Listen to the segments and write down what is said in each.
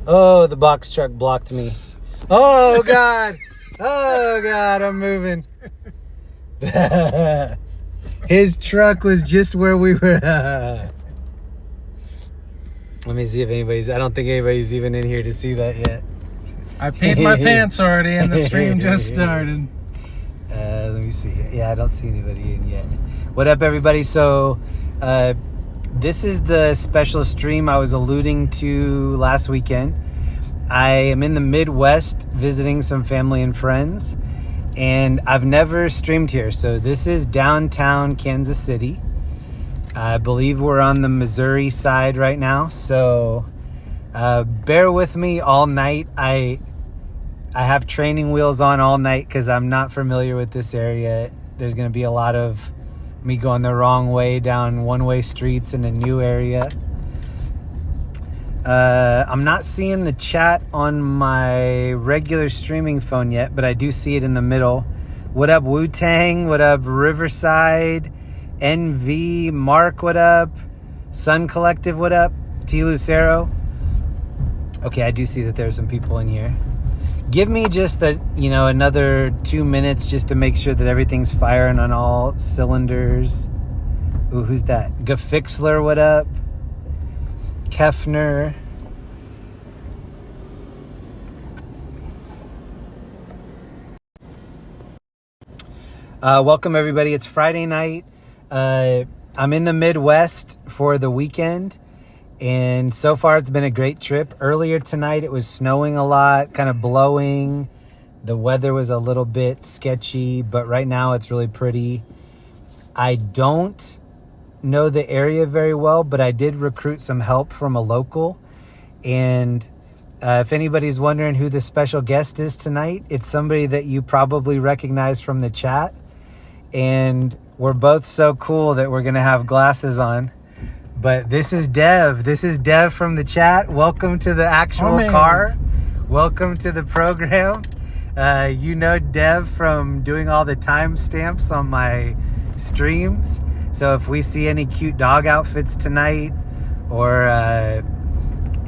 Oh, the box truck blocked me. Oh, God. Oh, God, I'm moving. His truck was just where we were. Let me see if anybody's... I don't think anybody's even in here to see that yet. I peed my pants already and the stream just started. Let me see. Yeah, I don't see anybody in yet. What up, everybody? So, this is the special stream I was alluding to last weekend. I am in the Midwest visiting some family and friends, and I've never streamed here. So this is downtown Kansas City. I believe we're on the Missouri side right now. So bear with me all night. I have training wheels on all night because I'm not familiar with this area. There's going to be a lot of me going the wrong way down one-way streets in a new area. I'm not seeing the chat on my regular streaming phone yet, but I do see it in the middle. What up, Wu-Tang? What up, Riverside? NV, Mark, what up? Sun Collective, what up? T. Lucero. Okay, I do see that there's some people in here. Give me just another 2 minutes just to make sure that everything's firing on all cylinders. Ooh, who's that? Gafixler, what up? Kefner. Welcome, everybody. It's Friday night. I'm in the Midwest for the weekend, and so far it's been a great trip. Earlier tonight it was snowing a lot, kind of blowing. The weather was a little bit sketchy, but right now it's really pretty. I don't know the area very well, but I did recruit some help from a local. And if anybody's wondering who the special guest is tonight, it's somebody that you probably recognize from the chat. And we're both so cool that we're going to have glasses on. But this is Dev. This is Dev from the chat. Welcome to the actual car. Welcome to the program. You know Dev from doing all the timestamps on my streams. So if we see any cute dog outfits tonight, or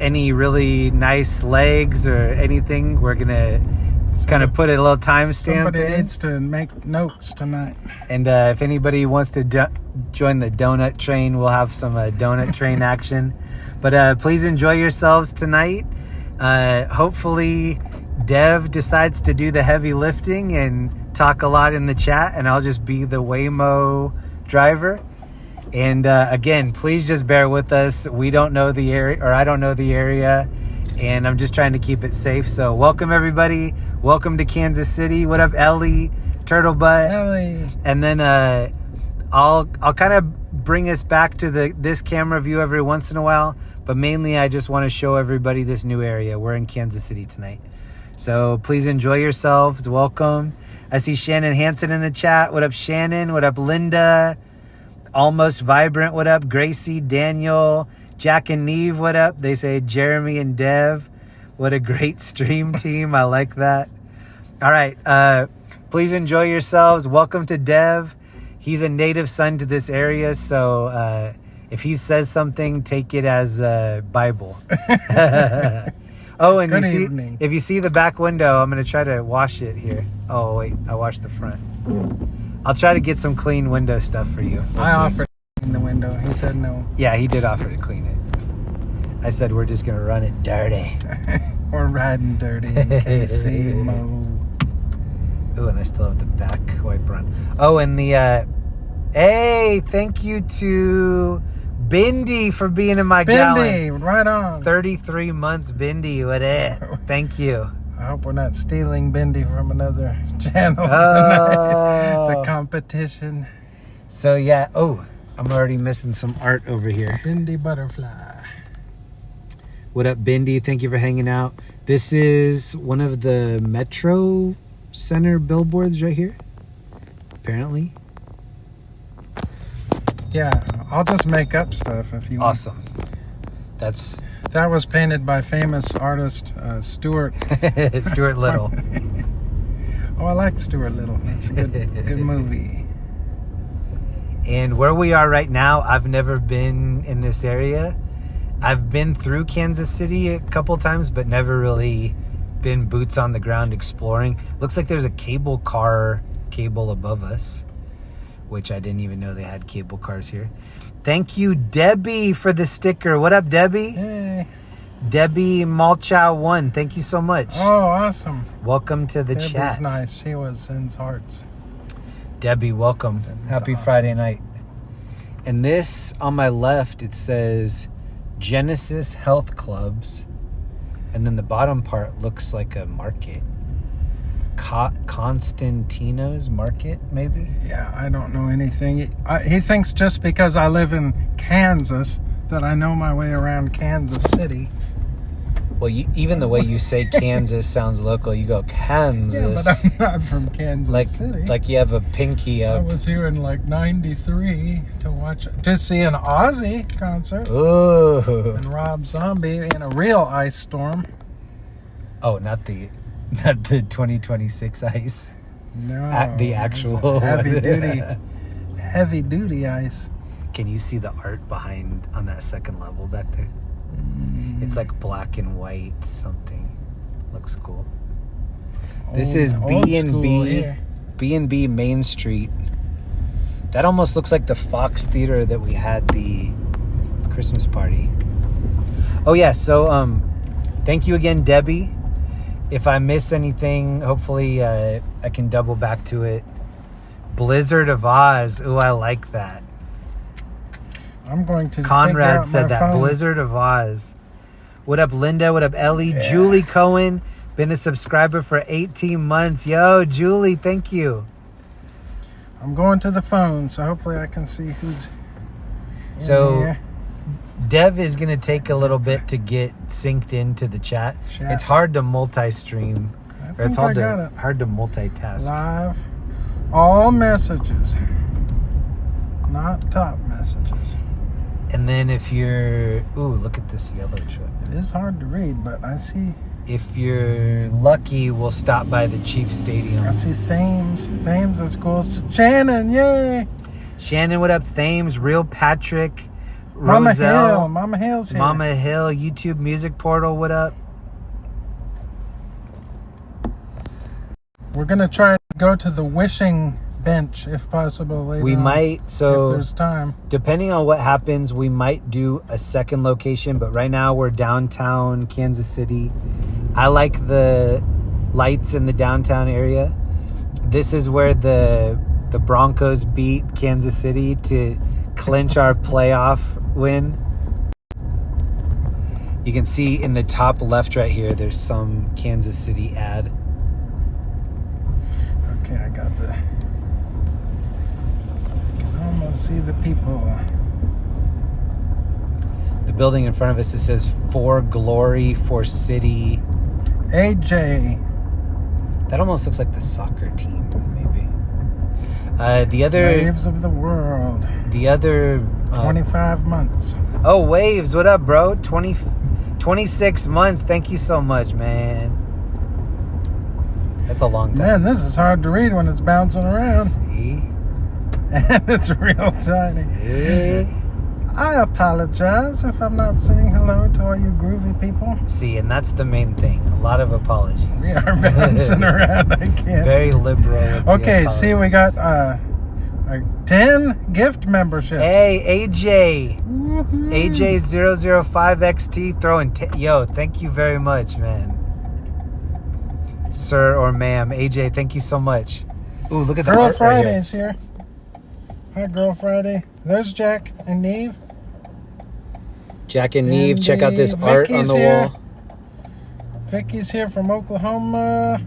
any really nice legs or anything, we're going to kind of put a little timestamp in. Somebody needs to make notes tonight. And if anybody wants to join the donut train, we'll have some donut train action. But please enjoy yourselves tonight. Hopefully Dev decides to do the heavy lifting and talk a lot in the chat, and I'll just be the Waymo driver. And again, please just bear with us. We don't know the area, or I don't know the area, and I'm just trying to keep it safe. So welcome, everybody. Welcome to Kansas City. What up, Ellie? Turtlebutt. Ellie. And then I'll kind of bring us back to this camera view every once in a while, but mainly I just want to show everybody this new area. We're in Kansas City tonight. So please enjoy yourselves. Welcome. I see Shannon Hansen in the chat. What up, Shannon? What up, Linda? Almost Vibrant. What up, Gracie, Daniel, Jack and Neve? What up? They say Jeremy and Dev. What a great stream team. I like that. All right. Please enjoy yourselves. Welcome to Dev. He's a native son to this area, so if he says something, take it as Bible. Oh, and if you see the back window, I'm going to try to wash it here. Oh, wait, I washed the front. I'll try to get some clean window stuff for you. I offered to clean the window. He said no. Yeah, he did offer to clean it. I said we're just going to run it dirty. We're riding dirty in KC mode. Oh, and I still have the back wiper on. Oh, and the... hey, thank you to Bindi for being in my gallon. Bindi, right on. 33 months, Bindi. What it? Thank you. I hope we're not stealing Bindi from another channel tonight. The competition. So, yeah. Oh, I'm already missing some art over here. Bindi Butterfly. What up, Bindi? Thank you for hanging out. This is one of the Metro Center billboards right here, apparently. Yeah, I'll just make up stuff if you want. Awesome. That was painted by famous artist Stuart Little. Oh, I like Stuart Little. It's a good movie. And where we are right now, I've never been in this area. I've been through Kansas City a couple times, but never really been boots on the ground exploring. Looks like there's a cable above us, which I didn't even know they had cable cars here. Thank you, Debbie, for the sticker. What up, Debbie? Hey. Debbie Malchow1. Thank you so much. Oh, awesome. Welcome to the Debbie's chat. Nice. She was sends hearts. Debbie, welcome. Debbie's Happy awesome. Friday night. And this on my left, it says Genesis Health Clubs. And then the bottom part looks like a market. Constantino's Market, maybe? Yeah, I don't know anything. He thinks just because I live in Kansas that I know my way around Kansas City. Well, even the way you say Kansas sounds local. You go Kansas. Yeah, but I'm not from Kansas City. Like you have a pinky I up. was here in like '93 to see an Ozzy concert. Ooh. And Rob Zombie in a real ice storm. Oh, not the 2026 ice. No, The actual heavy duty ice. Can you see the art behind on that second level back there? It's like black and white something. Looks cool. This is B&B Main Street. That almost looks like the Fox Theater that we had the Christmas party. Oh yeah, so thank you again, Debbie. If I miss anything, hopefully I can double back to it. Blizzard of Oz. Ooh, I like that. I'm going to Conrad said that. Phone. Blizzard of Oz. What up, Linda? What up, Ellie? Yeah. Julie Cohen, been a subscriber for 18 months. Yo, Julie, thank you. I'm going to the phone, so hopefully I can see who's so here. Dev is going to take a little bit to get synced into the chat. It's hard to multi-stream. Or it's hard to multitask. Live. All messages. Not top messages. And then if you're... Ooh, look at this yellow truck. It is hard to read, but I see... If you're lucky, we'll stop by the Chiefs Stadium. I see Thames. Thames is cool. Shannon, yay! Shannon, what up? Thames, Real Patrick, Roselle. Mama Hill's here. Mama Hill, YouTube Music Portal, what up? We're going to try to go to the wishing bench if possible later. We might, so if there's time. Depending on what happens, we might do a second location, but right now we're downtown Kansas City. I like the lights in the downtown area. This is where the Broncos beat Kansas City to clinch our playoff win. You can see in the top left right here, there's some Kansas City ad. Okay, I got the... Almost see the people. The building in front of us, it says For Glory, For City. AJ. That almost looks like the soccer team, maybe. The other... Waves of the World. The other... 25 months. Oh, Waves, what up, bro? 26 months. Thank you so much, man. That's a long time. Man, this is hard to read when it's bouncing around. See? And it's real tiny. See? I apologize if I'm not saying hello to all you groovy people. See, and that's the main thing. A lot of apologies. We are bouncing around. I can't. Very liberal. Okay, see, we got 10 gift memberships. Hey, AJ. Woo-hoo. AJ005XT throwing... Yo, thank you very much, man. Sir or ma'am. AJ, thank you so much. Ooh, look at the Girl art right Friday's here. Hi, Girl Friday. There's Jack and Neve. Jack and Neve, check out this art on the wall. Vicky's here from Oklahoma.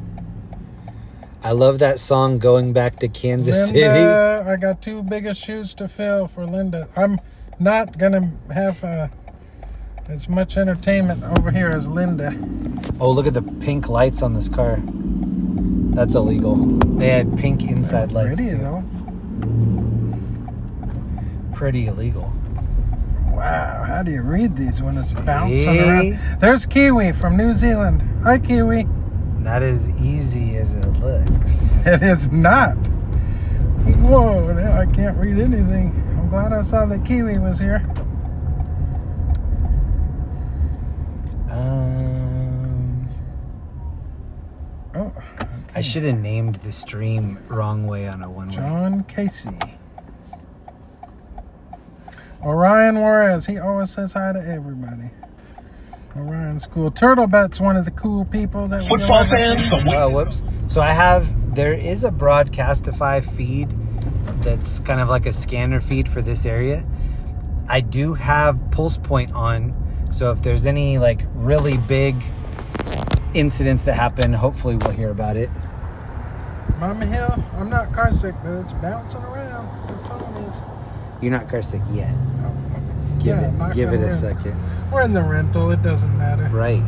I love that song, Going Back to Kansas Linda, City. I got 2 biggest shoes to fill for Linda. I'm not going to have as much entertainment over here as Linda. Oh, look at the pink lights on this car. That's illegal. They had pink inside lights Pretty, too. though. Pretty illegal. Wow, how do you read these when it's bouncing around? There's Kiwi from New Zealand. Hi, Kiwi. Not as easy as it looks. It is not. Whoa, now I can't read anything. I'm glad I saw that Kiwi was here. I should have named the stream wrong way on a one-way. John Casey. Orion Juarez. He always says hi to everybody. Orion's cool. Turtlebet's one of the cool people that Football fans. Oh, whoops. So there is a Broadcastify feed that's kind of like a scanner feed for this area. I do have Pulse Point on, so if there's any like really big incidents that happen, hopefully we'll hear about it. Mama Hill, I'm not car sick, but it's bouncing around. The phone is. You're not car sick yet. Oh, Give it a second. We're in the rental. It doesn't matter. Right.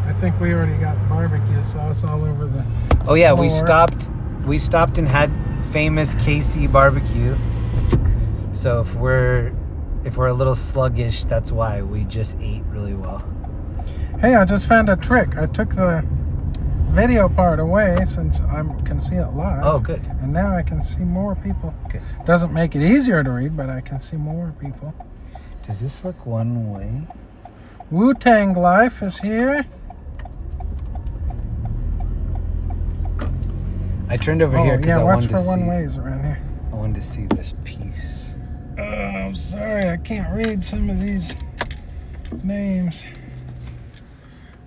I think we already got barbecue sauce all over the. Oh yeah, floor. we stopped and had famous KC barbecue. So if we're a little sluggish, that's why. We just ate really well. Hey, I just found a trick. I took the video part away since I can see it live. Oh, good. And now I can see more people. Good. Doesn't make it easier to read, but I can see more people. Does this look one way? Wu-Tang Life is here. I turned over here because I watch wanted to for see. one-ways around here. I wanted to see this piece. I'm sorry, I can't read some of these names.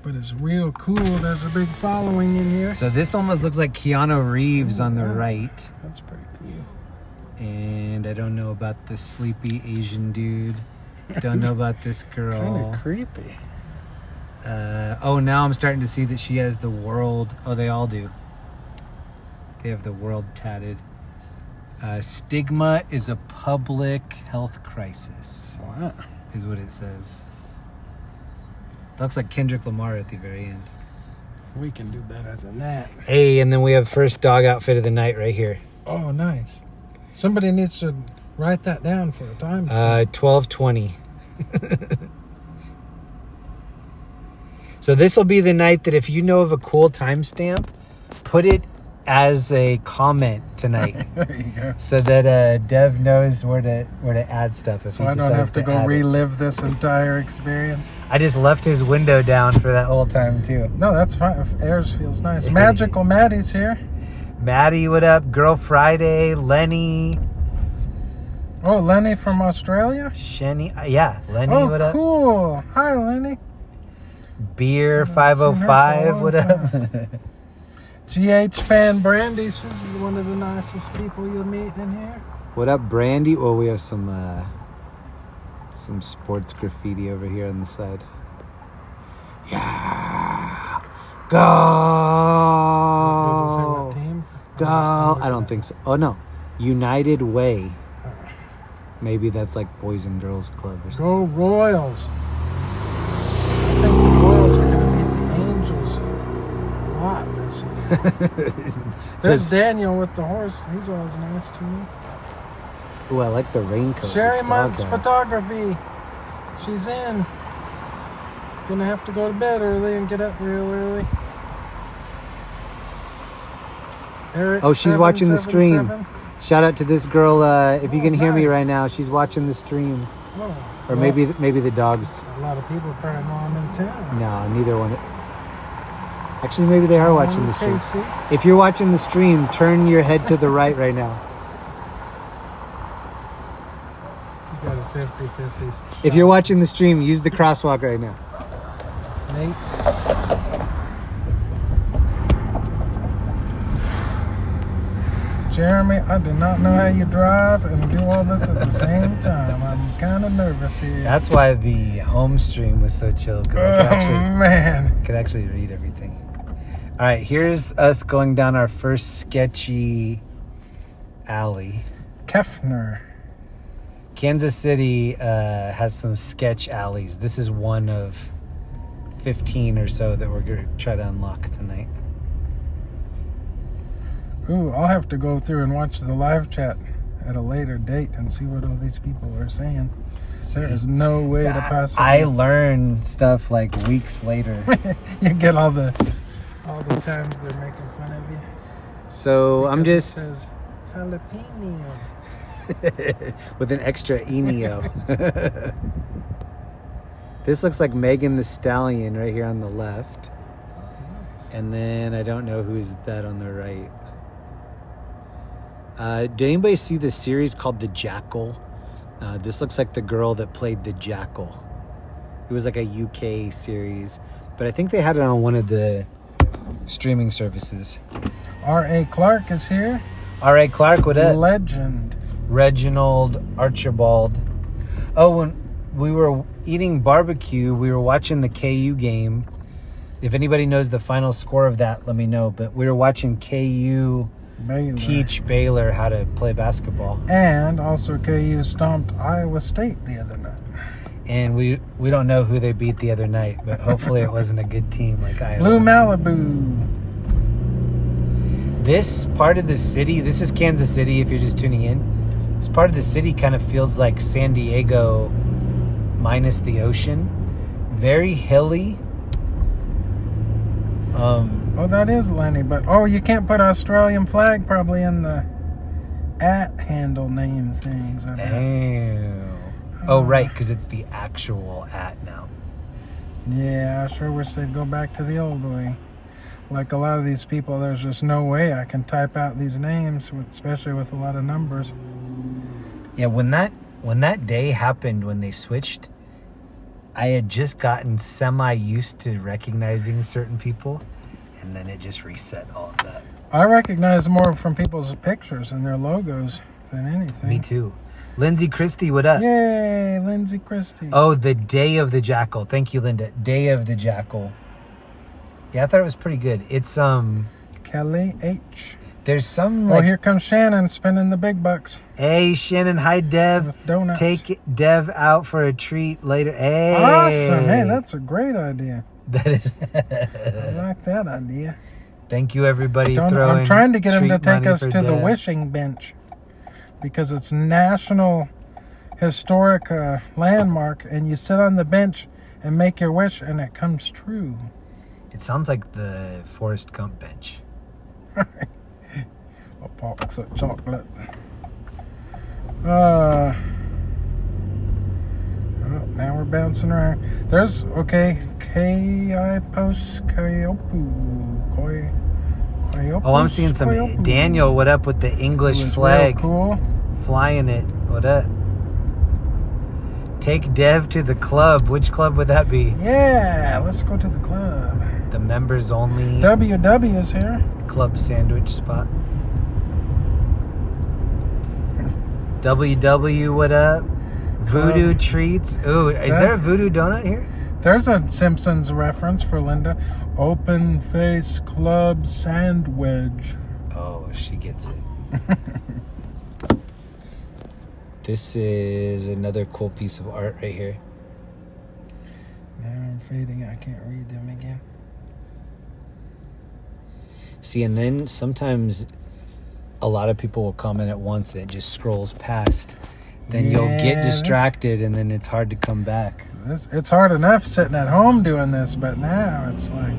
But it's real cool. There's a big following in here. So this almost looks like Keanu Reeves on the yeah. right. That's pretty cool. And I don't know about this sleepy Asian dude. Don't know about this girl. Kind of creepy. Now I'm starting to see that she has the world. Oh, they all do. They have the world tatted. Stigma is a public health crisis. What? Is what it says. Looks like Kendrick Lamar at the very end. We can do better than that. Hey, and then we have first dog outfit of the night right here. Oh, nice. Somebody needs to write that down for the time. 12:20. So this will be the night that if you know of a cool timestamp, put it as a comment tonight. There you go. So that Dev knows where to add stuff. If So he I don't decides have to go add it. relive this entire experience. I just left his window down for that whole time too. No, that's fine. If airs feels nice. Magical Maddie's here. Maddie, what up? Girl Friday, Lenny, Oh, Lenny from Australia? Shenny. Yeah, Lenny, Oh, what up? cool. Hi, Lenny. Beer haven't seen her 505, for what a long up? GH fan Brandy. She's one of the nicest people you'll meet in here. What up, Brandy? Oh, we have some sports graffiti over here on the side. Yeah, go! Does it say what team? Go! I don't think so. Oh no, United Way. Maybe that's like Boys and Girls Club or something. Go Royals. I think the Royals are going to beat the Angels a lot this year. There's Daniel with the horse. He's always nice to me. Ooh, I like the raincoat. Sherry this dog Munt's has. photography. She's in. Gonna have to go to bed early and get up real early. Eric, Oh, she's watching the stream. 777. Shout out to this girl. If you Oh, can hear me nice. right now, she's watching the stream. Oh, Or well, maybe the dogs. a lot of people probably know I'm in town. No, neither one. Actually, maybe they are watching the stream. Casey. If you're watching the stream, turn your head to the right now. You got a 50-50 shot. If you're watching the stream, use the crosswalk right now. Nate. Jeremy, I do not know how you drive and do all this at the same time. I'm kind of nervous here. That's why the home stream was so chill, because I could actually read everything. All right, here's us going down our first sketchy alley. Kefner. Kansas City has some sketch alleys. This is one of 15 or so that we're going to try to unlock tonight. Ooh, I'll have to go through and watch the live chat at a later date and see what all these people are saying. There is no way to possibly... I learn stuff like weeks later. You get all the times they're making fun of you. So I'm Because just... It says jalapeno. with an extra Enio. This looks like Megan the Stallion right here on the left. And then I don't know who's that on the right. Did anybody see the series called The Jackal? This looks like the girl that played the Jackal. It was like a UK series, but I think they had it on one of the streaming services. R.A. Clark is here. R.A. Clark, what up? Legend. Reginald Archibald. Oh, when we were eating barbecue, we were watching the KU game. If anybody knows the final score of that, let me know. But we were watching KU Baylor. teach Baylor how to play basketball. And also KU stomped Iowa State the other night. And we don't know who they beat the other night, but hopefully it wasn't a good team like Iowa. Blue Malibu. This part of the city, this is Kansas City if you're just tuning in. This part of the city kind of feels like San Diego minus the ocean. Very hilly. Oh, that is Lenny, but you can't put Australian flag probably in the @ name things. Damn. Oh, right, because it's the actual @ now. Yeah, I sure wish they'd go back to the old way. Like a lot of these people, there's just no way I can type out these names, especially with a lot of numbers. Yeah, when that day happened, when they switched, I had just gotten semi-used to recognizing certain people, and then it just reset all of that. I recognize more from people's pictures and their logos than anything. Me too. Lindsay Christie, what up? Yay, Lindsay Christie. Oh, the Day of the Jackal. Thank you, Linda. Day of the Jackal. Yeah, I thought it was pretty good. It's Kelly H. There's some Oh, here comes Shannon spending the big bucks. Hey, Shannon. Hi, Dev. With donuts. Take Dev out for a treat later. Hey. Awesome. Hey, that's a great idea. That is. I like that idea. Thank you, everybody. I'm trying to get him to take us to the Dev. wishing bench because it's National Historic Landmark, and you sit on the bench and make your wish, and it comes true. It sounds like the Forrest Gump bench. A box of chocolate. Oh, now we're bouncing around. There's, K.I. Post Koyopu. Oh, I'm seeing some Daniel. What up with the English flag? Cool. Flying it. What up? Take Dev to the club. Which club would that be? Yeah, let's go to the club. The members only. WW is here. Club sandwich spot. WW, what up? Voodoo treats. Ooh, is there a voodoo donut here? There's a Simpsons reference for Linda. Open face club sandwich. Oh, she gets it. This is another cool piece of art right here. Now I'm fading. I can't read them again. See, and then sometimes a lot of people will comment at once and it just scrolls past. Then you'll get distracted and then it's hard to come back. It's hard enough sitting at home doing this, but now it's like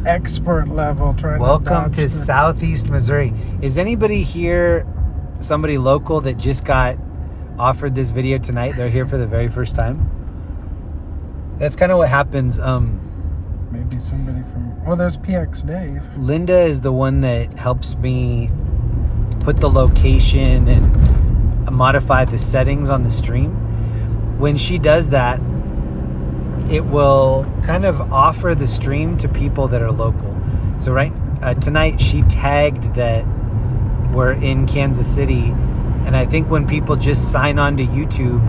expert level trying Welcome to Southeast Missouri. Is anybody here, somebody local that just got offered this video tonight? They're here for the very first time? That's kind of what happens. Maybe somebody from... Oh, there's PX Dave. Linda is the one that helps me put the location and modify the settings on the stream. When she does that, it will kind of offer the stream to people that are local. So tonight she tagged that we're in Kansas City, and I think when people just sign on to YouTube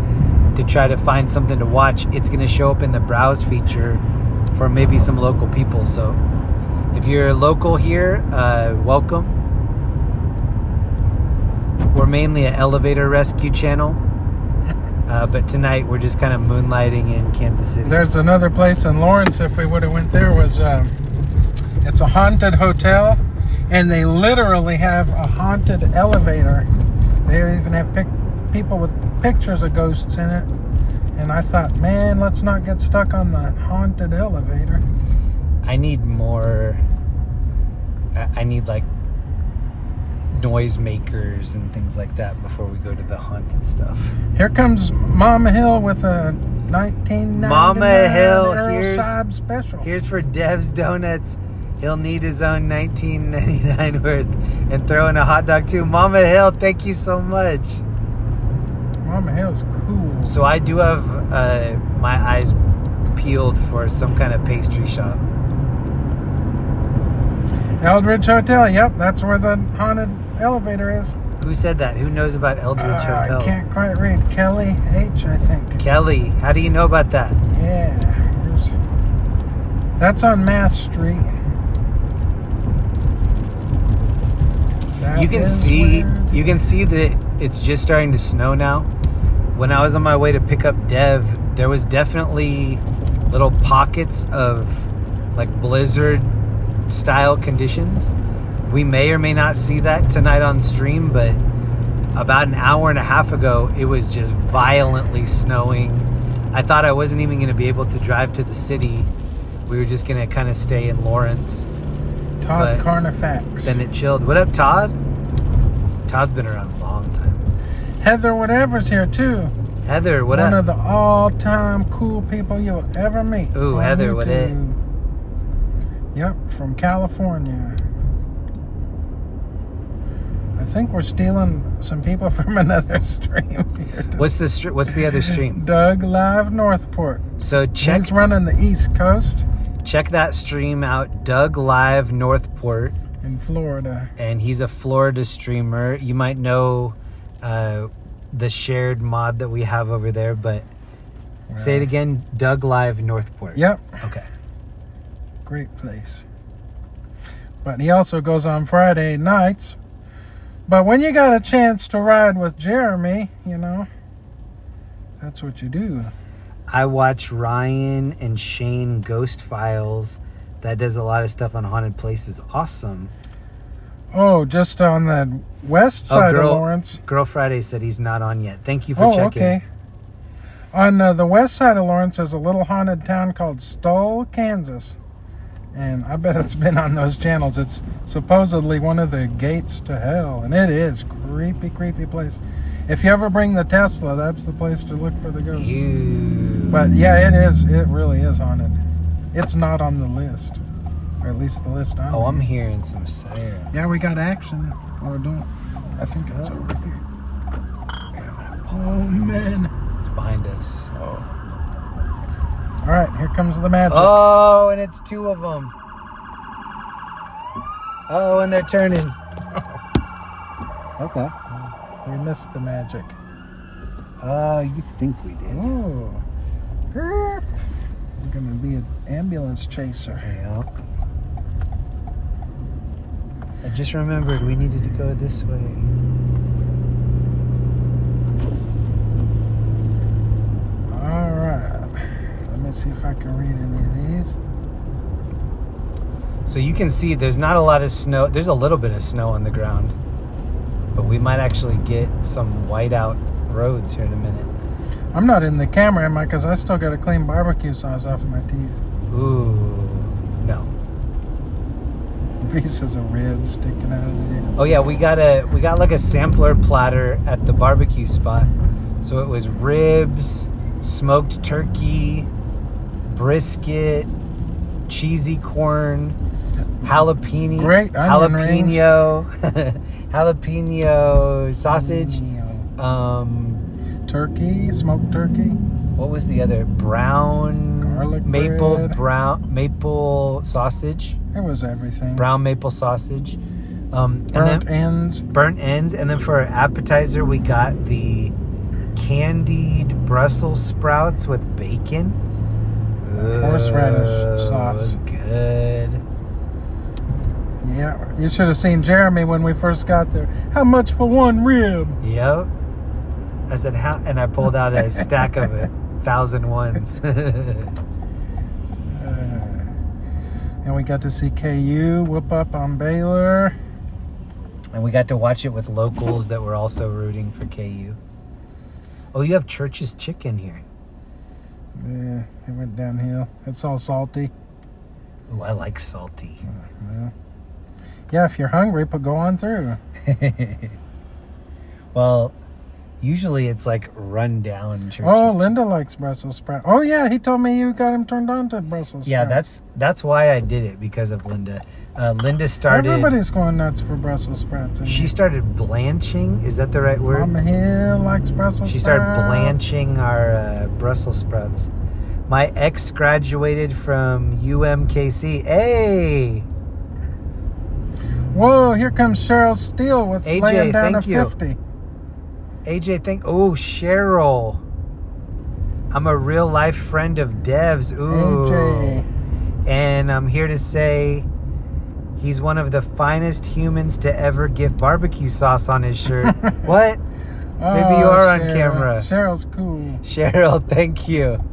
to try to find something to watch, it's going to show up in the browse feature for maybe some local people. So if you're local here, welcome. We're mainly an elevator rescue channel, but tonight we're just kind of moonlighting in Kansas City. There's another place in Lawrence, if we would have went there, was it's a haunted hotel, and they literally have a haunted elevator. They even have people with pictures of ghosts in it. And I thought, man, let's not get stuck on the haunted elevator. I need more. I need like noise makers and things like that before we go to the haunted stuff. Here comes Mama Hill with a 1999 Mama Hill, Earl Saab special. Here's for Dev's Donuts. He'll need his own $19.99 worth and throw in a hot dog too. Mama Hill, thank you so much. Mama Hill's cool. So I do have my eyes peeled for some kind of pastry shop. Eldridge Hotel. Yep, that's where the haunted elevator is. Who said that? Who knows about Eldridge Hotel? I can't quite read. Kelly H, I think. Kelly, how do you know about that? Yeah. That's on Mass Street. You can see that it's just starting to snow now. When I was on my way to pick up Dev, there was definitely little pockets of like blizzard style conditions. We may or may not see that tonight on stream, but about an hour and a half ago, it was just violently snowing. I thought I wasn't even going to be able to drive to the city. We were just going to kind of stay in Lawrence. Todd Carnifax. Then it chilled. What up, Todd? Todd's been around a long time. Heather Whatever's here, too. Heather, what up? One of the all-time cool people you'll ever meet. Ooh, Heather, YouTube. what it? Yep, from California. I think we're stealing some people from another stream here. What's the other stream? Doug Live Northport. So He's running the East Coast. Check that stream out, Doug Live Northport. In Florida. And he's a Florida streamer. You might know the shared mod that we have over there, but say it again, Doug Live Northport. Yep. Okay. Great place. But he also goes on Friday nights. But when you got a chance to ride with Jeremy, you know, that's what you do. I watch Ryan and Shane Ghost Files. That does a lot of stuff on haunted places. Awesome. Oh, just on the west side of Lawrence. Girl Friday said he's not on yet. Thank you for checking. Okay. On the west side of Lawrence is a little haunted town called Stoll, Kansas. And I bet it's been on those channels. It's supposedly one of the gates to hell. And it is creepy, creepy place. If you ever bring the Tesla, that's the place to look for the ghosts. But yeah, it is. It really is haunted. It's not on the list. Or at least the list I'm I'm hearing some sirens. Yeah, we got action. Or don't. I think it's over here. Oh, man. It's behind us. Oh. All right, here comes the magic. Oh, and it's two of them. Oh, and they're turning. Okay. We missed the magic. You think we did. Oh. We're going to be an ambulance chaser. Yeah. I just remembered we needed to go this way. All right. Let me see if I can read any of these. So you can see there's not a lot of snow. There's a little bit of snow on the ground. But we might actually get some whiteout roads here in a minute. I'm not in the camera, am I? Because I still got to clean barbecue sauce off of my teeth. Ooh, no. Pieces of ribs sticking out of there. Oh yeah, we got like a sampler platter at the barbecue spot. So it was ribs, smoked turkey, brisket, cheesy corn, jalapeno, great jalapeno, jalapeno sausage, turkey, smoked turkey. What was the other? Brown garlic maple sausage. It was everything. Brown maple sausage. Burnt ends. Burnt ends. And then for our appetizer, we got the candied Brussels sprouts with bacon. Horseradish sauce. Good. Yeah, you should have seen Jeremy when we first got there. How much for one rib? Yep. I said, how? And I pulled out a stack of 1,000 ones. And we got to see KU whoop up on Baylor. And we got to watch it with locals that were also rooting for KU. Oh, you have Church's Chicken here. Yeah, it went downhill. It's all salty. Oh, I like salty. Well, yeah, if you're hungry, but go on through. Well, Usually it's like run-down churches. Oh, Linda likes Brussels sprouts. Oh, yeah, he told me you got him turned on to Brussels sprouts. Yeah, that's why I did it, because of Linda. Linda started... Everybody's going nuts for Brussels sprouts. She started blanching. Is that the right word? Mama Hill likes Brussels sprouts. She started blanching our Brussels sprouts. My ex graduated from UMKC. Hey! Whoa, here comes Cheryl Steele with AJ, laying down thank a you. 50. AJ, oh, Cheryl. I'm a real life friend of Dev's. Ooh. AJ. And I'm here to say he's one of the finest humans to ever get barbecue sauce on his shirt. What? Maybe you are on camera. Cheryl's cool. Cheryl, thank you.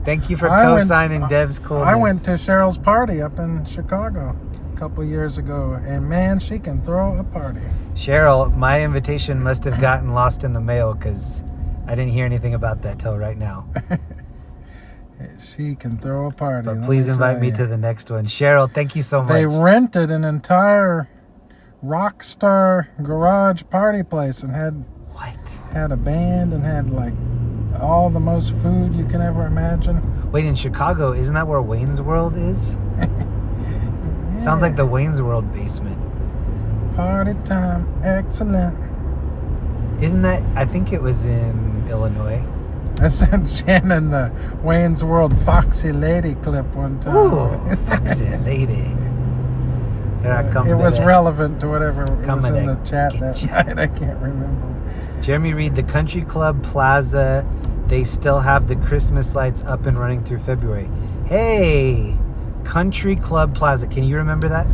Thank you for co-signing Dev's coolness. I went to Cheryl's party up in Chicago a couple years ago, and man, she can throw a party. Cheryl, my invitation must have gotten lost in the mail because I didn't hear anything about that till right now. She can throw a party. But please invite me to the next one. Cheryl, thank you so much. They rented an entire rock star garage party place and had a band and had like all the most food you can ever imagine. Wait, in Chicago, isn't that where Wayne's World is? Yeah. Sounds like the Wayne's World basement. Party time, excellent. Isn't that, I think it was in Illinois. I sent Shannon the Wayne's World Foxy Lady clip one time. Ooh, Foxy Lady. Here I come. It was relevant to whatever was in the chat that you. night. I can't remember. Jeremy Reed, the Country Club Plaza, they still have the Christmas lights up and running through February. Hey, Country Club Plaza. Can you remember that?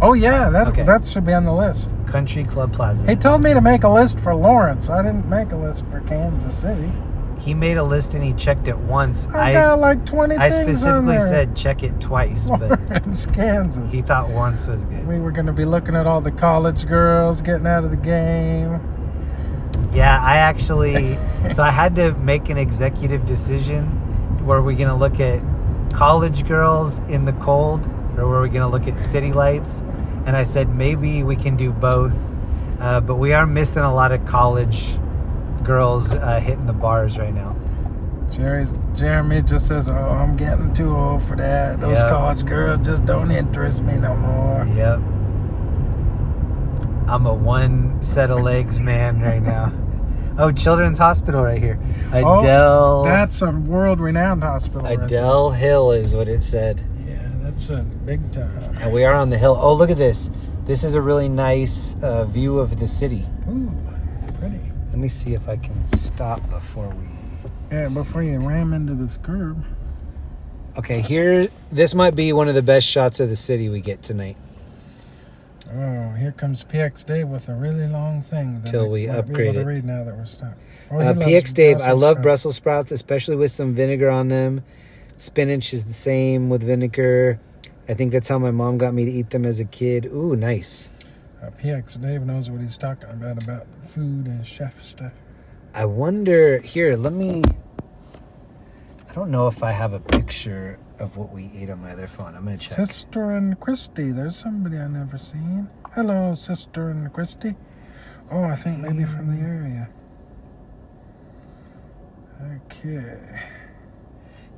Oh, yeah. That should be on the list. Country Club Plaza. He told me to make a list for Lawrence. I didn't make a list for Kansas City. He made a list and he checked it once. I got like 20 I things on specifically there. said check it twice, Lawrence, but Kansas. he thought once was good. We were going to be looking at all the college girls getting out of the game. Yeah, I actually... so I had to make an executive decision. Were we going to look at college girls in the cold, or were we going to look at city lights? And I said maybe we can do both. But we are missing a lot of college girls hitting the bars right now. Jeremy just says, oh, I'm getting too old for that. Those college girls just don't interest me no more. Yep. I'm a one set of legs man right now. Oh, Children's Hospital right here. Adele. Oh, that's a world-renowned hospital. Adele Hill is what it said. Yeah, that's a big time. And we are on the hill. Oh, look at this. This is a really nice view of the city. Ooh, pretty. Let me see if I can stop before we... Yeah, before you ram into this curb. Okay, here... This might be one of the best shots of the city we get tonight. Oh, here comes PX Dave with a really long thing. Till we upgrade it. Read now that we're stuck. Oh, PX Dave, I love Brussels sprouts, especially with some vinegar on them. Spinach is the same with vinegar. I think that's how my mom got me to eat them as a kid. Ooh, nice. PX Dave knows what he's talking about food and chef stuff. I wonder... Here, let me... I don't know if I have a picture of what we ate on my other phone. I'm going to check. Sister and Christy. There's somebody I've never seen. Hello, Sister and Christy. Oh, I think maybe from the area. Okay.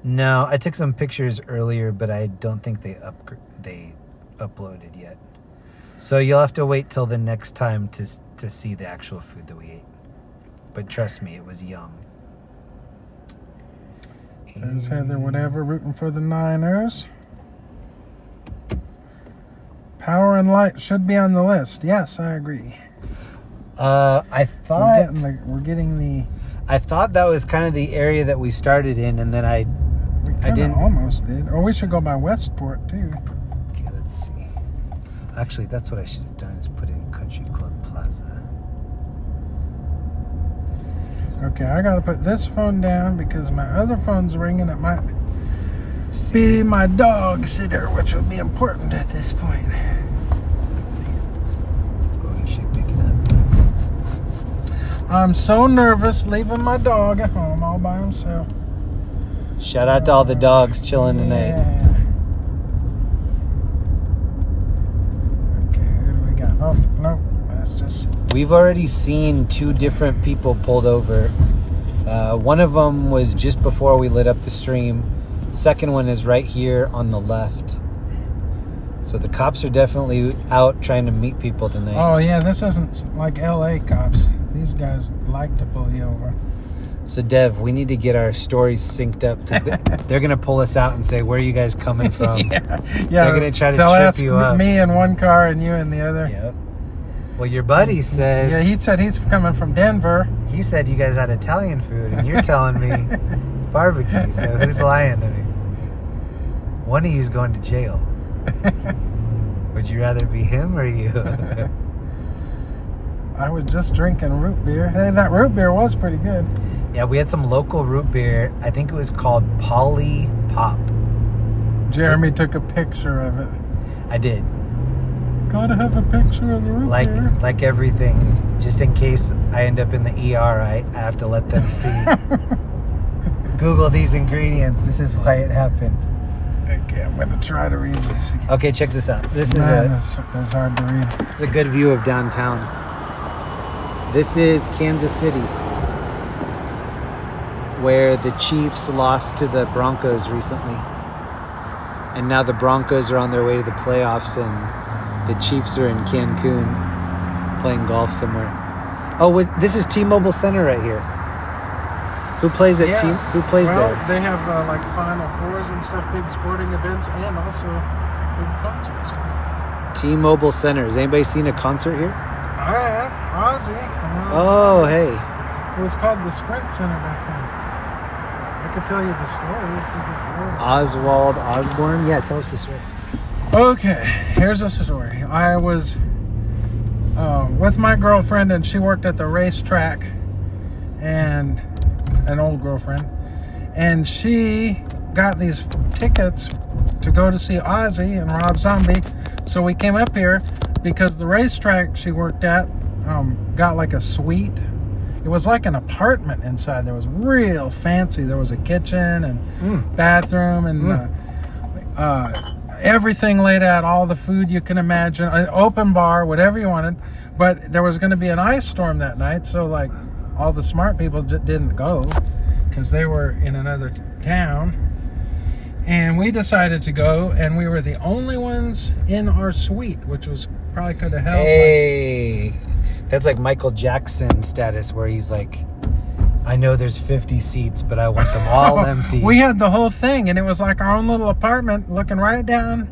No, I took some pictures earlier, but I don't think they uploaded yet. So you'll have to wait till the next time to see the actual food that we ate. But trust me, it was yum. There's Heather, whatever, rooting for the Niners. Power and Light should be on the list. Yes, I agree. I thought we're getting the. I thought that was kind of the area that we started in, and then I didn't. Almost did. Or we should go by Westport too. Okay, let's see. Actually, that's what I should have done, is put in Country Club Plaza. Okay, I gotta put this phone down because my other phone's ringing. It might be my dog sitter, which would be important at this point. Oh, you should pick it up. I'm so nervous leaving my dog at home all by himself. Shout out to all the dogs chilling tonight. Yeah. Okay, who do we got? Oh, no. Let's just... We've already seen 2 different people pulled over. One of them was just before we lit up the stream. Second one is right here on the left. So the cops are definitely out trying to meet people tonight. Oh, yeah, this isn't like LA cops. These guys like to pull you over. So, Dev, we need to get our stories synced up because they're going to pull us out and say, where are you guys coming from? Yeah. They're going to try to they'll trip ask you up. me in one car and you in the other. Yep. Well, your buddy said... Yeah, he said he's coming from Denver. He said you guys had Italian food, and you're telling me it's barbecue, so who's lying to me? One of you's going to jail. Would you rather be him or you? I was just drinking root beer. Hey, that root beer was pretty good. Yeah, we had some local root beer. I think it was called Polly Pop. Jeremy took a picture of it. I did. Gotta have a picture of the root beer. Like everything, just in case I end up in the ER, I have to let them see. Google these ingredients. This is why it happened. Okay, I'm gonna try to read this again. Okay, check this out. This it's hard to read. is a good view of downtown. This is Kansas City, where the Chiefs lost to the Broncos recently. And now the Broncos are on their way to the playoffs, and the Chiefs are in Cancun playing golf somewhere. Oh, this is T-Mobile Center right here. Who plays at T? Who plays there? They have like Final Fours and stuff, big sporting events, and also big concerts. T-Mobile Center. Has anybody seen a concert here? I have. Ozzy. Oh, hey. It was called the Sprint Center back then. I could tell you the story if you get bored. Oswald Osborne? Yeah, tell us the story. Okay, here's the story. I was with my girlfriend, and she worked at the racetrack, and an old girlfriend, and she got these tickets to go to see Ozzy and Rob Zombie. So we came up here because the racetrack she worked at got like a suite. It was like an apartment inside. There was real fancy. There was a kitchen and bathroom and everything laid out, all the food you can imagine, an open bar, whatever you wanted. But there was going to be an ice storm that night, so like all the smart people didn't go because they were in another town. And we decided to go, and we were the only ones in our suite, which was probably could have held. Hey, that's like Michael Jackson status, where he's like, I know there's 50 seats, but I want them all empty. We had the whole thing, and it was like our own little apartment looking right down.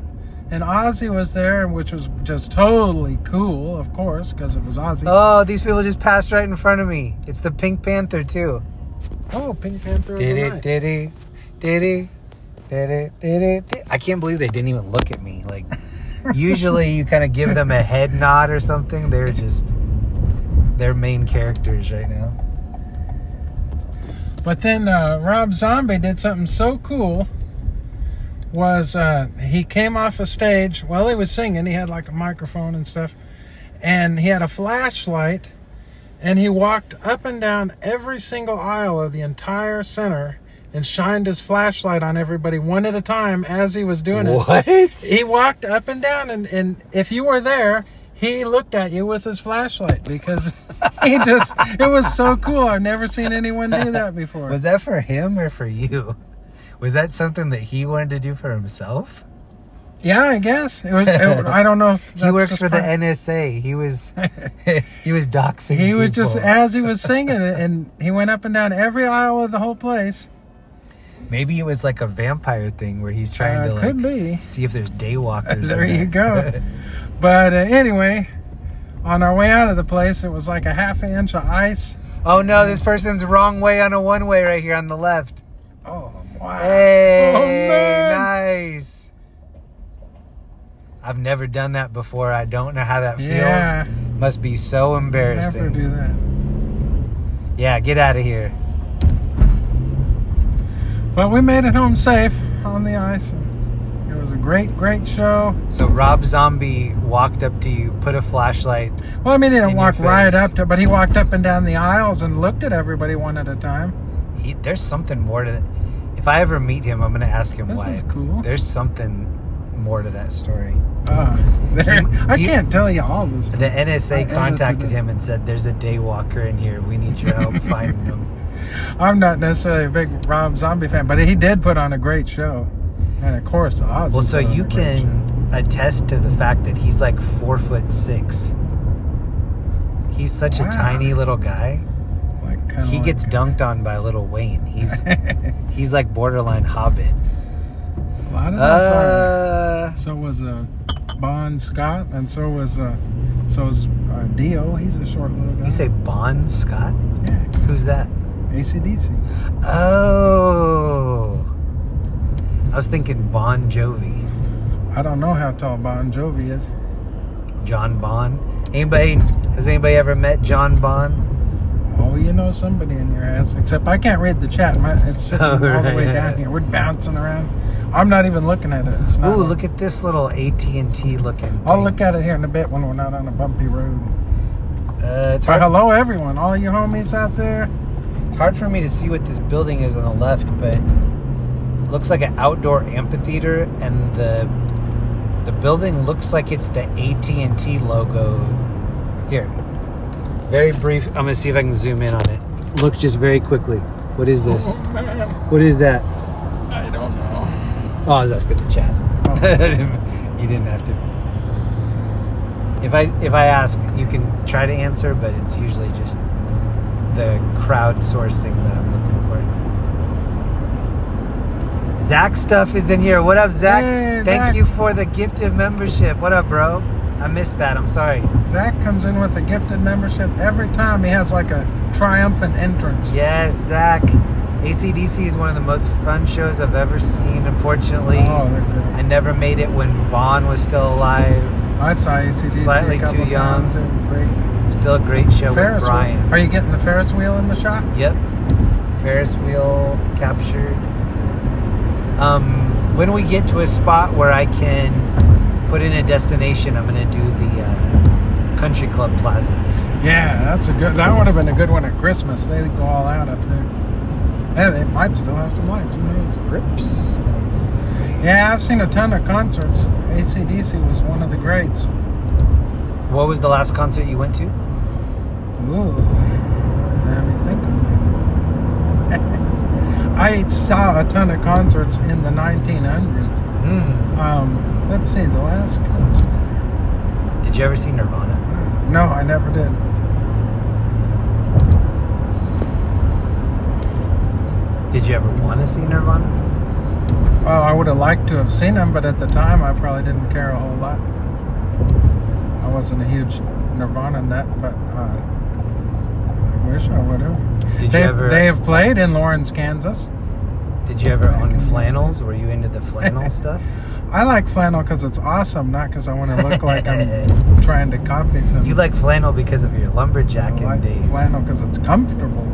And Ozzy was there, which was just totally cool, of course, because it was Ozzy. Oh, these people just passed right in front of me. It's the Pink Panther, too. Oh, Pink Panther. Did it. I can't believe they didn't even look at me. Like, usually you kind of give them a head nod or something. They're main characters right now. But then Rob Zombie did something so cool. He came off a stage while he was singing. He had like a microphone and stuff, and he had a flashlight, and he walked up and down every single aisle of the entire center and shined his flashlight on everybody one at a time as he was doing it. What? He walked up and down, and if you were there, he looked at you with his flashlight because it was so cool. I've never seen anyone do that before. Was that for him or for you? Was that something that he wanted to do for himself? Yeah, I guess. I don't know if he works for the NSA. He was doxing He was people. just, as he was singing it, and he went up and down every aisle of the whole place. Maybe it was like a vampire thing where he's trying to could be. See if there's daywalkers. There you go. But anyway, on our way out of the place, it was like a half an inch of ice. Oh no, this person's wrong way on a one-way right here on the left. Oh, wow. Hey, oh, man. Nice. I've never done that before. I don't know how that feels. Yeah. Must be so embarrassing. Never do that. Yeah, get out of here. But we made it home safe on the ice. It was a great, great show. So Rob Zombie walked up to you, put a flashlight. Well, I mean, he didn't in walk your right face. up to, but he walked up and down the aisles and looked at everybody one at a time. There's something more to that. If I ever meet him, I'm going to ask him This why. is cool. There's something more to that story. I can't tell you all this. The NSA contacted him and said, "There's a daywalker in here. We need your help finding him." I'm not necessarily a big Rob Zombie fan, but he did put on a great show. And of course, Ozzy. Well, so you can attest to the fact that he's like 4'6". He's such a tiny little guy. He gets dunked on by Lil Wayne. He's like borderline Hobbit. A lot of those are. So was Bon Scott, and so was Dio. He's a short little guy. You say Bon Scott? Yeah. Who's that? AC/DC. Oh. I was thinking Bon Jovi. I don't know how tall Bon Jovi is. John Bon. Has anybody ever met John Bon? Oh, you know somebody in your ass. Except I can't read the chat. It's sitting all the way down here. We're bouncing around. I'm not even looking at it. Ooh, look at this little AT&T looking thing. I'll look at it here in a bit when we're not on a bumpy road. It's hard. Hello, everyone. All you homies out there. It's hard for me to see what this building is on the left, but it looks like an outdoor amphitheater, and the building looks like it's the AT&T logo. Here. Very brief. I'm going to see if I can zoom in on it. Look just very quickly. What is this? Oh, man. What is that? I don't know. Oh, I was asking the chat. Oh. You didn't have to. If I ask, you can try to answer, but it's usually just the crowdsourcing that I'm looking for. Zach stuff is in here. What up, Zach? Hey, Thank you for the gifted membership. What up, bro? I missed that. I'm sorry. Zach comes in with a gifted membership every time. He has like a triumphant entrance. Yes, Zach. AC/DC is one of the most fun shows I've ever seen. Unfortunately, they're great. I never made it when Bon was still alive. I saw AC/DC Slightly a couple too young. times. They were great. Still a great show Ferris with Brian. wheel. Are you getting the Ferris wheel in the shot? Yep. Ferris wheel captured. When we get to a spot where I can put in a destination, I'm going to do the Country Club Plaza. Yeah, that would have been a good one at Christmas. They go all out up there. Yeah, they might still have some lights. Who knows? Rips. Yeah, I've seen a ton of concerts. AC/DC was one of the greats. What was the last concert you went to? Ooh, let me think on that. I saw a ton of concerts in the 1900s. Let's see, the last concert. Did you ever see Nirvana? No, I never did. Did you ever want to see Nirvana? Well, I would have liked to have seen them, but at the time I probably didn't care a whole lot. I wasn't a huge Nirvana nut, but I wish I would have. They have played in Lawrence, Kansas. Did you ever own flannels? Were you into the flannel stuff? I like flannel because it's awesome, not because I want to look like I'm trying to copy something. You like flannel because of your lumberjacking I like days. flannel because it's comfortable.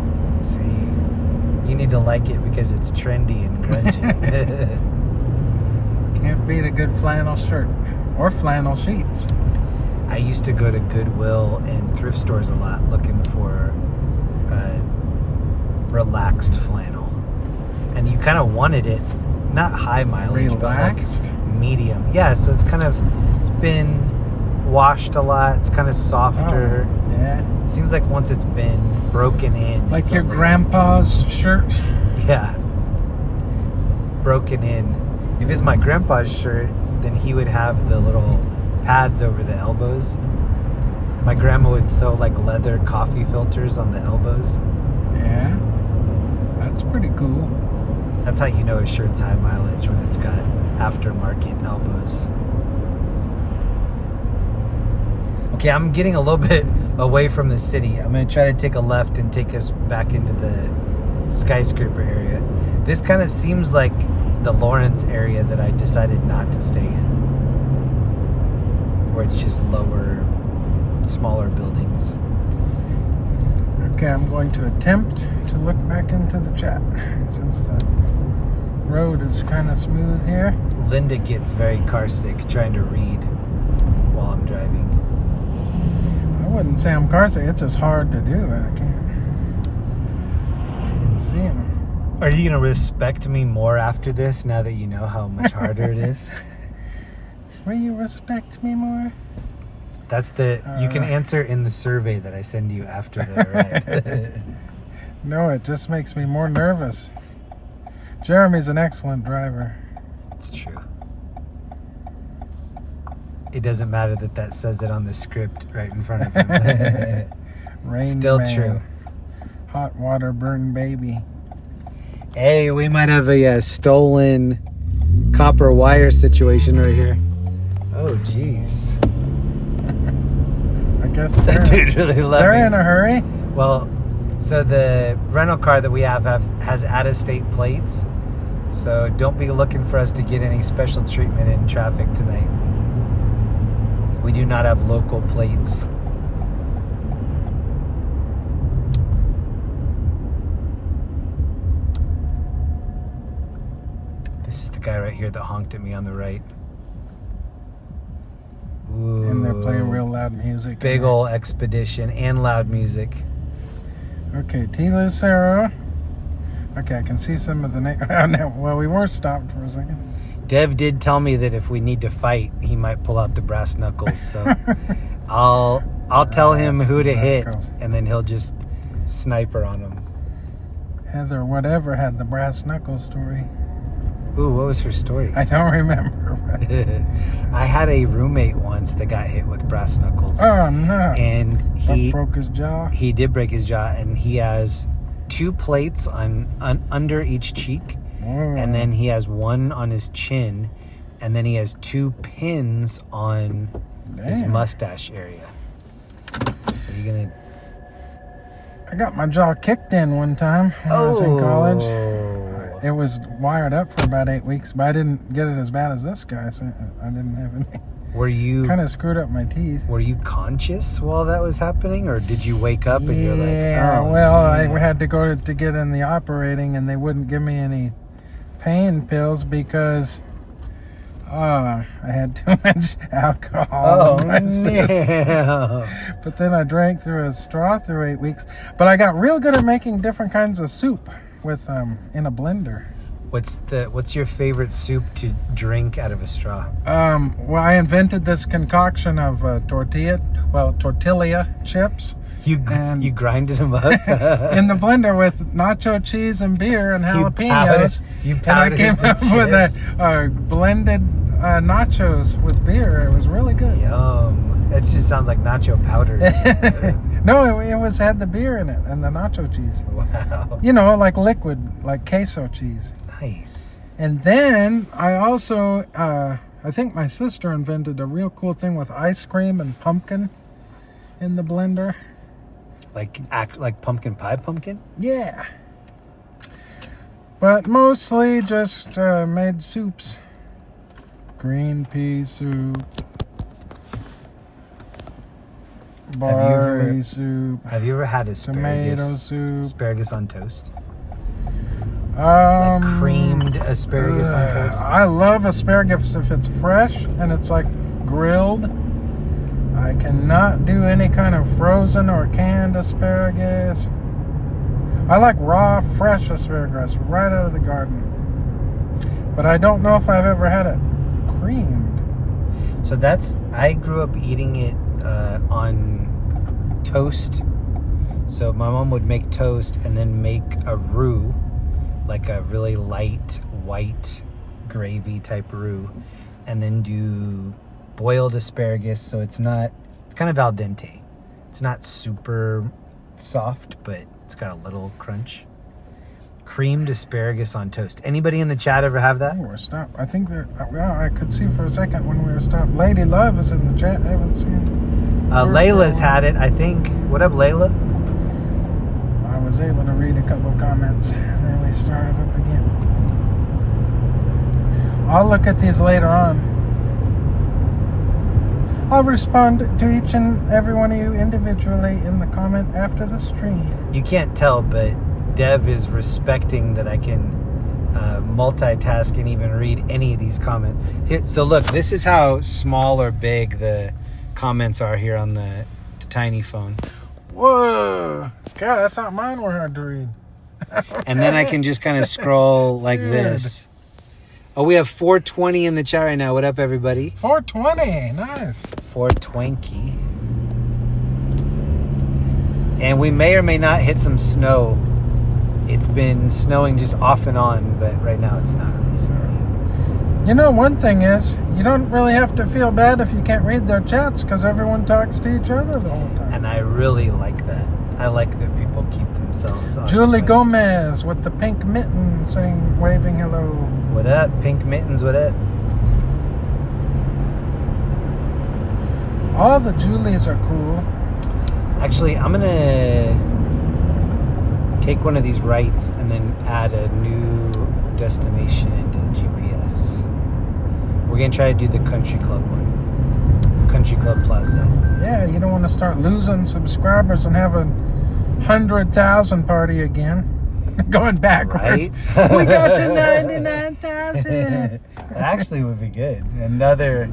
See, you need to like it because it's trendy and grungy. Can't beat a good flannel shirt or flannel sheets. I used to go to Goodwill and thrift stores a lot looking for relaxed flannel. And you kind of wanted it, not high mileage, Relaxed? but like medium. Yeah, so it's been washed a lot. It's kind of softer. Oh, yeah. It seems like once it's been broken in. Like your grandpa's shirt? Yeah. Broken in. If it's my grandpa's shirt, then he would have the little pads over the elbows. My grandma would sew like leather coffee filters on the elbows. Yeah. That's pretty cool. That's how you know a shirt's high mileage, when it's got aftermarket elbows. Okay, I'm getting a little bit away from the city. I'm going to try to take a left and take us back into the skyscraper area. This kind of seems like the Lawrence area that I decided not to stay in, where it's just lower, smaller buildings. Okay, I'm going to attempt to look back into the chat since the road is kind of smooth here. Linda gets very car sick trying to read while I'm driving. I wouldn't say I'm car sick. It's just hard to do. I can't see him. Are you going to respect me more after this, now that you know how much harder it is? Will you respect me more? That's you can answer in the survey that I send you after the ride. No, it just makes me more nervous. Jeremy's an excellent driver. It's true. It doesn't matter that says it on the script right in front of him. Rain Still Man. true. Hot water burn baby. Hey, we might have a stolen copper wire situation right here. Oh, jeez. I guess That dude really loved they're me. in a hurry. Well, so the rental car that we have has out-of-state plates. So don't be looking for us to get any special treatment in traffic tonight. We do not have local plates. This is the guy right here that honked at me on the right. Ooh, And they're playing real loud music. big ol' expedition and loud music. Okay, T. Lucero. Okay, I can see some of the name. Well, we were stopped for a second. Dev did tell me that if we need to fight, he might pull out the brass knuckles. So I'll tell him who to hit, knuckles. and then he'll just sniper on him. Heather, whatever, had the brass knuckles story. Ooh, what was her story? I don't remember. I had a roommate once that got hit with brass knuckles. Oh, no. And he broke his jaw. He did break his jaw, and he has 2 plates on under each cheek. Whoa. And then he has 1 on his chin, and then he has 2 pins on his Damn. mustache area. Are you gonna? I got my jaw kicked in one time when I was in college. Oh. It was wired up for about 8 weeks, but I didn't get it as bad as this guy. So I didn't have any. Were you Kind of screwed up my teeth. Were you conscious while that was happening, or did you wake up and you're like, Yeah, oh, well, man. I had to go to get in the operating, and they wouldn't give me any pain pills because I had too much alcohol Oh in my system. no! But then I drank through a straw through 8 weeks. But I got real good at making different kinds of soup with in a blender. What's your favorite soup to drink out of a straw? Well, I invented this concoction of tortilla chips. You And- grinded them up in the blender with nacho cheese and beer and jalapenos. You And I powdered came the up with chips. a blended nachos with beer. It was really good. Yum! That just sounds like nacho powder. No, it had the beer in it and the nacho cheese. Wow! You know, like liquid, like queso cheese. Nice. And then I also, I think my sister invented a real cool thing with ice cream and pumpkin in the blender. Like pumpkin pie pumpkin? Yeah. But mostly just made soups. Green pea soup. Barley soup. Have you ever had Tomato soup. asparagus on toast? Like creamed asparagus on toast? I love asparagus if it's fresh and it's like grilled. I cannot do any kind of frozen or canned asparagus. I like raw, fresh asparagus right out of the garden. But I don't know if I've ever had it creamed. So I grew up eating it on toast. So my mom would make toast and then make a roux, like a really light white gravy type roux, and then do boiled asparagus. So it's kind of al dente. It's not super soft, but it's got a little crunch. Creamed asparagus on toast. Anybody in the chat ever have that? Oh, we're stopped. I think I could see for a second when we were stopped. Lady Love is in the chat. I haven't seen. Layla's had it, I think. What up, Layla? I was able to read a couple of comments, and then we started up again. I'll look at these later on. I'll respond to each and every one of you individually in the comment after the stream. You can't tell, but Dev is respecting that I can multitask and even read any of these comments. Here, so look, this is how small or big the comments are here on the tiny phone. Whoa! God, I thought mine were hard to read. And then I can just kind of scroll like Dude. this. Oh, we have 420 in the chat right now. What up, everybody? 420. Nice. 420. And we may or may not hit some snow. It's been snowing just off and on, but right now it's not really snowing. You know, one thing is, you don't really have to feel bad if you can't read their chats because everyone talks to each other the whole time. And I really like that. I like that people keep themselves on. Julie Gomez with the pink mitten saying, waving hello. What up, pink mittens? What up? All the Julies are cool. Actually, I'm gonna take one of these rights and then add a new destination into the GPS. We're gonna try to do the Country Club one. Country Club Plaza. Yeah, you don't want to start losing subscribers and have a 100,000 party again. Going backwards. Right? We got to 99,000. That actually would be good. Another,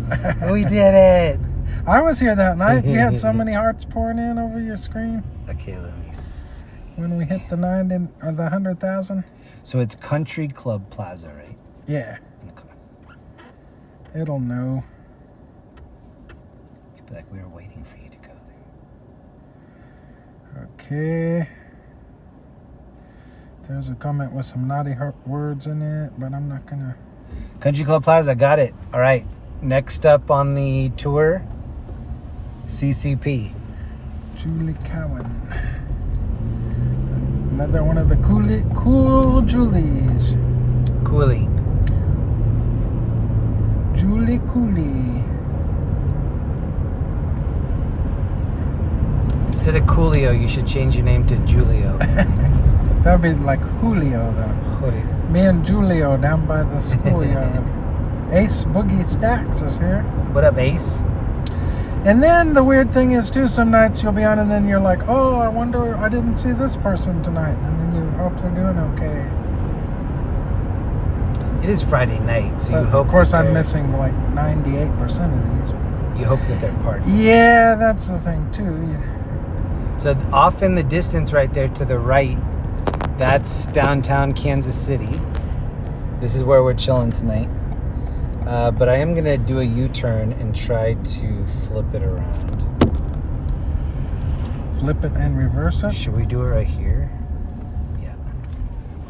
we did it. I was here that night. You had so many hearts pouring in over your screen. Okay, let me see. When we hit the 90 or the 100,000. So it's Country Club Plaza, right? Yeah. Okay. It'll know. It's like we were waiting for you to go there. Okay. There's a comment with some naughty words in it, but I'm not gonna. Country Club Plaza, got it. All right. Next up on the tour, CCP. Julie Cowan. Another one of the cool Julies. Cooley. Julie Cooley. Instead of Coolio, you should change your name to Julio. That'd be like Julio, though. Julio. Me and Julio down by the schoolyard. Ace Boogie Stacks is here. What up, Ace? And then the weird thing is, too, some nights you'll be on and then you're like, oh, I wonder, I didn't see this person tonight. And then you hope they're doing okay. It is Friday night, so But you hope. of course, that I'm they're- missing like 98% of these. You hope that they're partying. Yeah, that's the thing, too. So off in the distance right there to the right, that's downtown Kansas City. This is where we're chilling tonight. But I am going to do a U-turn and try to flip it around. Flip it and reverse it. Should we do it right here? Yeah.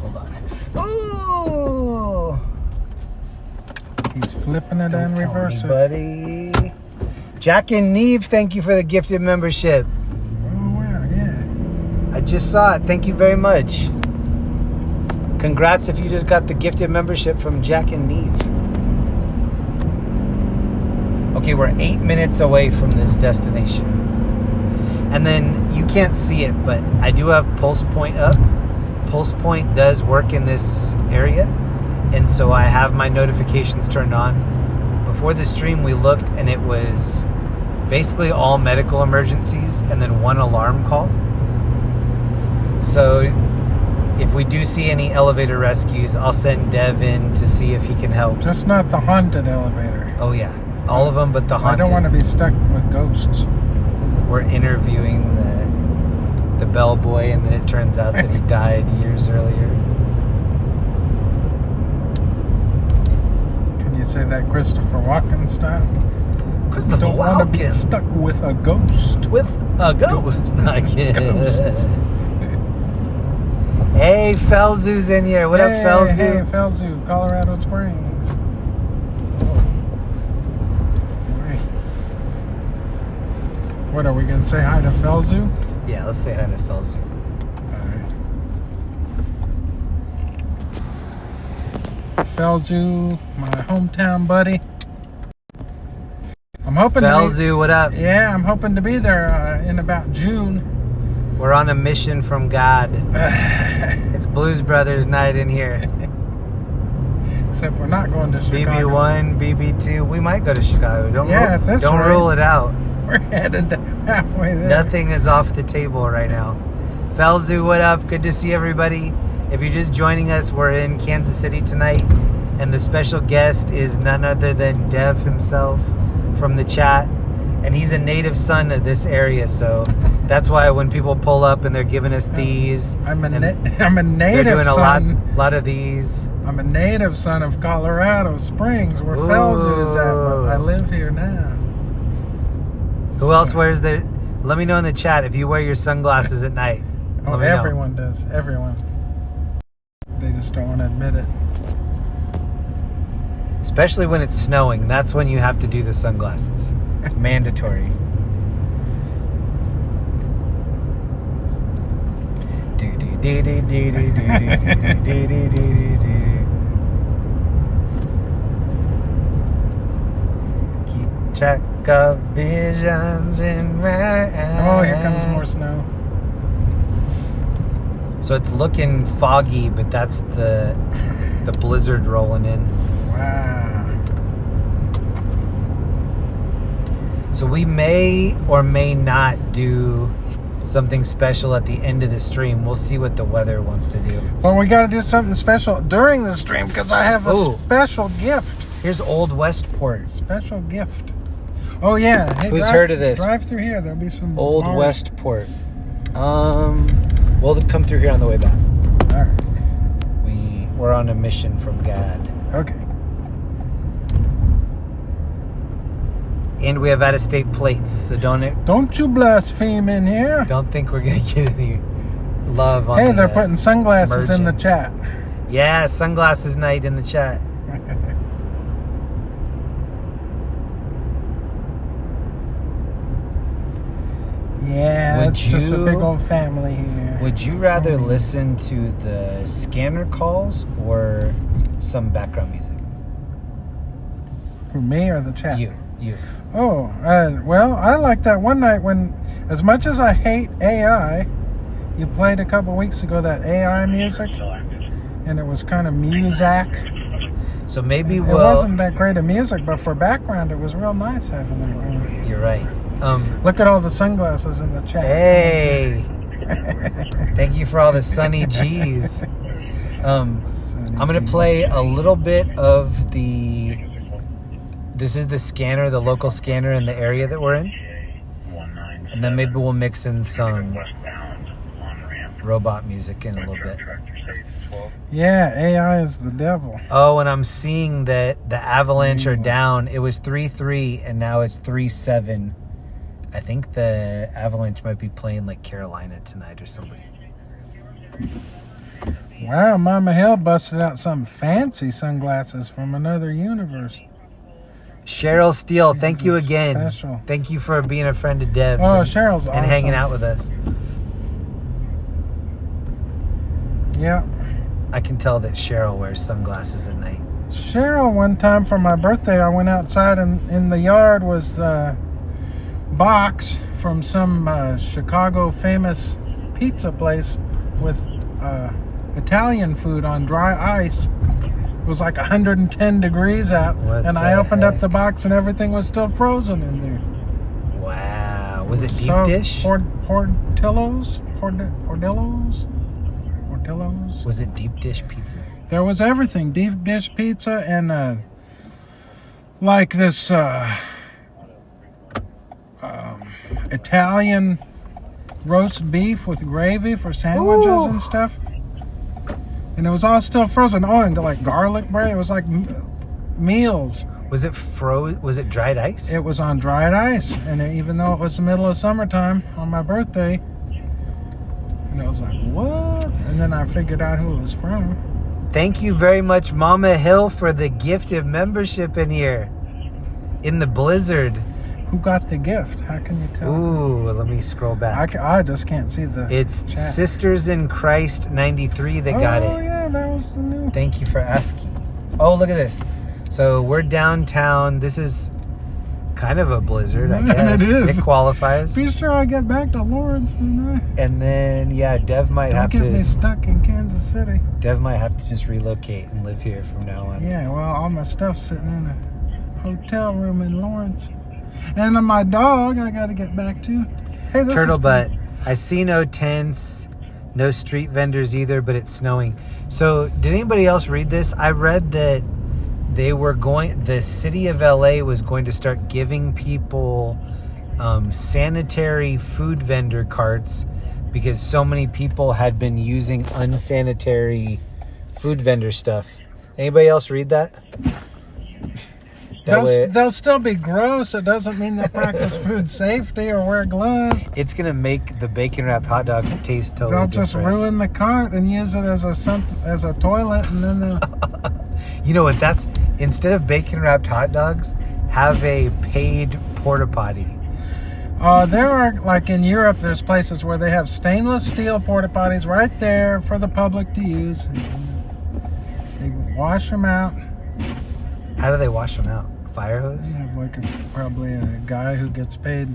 Hold on. Oh! He's flipping it Don't and tell reverse it. anybody. Jack and Neve, thank you for the gifted membership. Oh, wow, yeah. I just saw it. Thank you very much. Congrats if you just got the gifted membership from Jack and Neve. Okay, we're 8 minutes away from this destination. And then you can't see it, but I do have Pulse Point up. Pulse Point does work in this area. And so I have my notifications turned on. Before the stream, we looked and it was basically all medical emergencies and then one alarm call. So if we do see any elevator rescues, I'll send Dev in to see if he can help. Just not the haunted elevator. Oh yeah, all of them but the haunted. I don't want to be stuck with ghosts. We're interviewing the bellboy, and then it turns out that he died years earlier. Can you say that Christopher Walken style? Christopher Don't want to be Walken stuck with a ghost. with a ghost. I can't. Ghost. Hey, Felzu's in here. What up, Felzu? Hey, Felzu, Colorado Springs. Right. What, are we going to say hi to Felzu? Yeah, let's say hi to Felzu. Felzu, my hometown buddy. I'm hoping Felzu, what up? Yeah, I'm hoping to be there in about June. We're on a mission from God. It's Blues Brothers night in here. Except we're not going to Chicago. BB1, BB2. We might go to Chicago. Don't rate. rule it out. We're headed halfway there. Nothing is off the table right now. Felzu, what up? Good to see everybody. If you're just joining us, we're in Kansas City tonight, and the special guest is none other than Dev himself from the chat, and he's a native son of this area, so that's why when people pull up and they're giving us these, I'm a they're native doing a son lot of these. I'm a native son of Colorado Springs, where Felsu is at, but I live here now. Who else wears their... Let me know in the chat if you wear your sunglasses at night. Oh, everyone does. Everyone. They just don't want to admit it. Especially when it's snowing. That's when you have to do the sunglasses. It's mandatory. Keep track of visions in my eyes. Oh, here comes more snow. So it's looking foggy, but that's the blizzard rolling in. Wow. So we may or may not do something special at the end of the stream. We'll see what the weather wants to do. Well, we got to do something special during the stream because I have a special gift. Here's Old Westport. Special gift. Oh, yeah. Hey, who's heard of this? Drive through here. There'll be some Old bars. Westport. We'll come through here on the way back. All right. We're on a mission from God. Okay. And we have out-of-state plates, so don't you blaspheme in here. Don't think we're gonna get any love on. Hey, they're putting sunglasses in the chat. Yeah, sunglasses night in the chat. Yeah, it's just a big old family here. Would you rather listen to the scanner calls or some background music? For me or the chat? You. Oh, well, I like that one night when, as much as I hate AI, you played a couple weeks ago that AI music, and it was kind of Muzak. So maybe it wasn't that great of music, but for background, it was real nice having that going. You're right. Look at all the sunglasses in the chat. Hey, thank you for all the sunny G's. I'm gonna play a little bit of the. This is the scanner, the local scanner in the area that we're in, and then maybe we'll mix in some robot music in a little bit. Yeah, AI is the devil. Oh, and I'm seeing that the Avalanche are down. It was 3-3, and now it's 3-7. I think the Avalanche might be playing like Carolina tonight or somebody. Wow, Mama Hill busted out some fancy sunglasses from another universe. Cheryl Steele, thank you again. Special. Thank you for being a friend of Deb's. Cheryl's awesome. And hanging out with us. Yeah. I can tell that Cheryl wears sunglasses at night. Cheryl, one time for my birthday, I went outside and in the yard was a box from some Chicago famous pizza place with Italian food on dry ice. It was like 110 degrees out, and I opened up the box and everything was still frozen in there. Wow. Was it deep dish? Portillo's? Was it deep dish pizza? There was everything. Deep dish pizza and like this Italian roast beef with gravy for sandwiches and stuff. And it was all still frozen. Oh, and like garlic bread. It was like meals. Was it Was it dried ice? It was on dried ice. And even though it was the middle of summertime on my birthday, and I was like, what? And then I figured out who it was from. Thank you very much, Mama Hill, for the gift of membership in here. In the blizzard. Who got the gift? How can you tell? Ooh, let me scroll back. I just can't see the It's chat. Sisters in Christ 93 that got it. Oh, yeah, that was the new. Thank you for asking. Oh, look at this. So we're downtown. This is kind of a blizzard, I guess. It is. It qualifies. Be sure I get back to Lawrence tonight. And then, yeah, Dev might have to... Don't get me stuck in Kansas City. Dev might have to just relocate and live here from now on. Yeah, well, all my stuff's sitting in a hotel room in Lawrence. And my dog, I got to get back to. Hey, this Turtle is Butt. I see no tents, no street vendors either, but it's snowing. So, did anybody else read this? I read that the city of LA was going to start giving people sanitary food vendor carts because so many people had been using unsanitary food vendor stuff. Anybody else read that? They'll still be gross. It doesn't mean they'll practice food safety or wear gloves. It's going to make the bacon wrapped hot dog taste totally They'll different. just ruin the cart and use it as a toilet, and then they'll... You know what? That's instead of bacon wrapped hot dogs, have a paid porta potty. There are, like in Europe, there's places where they have stainless steel porta potties right there for the public to use. They wash them out. How do they wash them out? Fire hose? They have like probably a guy who gets paid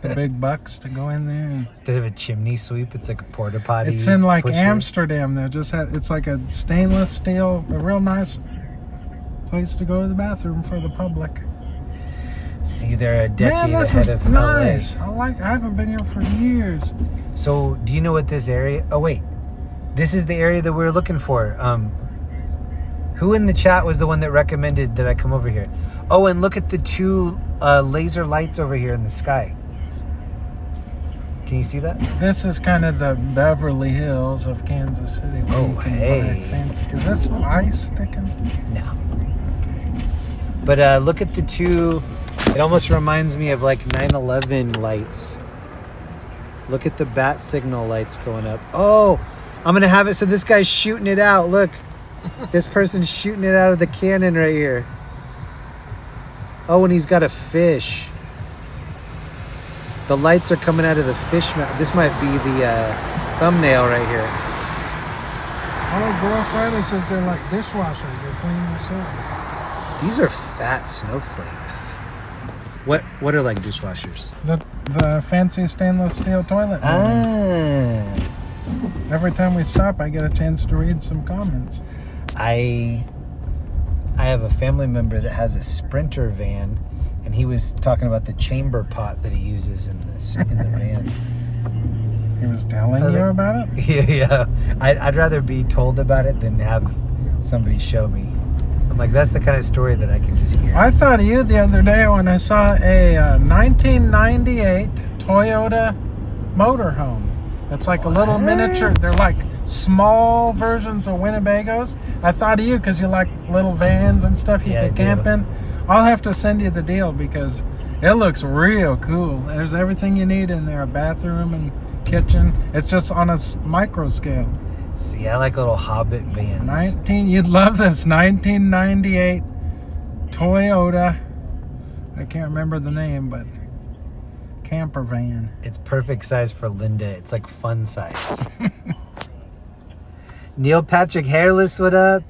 the big bucks to go in there. Instead of a chimney sweep, it's like a porta potty. It's in like pusher. Amsterdam. It's like a stainless steel, a real nice place to go to the bathroom for the public. See, they're a decade Man, this ahead is of nice. LA. I haven't been here for years. So, do you know what this area... Oh, wait. This is the area that we were looking for. Who in the chat was the one that recommended that I come over here? Oh, and look at the two laser lights over here in the sky. Can you see that? This is kind of the Beverly Hills of Kansas City. Where Oh, you can hey. buy fancy. Is this ice sticking? No. Okay. But look at the two... It almost reminds me of like 9/11 lights. Look at the bat signal lights going up. Oh, I'm going to have it so this guy's shooting it out. Look. This person's shooting it out of the cannon right here. Oh, and he's got a fish. The lights are coming out of the fish mouth. This might be the thumbnail right here. Oh, Girl Friday says they're like dishwashers. They clean themselves. These are fat snowflakes. What are like dishwashers? The fancy stainless steel toilet ones. Every time we stop, I get a chance to read some comments. I have a family member that has a Sprinter van, and he was talking about the chamber pot that he uses in the van. He was telling you about it? Yeah. I'd rather be told about it than have somebody show me. I'm like, that's the kind of story that I can just hear. I thought of you the other day when I saw a 1998 Toyota motorhome. It's like a little miniature. They're like small versions of Winnebagos. I thought of you because you like little vans and stuff you can camp in. I'll have to send you the deal because it looks real cool. There's everything you need in there, a bathroom and kitchen. It's just on a micro scale. See, I like little Hobbit vans. You'd love this 1998 Toyota. I can't remember the name, but camper van. It's perfect size for Linda. It's like fun size. Neil Patrick Hairless, what up?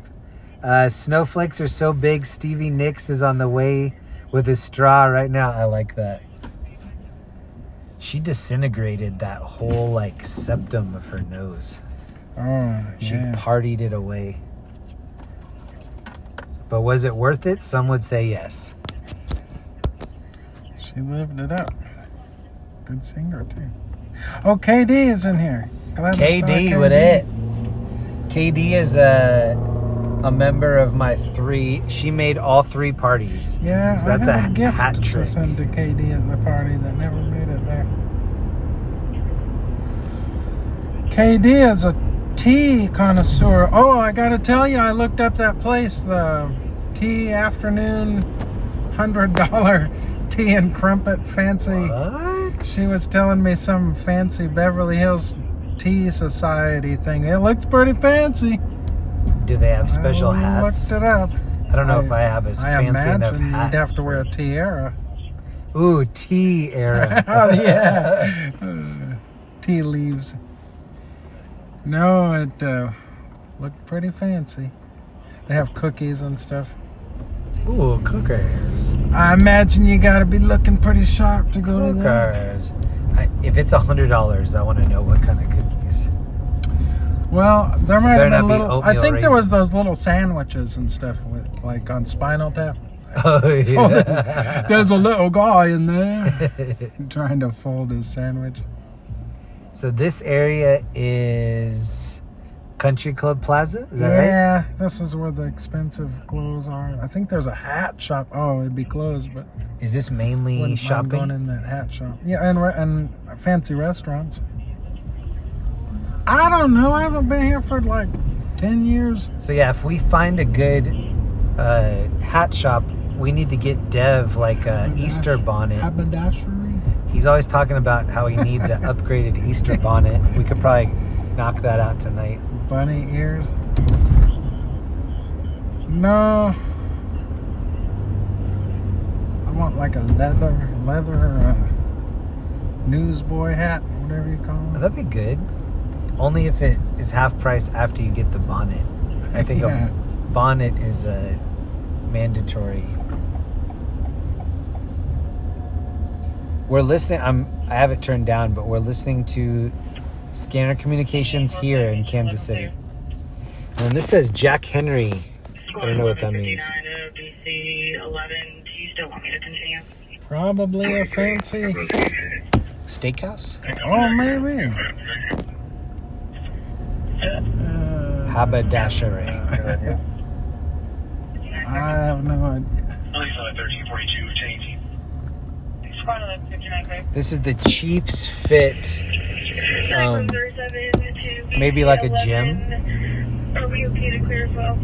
Snowflakes are so big, Stevie Nicks is on the way with his straw right now. I like that. She disintegrated that whole like septum of her nose. Oh, She yeah. partied it away. But was it worth it? Some would say yes. She lived it up. Good singer, too. Oh, KD is in here. Glad we saw KD, what it? KD is a member of my three. She made all three parties. Yeah, so that's I have a gift hat to trick. send to KD at the party that never made it there. KD is a tea connoisseur. Oh, I gotta tell you, I looked up that place, the tea afternoon $100 tea and crumpet fancy. What? She was telling me some fancy Beverly Hills tea society thing. It looks pretty fancy. Do they have special I hats? looked it up. I don't know if I have as fancy enough imagine hat. you'd have to wear a tiara. Ooh, tea era. Oh, yeah. Tea leaves. No, it looked pretty fancy. They have cookies and stuff. Ooh, cookers. I imagine you gotta be looking pretty sharp to go to that. Cookers. If it's $100, I want to know what kind of cookies. Well, there might Better have been not be little. I oatmeal think there raisin. was those little sandwiches and stuff with, like on Spinal Tap. Oh, yeah. There's a little guy in there trying to fold his sandwich. So this area is Country Club Plaza? Is that right? Yeah, this is where the expensive clothes are. I think there's a hat shop. Oh, it'd be closed, but Is this mainly wouldn't mind shopping? going in that hat shop. Yeah, and fancy restaurants. I don't know. I haven't been here for like 10 years? So yeah, if we find a good hat shop, we need to get Dev like a Easter bonnet. Haberdashery? He's always talking about how he needs an upgraded Easter bonnet. We could probably knock that out tonight. Bunny ears? No. I want like a leather newsboy hat, whatever you call it. That'd be good. Only if it is half price after you get the bonnet. I think Yeah. a bonnet is a mandatory. We're listening. I have it turned down, but we're listening to Scanner Communications here in Kansas City. And this says Jack Henry. I don't know what that means. Probably a fancy Steakhouse? Oh, maybe. Haberdashery. I have no idea. This is the Chiefs Fit. Maybe like a gym. Are we okay to clear as well?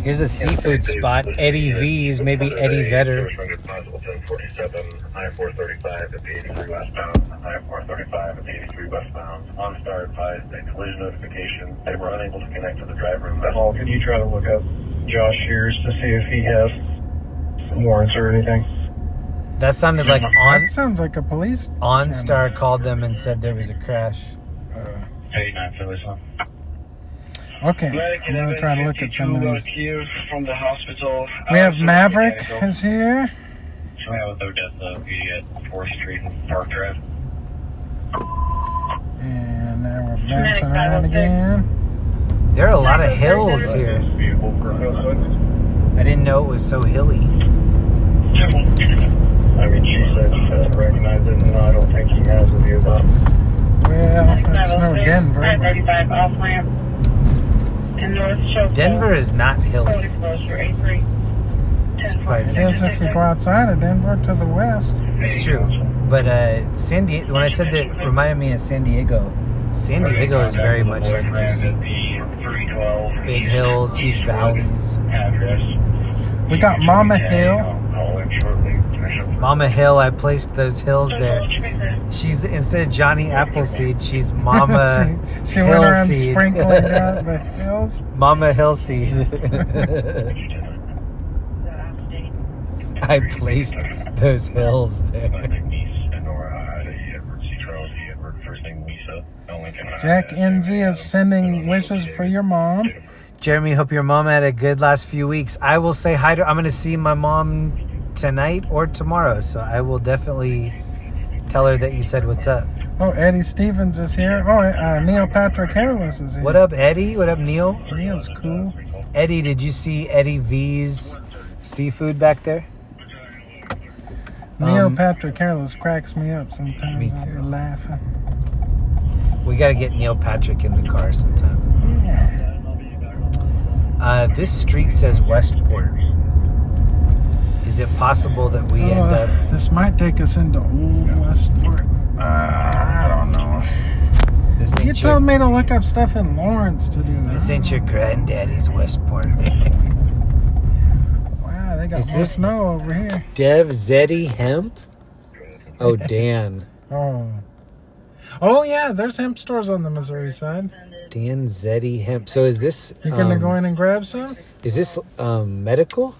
Here's a seafood spot. Eddie V's, maybe Eddie Vedder. I-435 at the 83 westbound. I-435 at the 83 westbound. OnStar advised a collision notification. They were unable to connect to the driver. Paul, can you try to look up Josh Shears to see if he has warrants or anything? That sounded like That sounds like a police. OnStar called them and said there was a crash. 89 Philly, son. Okay, I'm going to try to look at some of these. From the hospital. We have Maverick is here. We have a Odessa PD at 4th Street and Park Drive. And now we're bouncing around again. There are a lot of hills here. I didn't know it was so hilly. I mean, she said she doesn't recognize it, and I don't think he has with you, but... Well, that's no Denver. but- 535 off ramp. And North Show. Denver is not hilly. Exposure A3. Surprising. It is if you go outside of Denver to the west. That's true. But San Diego, when I said that, it reminded me of San Diego. San Diego is very much like this. Big hills, huge valleys. We got Mama Hill. Mama Hill, I placed those hills there. She's, instead of Johnny Appleseed, she's Mama she went around Hillseed. sprinkling out the hills. Mama Hillseed. I placed those hills there. Jack Enzi is sending wishes for your mom. Jeremy, hope your mom had a good last few weeks. I will say hi to, I'm going to see my mom tonight or tomorrow, so I will definitely tell her that you said what's up. Oh, Eddie Stevens is here. Oh, Neil Patrick Hairless is here. What up, Eddie? What up, Neil? Neil's cool. Eddie, did you see Eddie V's seafood back there? Neil Patrick Hairless cracks me up sometimes. Me I'll be too. laughing. We got to get Neil Patrick in the car sometime. Yeah. This street says Westport. Is it possible that we end up... This might take us into Old Westport. I don't know. This You ain't told your, me to look up stuff in Lawrence to do that. this ain't your granddaddy's Westport. Wow, they got Is more this- snow over here. Dev Zeddy Hemp? Oh, Dan. Oh yeah, there's hemp stores on the Missouri side. Dan Zeddy Hemp. So is this... You gonna go in and grab some? Is this medical?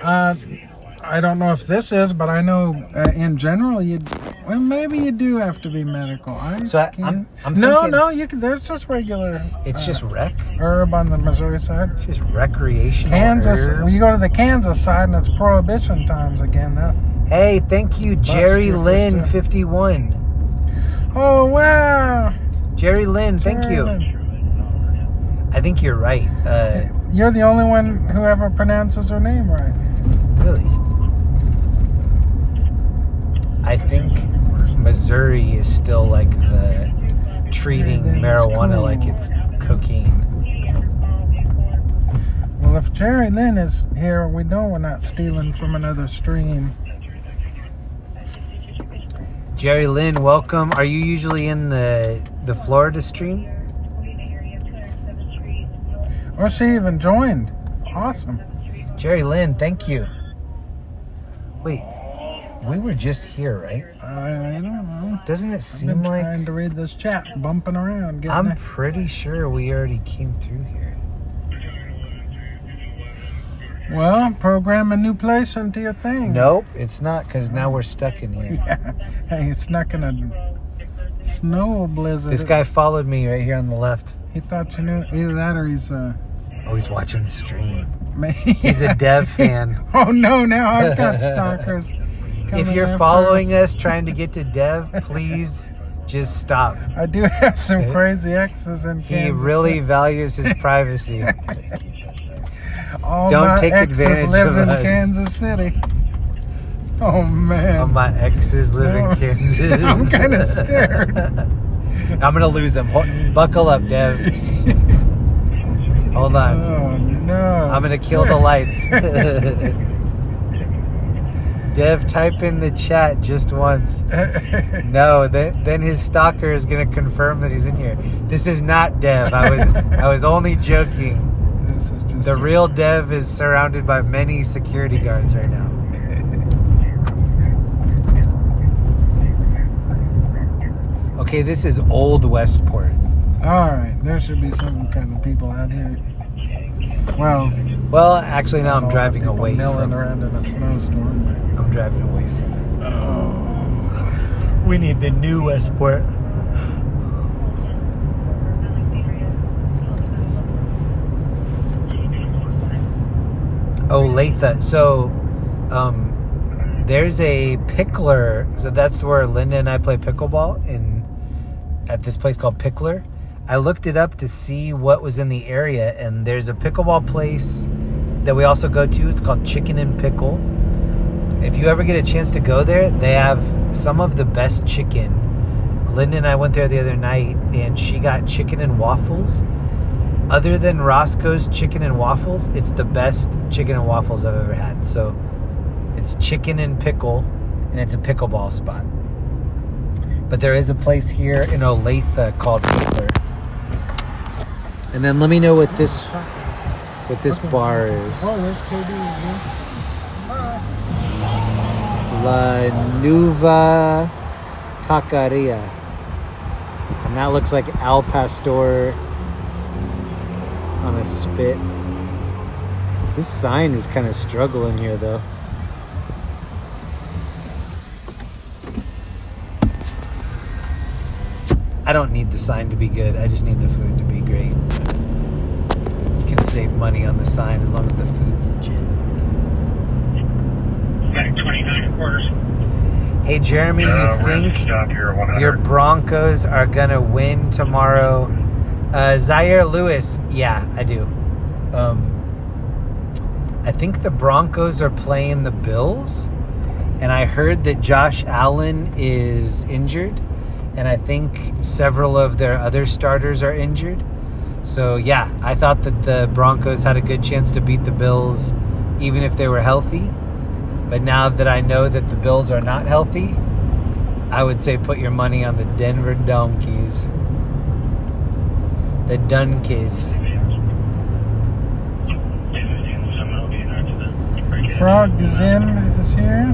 I don't know if this is, but I know in general well, maybe you do have to be medical. I'm thinking... No, you can. There's just regular. It's just rec? Herb on the Missouri side. It's just recreational Kansas. herb? Well, you go to the Kansas side, and it's prohibition times again. Though. Hey, thank you, Jerry you for Lynn, stuff. 51. Oh wow! Jerry Lynn, thank Jerry you. Lynn. I think you're right. You're the only one who ever pronounces her name right. Really? I think Missouri is still like the treating Everything's marijuana cool. like it's cocaine. Well, if Jerry Lynn is here, we know we're not stealing from another stream. Jerry Lynn, welcome. Are you usually in the Florida stream? Oh, she even joined. Awesome. Jerry Lynn, thank you. Wait, we were just here, right? I don't know. Doesn't it I've seem been like... trying to read this chat, bumping around. I'm pretty sure we already came through here. Well, program a new place into your thing. Nope, it's not, because now we're stuck in here. Yeah. Hey, it's not going to snow blizzard. This guy followed me right here on the left. He thought you knew. Either that or he's... Oh, he's watching the stream. He's He's a dev fan. Oh, no, now I've got stalkers. If coming you're after following us trying to get to dev, please just stop. I do have some crazy exes in Kansas He really City. values his privacy. All Don't my take exes advantage live of in us. Kansas City. Oh, man. All my exes live in Oh, Kansas. I'm kind of scared. I'm going to lose him. Buckle up, Dev. Hold on. Oh, no. I'm going to kill the lights. Dev, type in the chat just once. No, then his stalker is going to confirm that he's in here. This is not Dev. I was only joking. This is just The real Dev is surrounded by many security guards right now. Okay, this is Old Westport. All right, there should be some kind of people out here. Well, Actually, now I'm driving away milling from it. around in a snowstorm. I'm driving away from it. Oh, we need the new Westport. Olathe. So, there's a pickler. So that's where Linda and I play pickleball at this place called Pickler. I looked it up to see what was in the area, and there's a pickleball place that we also go to. It's called Chicken and Pickle. If you ever get a chance to go there, they have some of the best chicken. Linda and I went there the other night, and she got chicken and waffles. Other than Roscoe's Chicken and Waffles, it's the best chicken and waffles I've ever had. So it's Chicken and Pickle, and it's a pickleball spot. But there is a place here in Olathe called Pickler. And then let me know what this bar is. Oh, there's KD again. La Nueva Taqueria. And that looks like Al Pastor on a spit. This sign is kind of struggling here, though. I don't need the sign to be good. I just need the food to be great. You can save money on the sign as long as the food's legit. Back 29 quarters. Hey, Jeremy, you think Stop here, 100. your Broncos are going to win tomorrow? Zaire Lewis, yeah, I do. I think the Broncos are playing the Bills, and I heard that Josh Allen is injured, and I think several of their other starters are injured. So, yeah, I thought that the Broncos had a good chance to beat the Bills even if they were healthy. But now that I know that the Bills are not healthy, I would say put your money on the Denver Donkeys. The Dunkies. Frog Zim is here.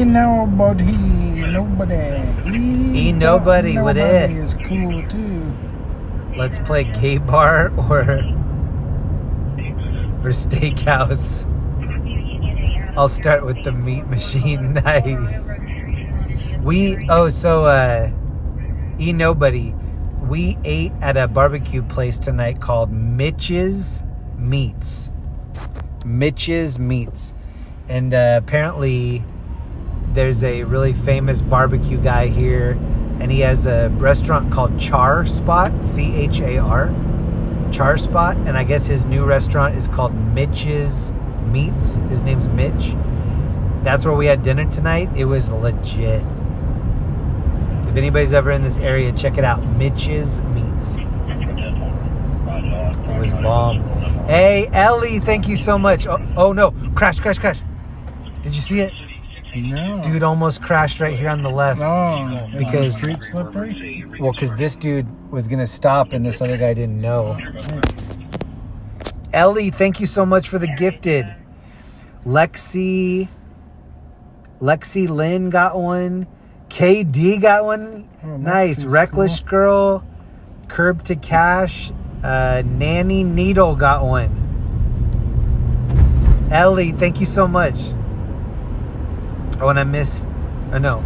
Nobody. Nobody with it. Nobody is cool too. Let's play gay bar or steakhouse. I'll start with the meat machine. Nice. Nobody. We ate at a barbecue place tonight called Mitch's Meats. Mitch's Meats. And apparently there's a really famous barbecue guy here, and he has a restaurant called Char Spot, C-H-A-R, Char Spot, and I guess his new restaurant is called Mitch's Meats. His name's Mitch. That's where we had dinner tonight. It was legit. If anybody's ever in this area, check it out. Mitch's Meats. It was bomb. Hey, Ellie, thank you so much. Oh no. Crash. Did you see it? No. Dude almost crashed right here on the left. Oh, Because- is the street slippery? Well, because this dude was going to stop and this other guy didn't know. Ellie, thank you so much for the gifted. Lexi Lynn got one. KD got one. Oh, Nice. Lexi's Reckless Girl. Curb to Cash. Nanny Needle got one. Ellie, thank you so much. Oh, and I missed. Oh, no.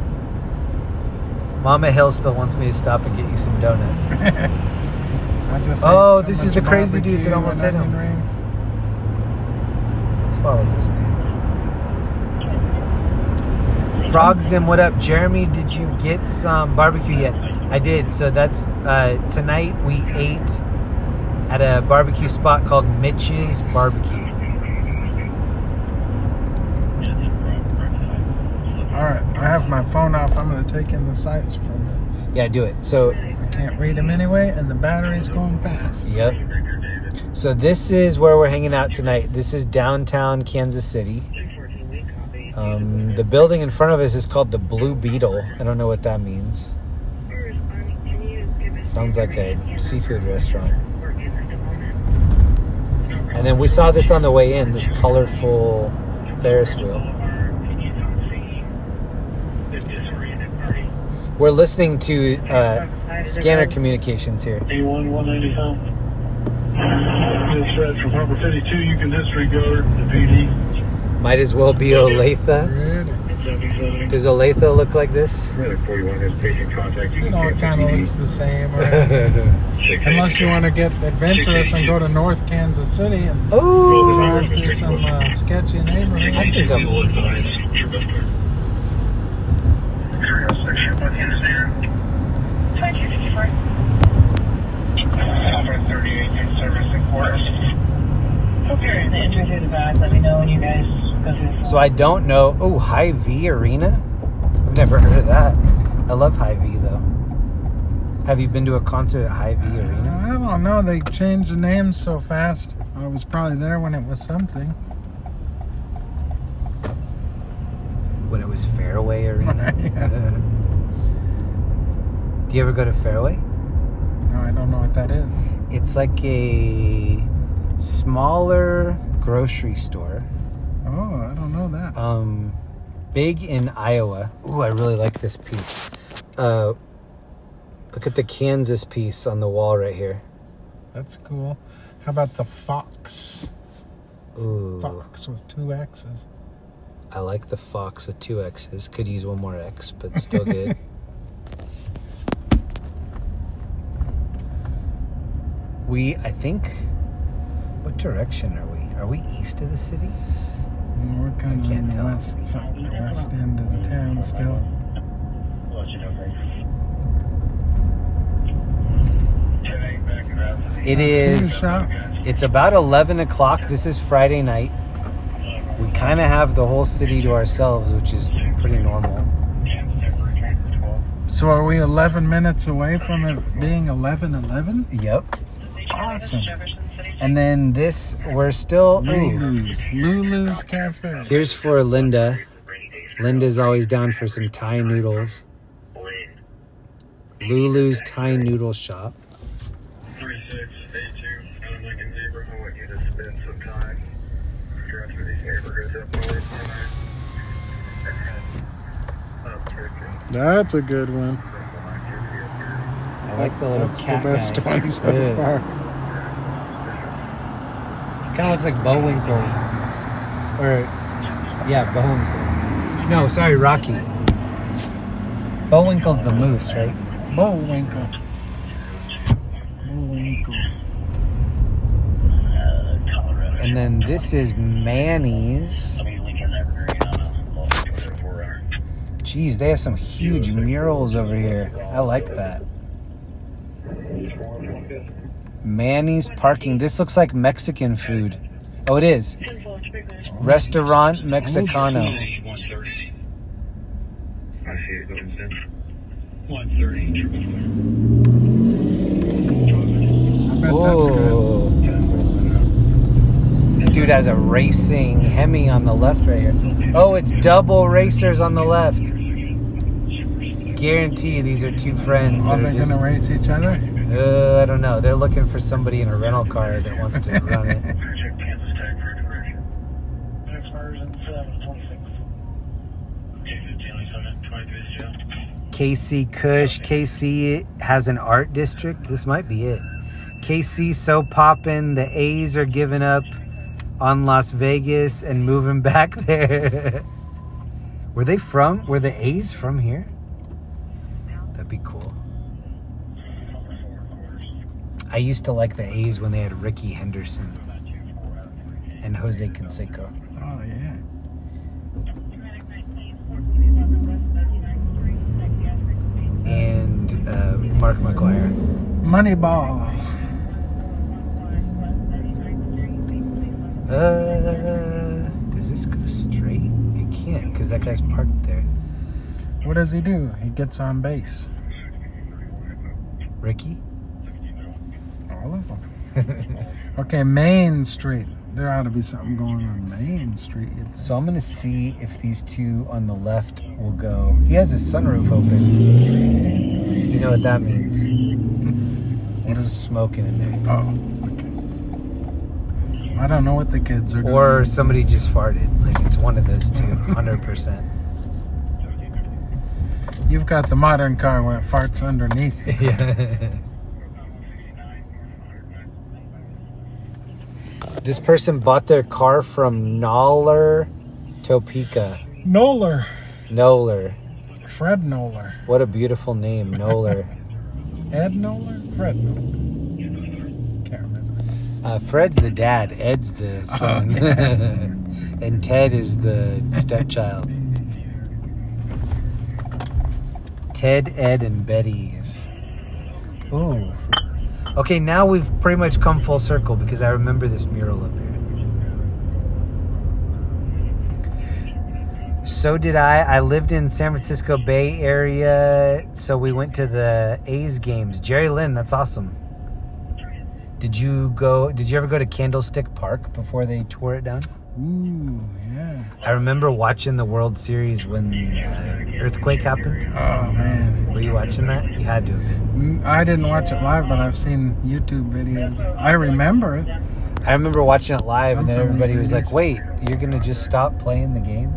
Mama Hill still wants me to stop and get you some donuts. I just Oh, ate so this is much the crazy dude that barbecue almost and hit him. onion rings. Let's follow this dude. Frogzim, what up? Jeremy, did you get some barbecue yet? I did. So that's tonight we ate at a barbecue spot called Mitch's Barbecue. All right, I have my phone off. I'm going to take in the sights from it. Yeah, do it. So, I can't read them anyway, and the battery's going fast. yep. So this is where we're hanging out tonight. This is downtown Kansas City. The building in front of us is called the Blue Beetle. I don't know what that means. Sounds like a seafood restaurant. And then we saw this on the way in, this colorful Ferris wheel. We're listening to scanner communications here. A1 195. This is Fred from Harbor 52. You can disregard the PD. Might as well be Olathe. Really? 77. Does Olathe look like this? Medic 41 has patient contact. You know, it kind of looks the same. Right? Unless you want to get adventurous and go to North Kansas City and Oh, drive through some sketchy neighborhoods. I think I'm. 2254. Okay, the entry through the back. Let me know when you guys go through the So I don't know. Oh, High V Arena? I've never heard of that. I love High V though. Have you been to a concert at High V Arena? I don't know. They changed the names so fast. I was probably there when it was something. When it was Fairway Arena? Yeah. Do you ever go to Fairway? No, I don't know what that is. It's like a smaller grocery store. Oh, I don't know that. Big in Iowa. Ooh, I really like this piece. Look at the Kansas piece on the wall right here. That's cool. How about the Fox? Ooh, Fox with 2 X's. I like the Fox with 2 X's. Could use one more X, but still good. I think, what direction are we? Are we east of the city? We're kind of can't in the tell. west end of the town still. It is, Tea shop. it's about 11 o'clock. This is Friday night. We kind of have the whole city to ourselves, which is pretty normal. So are we 11 minutes away from it being 11:11? Yep. Awesome. And then this, we're still, ooh, Lulu's Cafe. here's for Linda. Linda's always down for some Thai noodles. Lulu's Thai Noodle Shop. 3682, Lincoln Beaver. I want you to spend some time driving through these neighborhoods up north and up to That's a good one. I like the little That's cat the best guy. one so Yeah. far. Kind of looks like Bullwinkle. Or, yeah, Bullwinkle. No, sorry, Rocky. Bullwinkle's the moose, right? Bullwinkle. Bullwinkle. And then this is Manny's. Jeez, they have some huge murals over here. I like that. Manny's Parking. This looks like Mexican food. Oh, it is. Restaurant Mexicano. I see it going in 130. I bet that's good. Whoa. dude has a racing Hemi on the left right here. Oh, it's double racers on the left. Guarantee these are two friends. Are they going to race each other? I don't know. They're looking for somebody in a rental car that wants to run it. KC Kush. KC has an art district. This might be it. KC so poppin'. The A's are giving up on Las Vegas and moving back there. Were the A's from here? That'd be cool. I used to like the A's when they had Ricky Henderson and Jose Canseco. Oh, yeah. And Mark McGuire. Moneyball. Does this go straight? It can't because that guy's parked there. What does he do? He gets on base. Ricky? All of them. Okay, Main Street. There ought to be something going on Main Street. So I'm going to see if these two on the left will go. He has his sunroof open. You know what that means. He's smoking in there. Oh, okay. I don't know what the kids are doing. Or somebody just farted. Like, it's one of those two, 100%. You've got the modern car where it farts underneath. Yeah. This person bought their car from Noller, Topeka. Noller. Noller. Fred Noller. What a beautiful name, Noller. Ed Noller? Fred Noller. Can't remember. Fred's the dad. Ed's the son. Yeah. And Ted is the stepchild. Ted, Ed, and Betty. Ooh. Okay, now we've pretty much come full circle because I remember this mural up here. So did I. I lived in San Francisco Bay Area, so we went to the A's games. Jerry Lynn, that's awesome. Did you ever go to Candlestick Park before they tore it down? Ooh, yeah. I remember watching the World Series when the earthquake happened. Oh, man. Were you watching that? You had to have been. I didn't watch it live, but I've seen YouTube videos. I remember it. I remember watching it live, and then everybody was like, wait, you're going to just stop playing the game?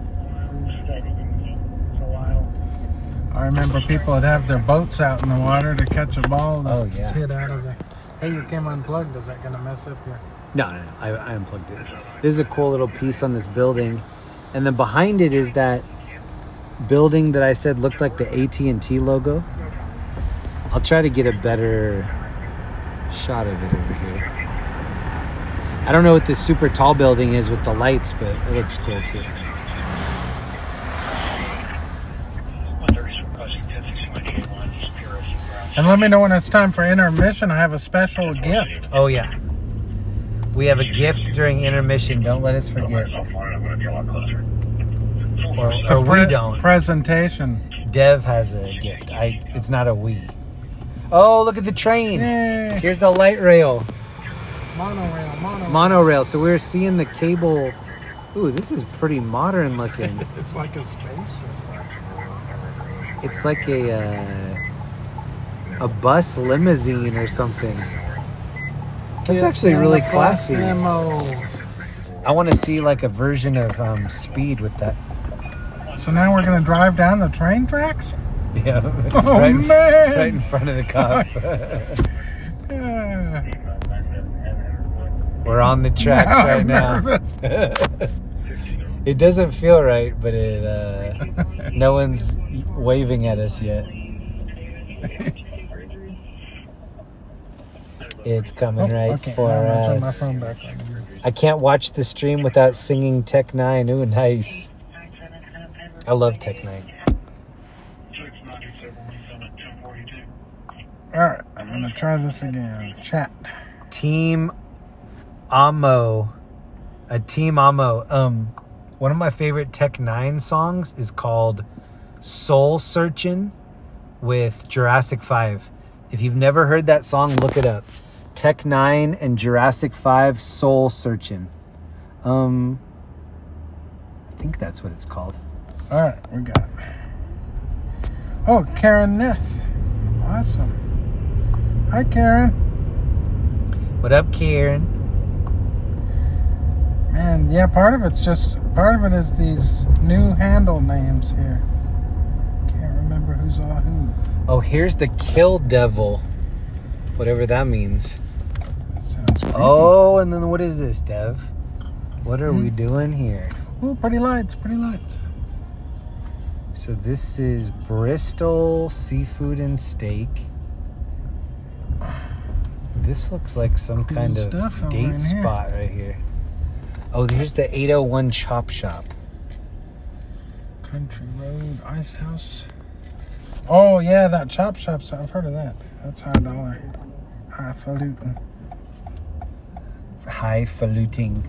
I remember people would have their boats out in the water to catch a ball Oh, that's yeah. hit out of the... Hey, you came unplugged. Is that going to mess up your... No. I unplugged it. This is a cool little piece on this building. And then behind it is that building that I said looked like the AT&T logo. I'll try to get a better shot of it over here. I don't know what this super tall building is with the lights, but it looks cool too. And let me know when it's time for intermission. I have a special gift. Oh, yeah. We have a gift during intermission. Don't let us forget. Or we don't. Presentation. Dev has a gift. It's not a we. Oh, look at the train. Yay. Here's the light rail. Monorail. Monorail. So we're seeing the cable. Ooh, this is pretty modern looking. It's like a spaceship. It's like a bus limousine or something. That's actually really classy. I want to see like a version of Speed with that. So now we're going to drive down the train tracks? Yeah. Oh, man. Right in front of the cop. Yeah. We're on the tracks right now. It doesn't feel right, but no one's waving at us yet. It's coming for us. Turn my phone back on. I can't watch the stream without singing Tech 9. Ooh, nice. I love Tech 9. Alright, I'm going to try this again. Chat. Team Amo. Team Amo. One of my favorite Tech 9 songs is called Soul Searchin' with Jurassic 5. If you've never heard that song, look it up. Tech 9 and Jurassic 5 Soul Searchin'. I think that's what it's called. All right, we got it. Oh, Karen Neth. Awesome. Hi, Karen. What up, Karen? Man, yeah, part of it is these new handle names here. Can't remember who's all who. Oh, here's the Kill Devil. Whatever that means. That sounds creepy. Oh, and then what is this, Dev? What are we doing here? Ooh, pretty lights, pretty lights. So this is Bristol Seafood and Steak. This looks like some Cool kind of stuff over in date here. spot right here. Oh, here's the 801 Chop Shop. Country Road, Ice House. Oh, yeah, that chop shop. I've heard of that. That's $1. Highfalutin. Highfalutin.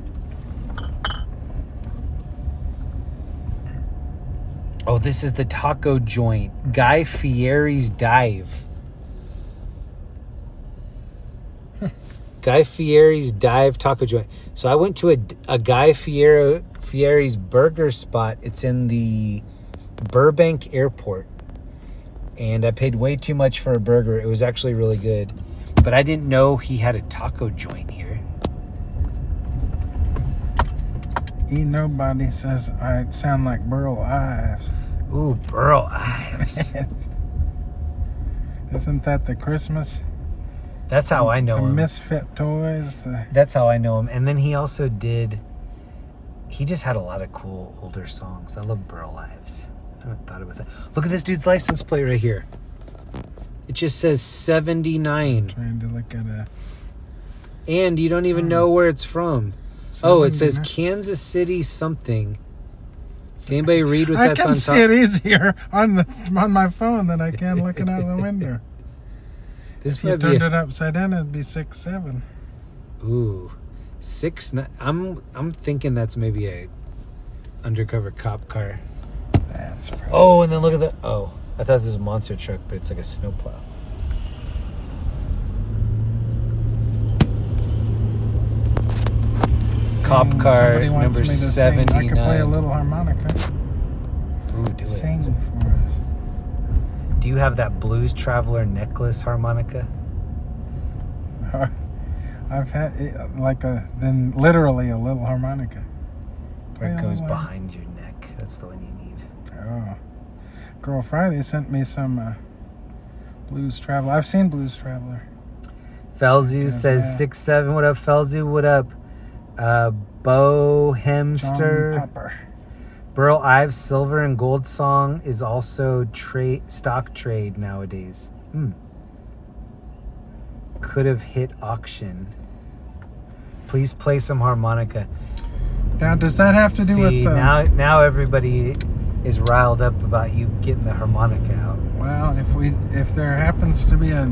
Oh, this is the taco joint. Guy Fieri's Dive. Guy Fieri's Dive taco joint. So I went to a Guy Fieri's burger spot. It's in the Burbank Airport. And I paid way too much for a burger. It was actually really good. But I didn't know he had a taco joint here. Nobody says I sound like Burl Ives. Ooh, Burl Ives. Isn't that the Christmas? That's how I know the him. Misfit Toys. That's how I know him. And then he also he just had a lot of cool older songs. I love Burl Ives. I haven't thought about that. Look at this dude's license plate right here. It just says 79. Trying to look at And you don't even know where it's from. Oh, it says 79. Kansas City something. Can anybody read what I that's can on see top? it easier on my phone than I can looking out the window. This If you might be turned it upside down, it'd be 6'7". Ooh, 6'9". I'm thinking that's maybe a undercover cop car. That's pretty. Oh, and then look at the. Oh, I thought this was a monster truck, but it's like a snowplow. Cop car Somebody wants number me to sing. I could play a 79. little harmonica. Ooh, do it. Sing for us. Do you have that Blues Traveler necklace harmonica? I've had then literally a little harmonica. Where it Play a goes little- behind your neck. That's the one you need. Oh, Girl Friday sent me some Blues Traveler. I've seen Blues Traveler. Felzu Yeah, says yeah. 6'7". What up, Felzu? What up? Bo John Hemster. Popper. Burl Ives' silver and gold song is also stock trade nowadays. Could have hit auction. Please play some harmonica. Now, does that have to do See, with now everybody is riled up about you getting the harmonica out. Well, if there happens to be a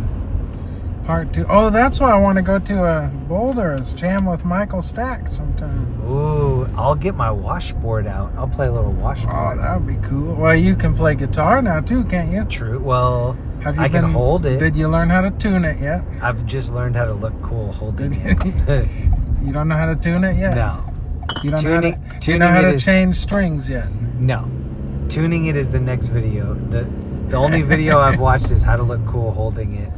part 2. Oh, that's why I want to go to a Boulder is jam with Michael Stack sometime. Ooh, I'll get my washboard out. I'll play a little Oh, washboard. that would be cool. Well, you can play guitar now too, can't you? True. Well, Have you I can hold it. Did you learn how to tune it yet? I've just learned how to look cool holding Did it. You don't know how to tune it yet? No. You don't Tuning- know how to, you tuning know how it to is- change strings yet? No. Tuning it is the next video. The only video I've watched is how to look cool holding it.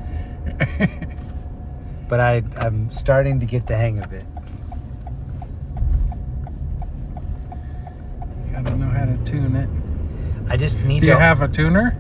But I'm starting to get the hang of it. You gotta know how to tune it. I just need Do to. you have a tuner?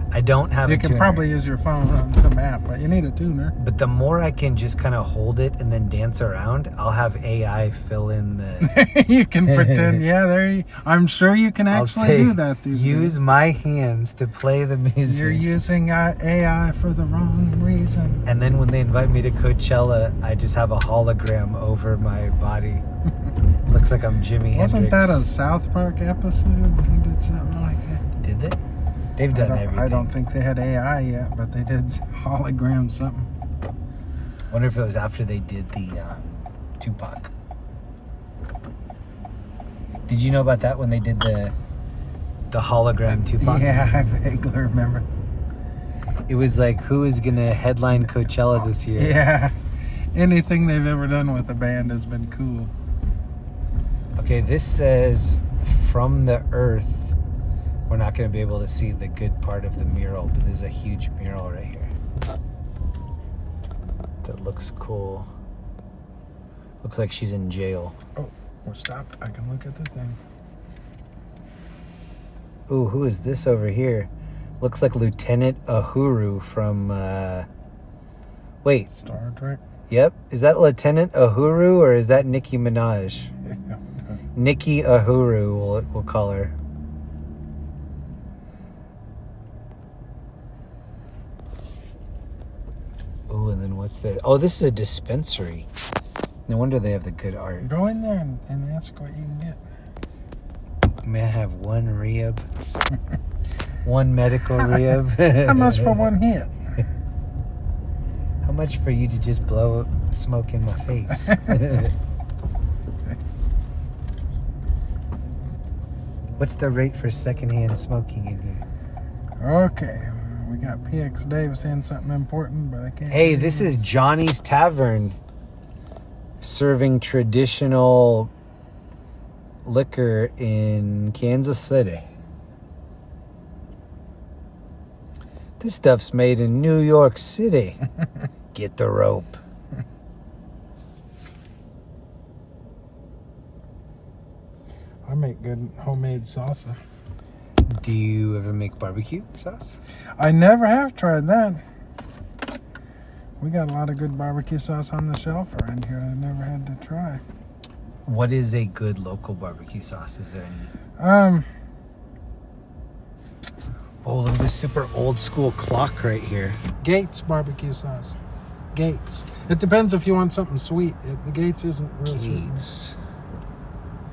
I don't have You a can tuner. probably use your phone on some app, but you need a tuner. But the more I can just kind of hold it and then dance around, I'll have AI fill in the. You can pretend, I'm sure you can I'll actually say, do that these use days. my hands to play the music. You're using AI for the wrong reason. And then when they invite me to Coachella, I just have a hologram over my body. Looks like I'm Jimi Hendrix. Wasn't that a South Park episode? He did something like that. Did they? They've done everything. I don't think they had AI yet, but they did hologram something. Wonder if it was after they did the Tupac. Did you know about that when they did the hologram Tupac? Yeah, I vaguely remember. It was like, who is gonna headline Coachella this year? Yeah, anything they've ever done with a band has been cool. Okay, this says from the earth. We're not going to be able to see the good part of the mural, but there's a huge mural right here that looks cool. Looks like she's in jail. Oh, we're stopped. I can look at the thing. Ooh, who is this over here? Looks like Lieutenant Uhuru from, wait. Star Trek? Yep. Is that Lieutenant Uhuru or is that Nicki Minaj? Nicki Uhuru, we'll call her. Ooh, and then what's that? Oh, this is a dispensary. No wonder they have the good art. Go in there and ask what you can get. May I have one rib? One medical rib? How much for one hit? How much for you to just blow smoke in my face? What's the rate for secondhand smoking in here? Okay. We got PX Dave saying something important, but I can't. Hey, this is Johnny's Tavern, serving traditional liquor in Kansas City. This stuff's made in New York City. Get the rope. I make good homemade salsa. Do you ever make barbecue sauce? I never have tried that. We got a lot of good barbecue sauce on the shelf around here. I never had to try. What is a good local barbecue sauce? Is there any? Oh, look at this super old school clock right here. Gates barbecue sauce. Gates. It depends if you want something sweet. The Gates isn't real sweet. Gates.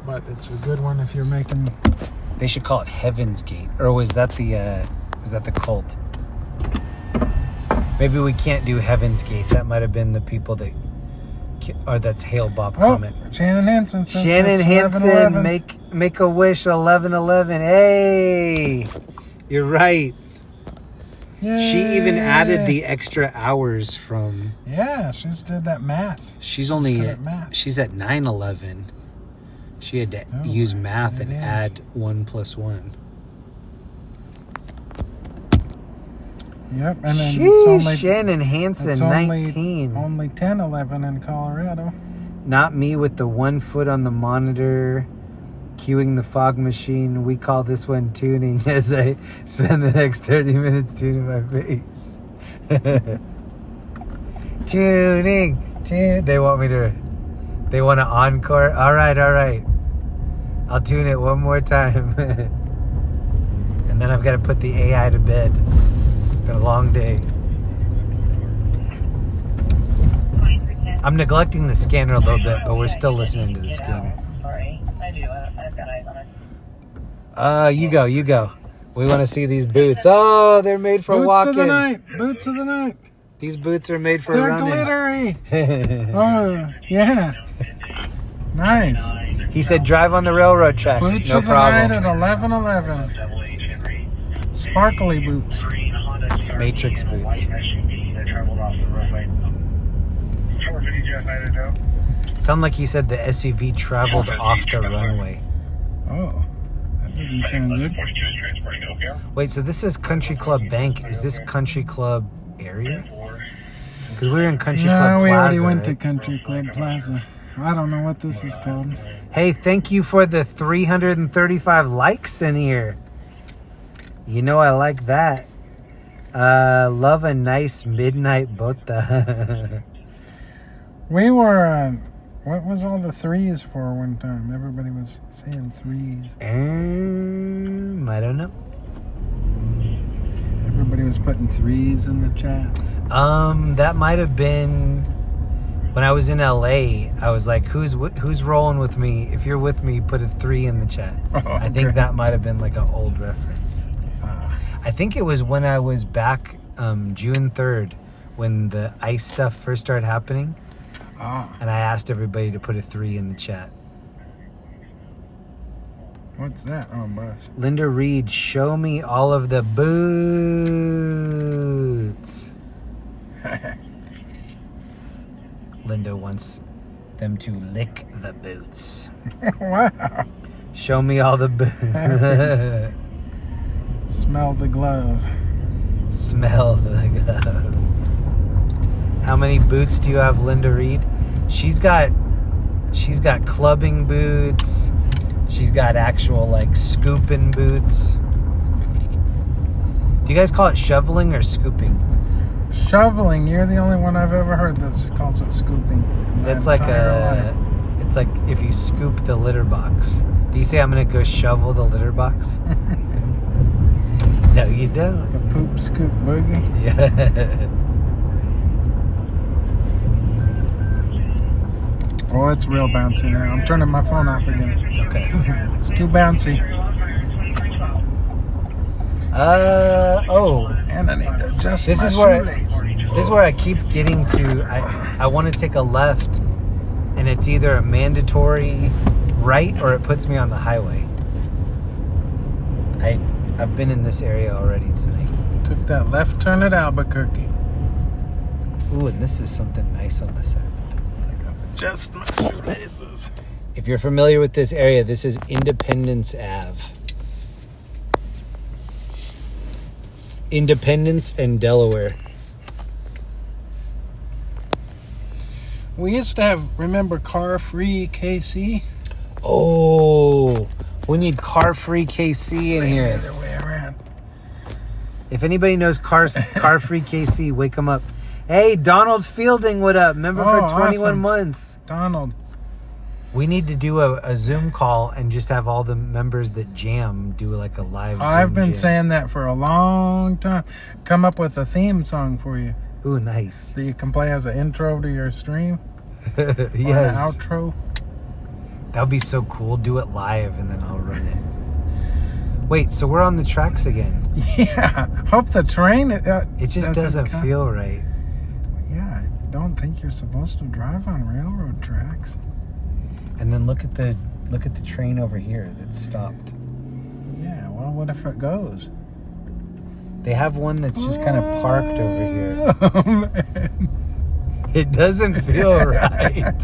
But it's a good one if you're making... They should call it Heaven's Gate. Or was that the cult? Maybe we can't do Heaven's Gate. That might have been the people that... Or that's Hail Bob comment. Shannon Hansen says Shannon it's Hansen, 11:11. make a wish 11:11. Hey! You're right. Yay. She even added the extra hours from... Yeah, she's did that math. She's only... good at math. She's at 9:11. She had to use math and is. add 1 + 1. Yep, and then Sheesh, Shannon Hansen, 19. Only 10:11 in Colorado. Not me with the 1 foot on the monitor, cueing the fog machine. We call this one tuning as I spend the next 30 minutes tuning my face. Tuning. They want an encore. All right. I'll tune it one more time. And then I've got to put the AI to bed. Been a long day. I'm neglecting the scanner a little bit, but we're still listening to the scanner. Sorry, I do. I've got eyes on it. You go. We want to see these boots. Oh, they're made for walking. Boots of the night. These boots are made for They're running. glittery. Oh, yeah. Nice. He said drive on the railroad track. Boots No of the night problem. at 11:11. Sparkly boots. Matrix boots. Sound like he said the SUV traveled off the runway. Oh, that doesn't sound good. Wait, so this is Country Club Bank. Is this Country Club area? Because we were in Country Club Plaza. No, we already went to right? Country Club Plaza. I don't know what this is called. Hey, thank you for the 335 likes in here. You know I like that. Love a nice midnight bota. We were, what was all the threes for one time? Everybody was saying threes. I don't know. Everybody was putting threes in the chat. That might have been when I was in LA. I was like, who's rolling with me? If you're with me, put a 3 in the chat. I think that might have been like an old reference. I think it was when I was back June 3rd when the ice stuff first started happening. And I asked everybody to put a 3 in the chat. What's that? Oh, bus. Linda Reed, show me all of the boots. Linda wants them to lick the boots. Wow. Show me all the boots. Smell the glove. Smell the glove. How many boots do you have, Linda Reed? She's got clubbing boots. She's got actual like scooping boots. Do you guys call it shoveling or scooping? Shoveling. You're the only one I've ever heard that calls it scooping. That's like it's like if you scoop the litter box. Do you say I'm gonna go shovel the litter box? No, you don't. The poop scoop boogie. Yeah. Oh, it's real bouncy now. I'm turning my phone off again. Okay. It's too bouncy. Oh. And I need to adjust This my is where shoelace. I keep getting to. I want to take a left, and it's either a mandatory right or it puts me on the highway. I've been in this area already tonight. Took that left turn at Albuquerque. Ooh, and this is something nice on the side. I gotta adjust my shoelaces. If you're familiar with this area, this is Independence Ave. Independence and Delaware. We used to have, remember, car-free KC? Oh, we need car-free KC in The here. other way around. If anybody knows car-free KC, wake them up. Hey, Donald Fielding, what up? Member for 21 awesome. months. Donald. We need to do a Zoom call and just have all the members that jam do like a live Zoom I've been jam. saying that for a long time. Come up with a theme song for you Ooh, nice. that you can play as an intro to your stream. Or an Yes. outro. That would be so cool. Do it live and then I'll run it. Wait, so we're on the tracks again. Yeah. Hope the train... It just doesn't come. feel right. Yeah, I don't think you're supposed to drive on railroad tracks. And then look at the train over here that's stopped. Yeah, well, what if it goes? They have one that's just kind of parked over here. Oh, man. It doesn't feel right.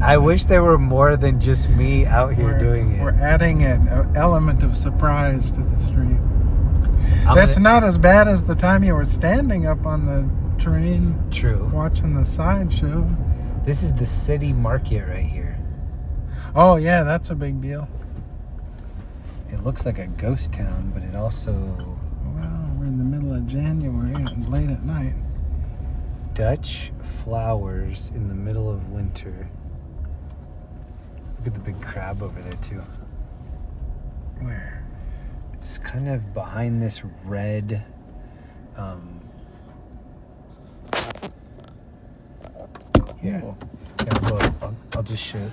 I wish there were more than just me out here doing it. We're adding an element of surprise to the street. I'm That's gonna- not as bad as the time you were standing up on the train True. watching the sideshow. This is the city market right here. Oh, yeah, that's a big deal. It looks like a ghost town, but it also... Well, we're in the middle of January and late at night. Dutch flowers in the middle of winter. Look at the big crab over there, too. Where? It's kind of behind this red... Here. Cool. Yeah, I'll just show it.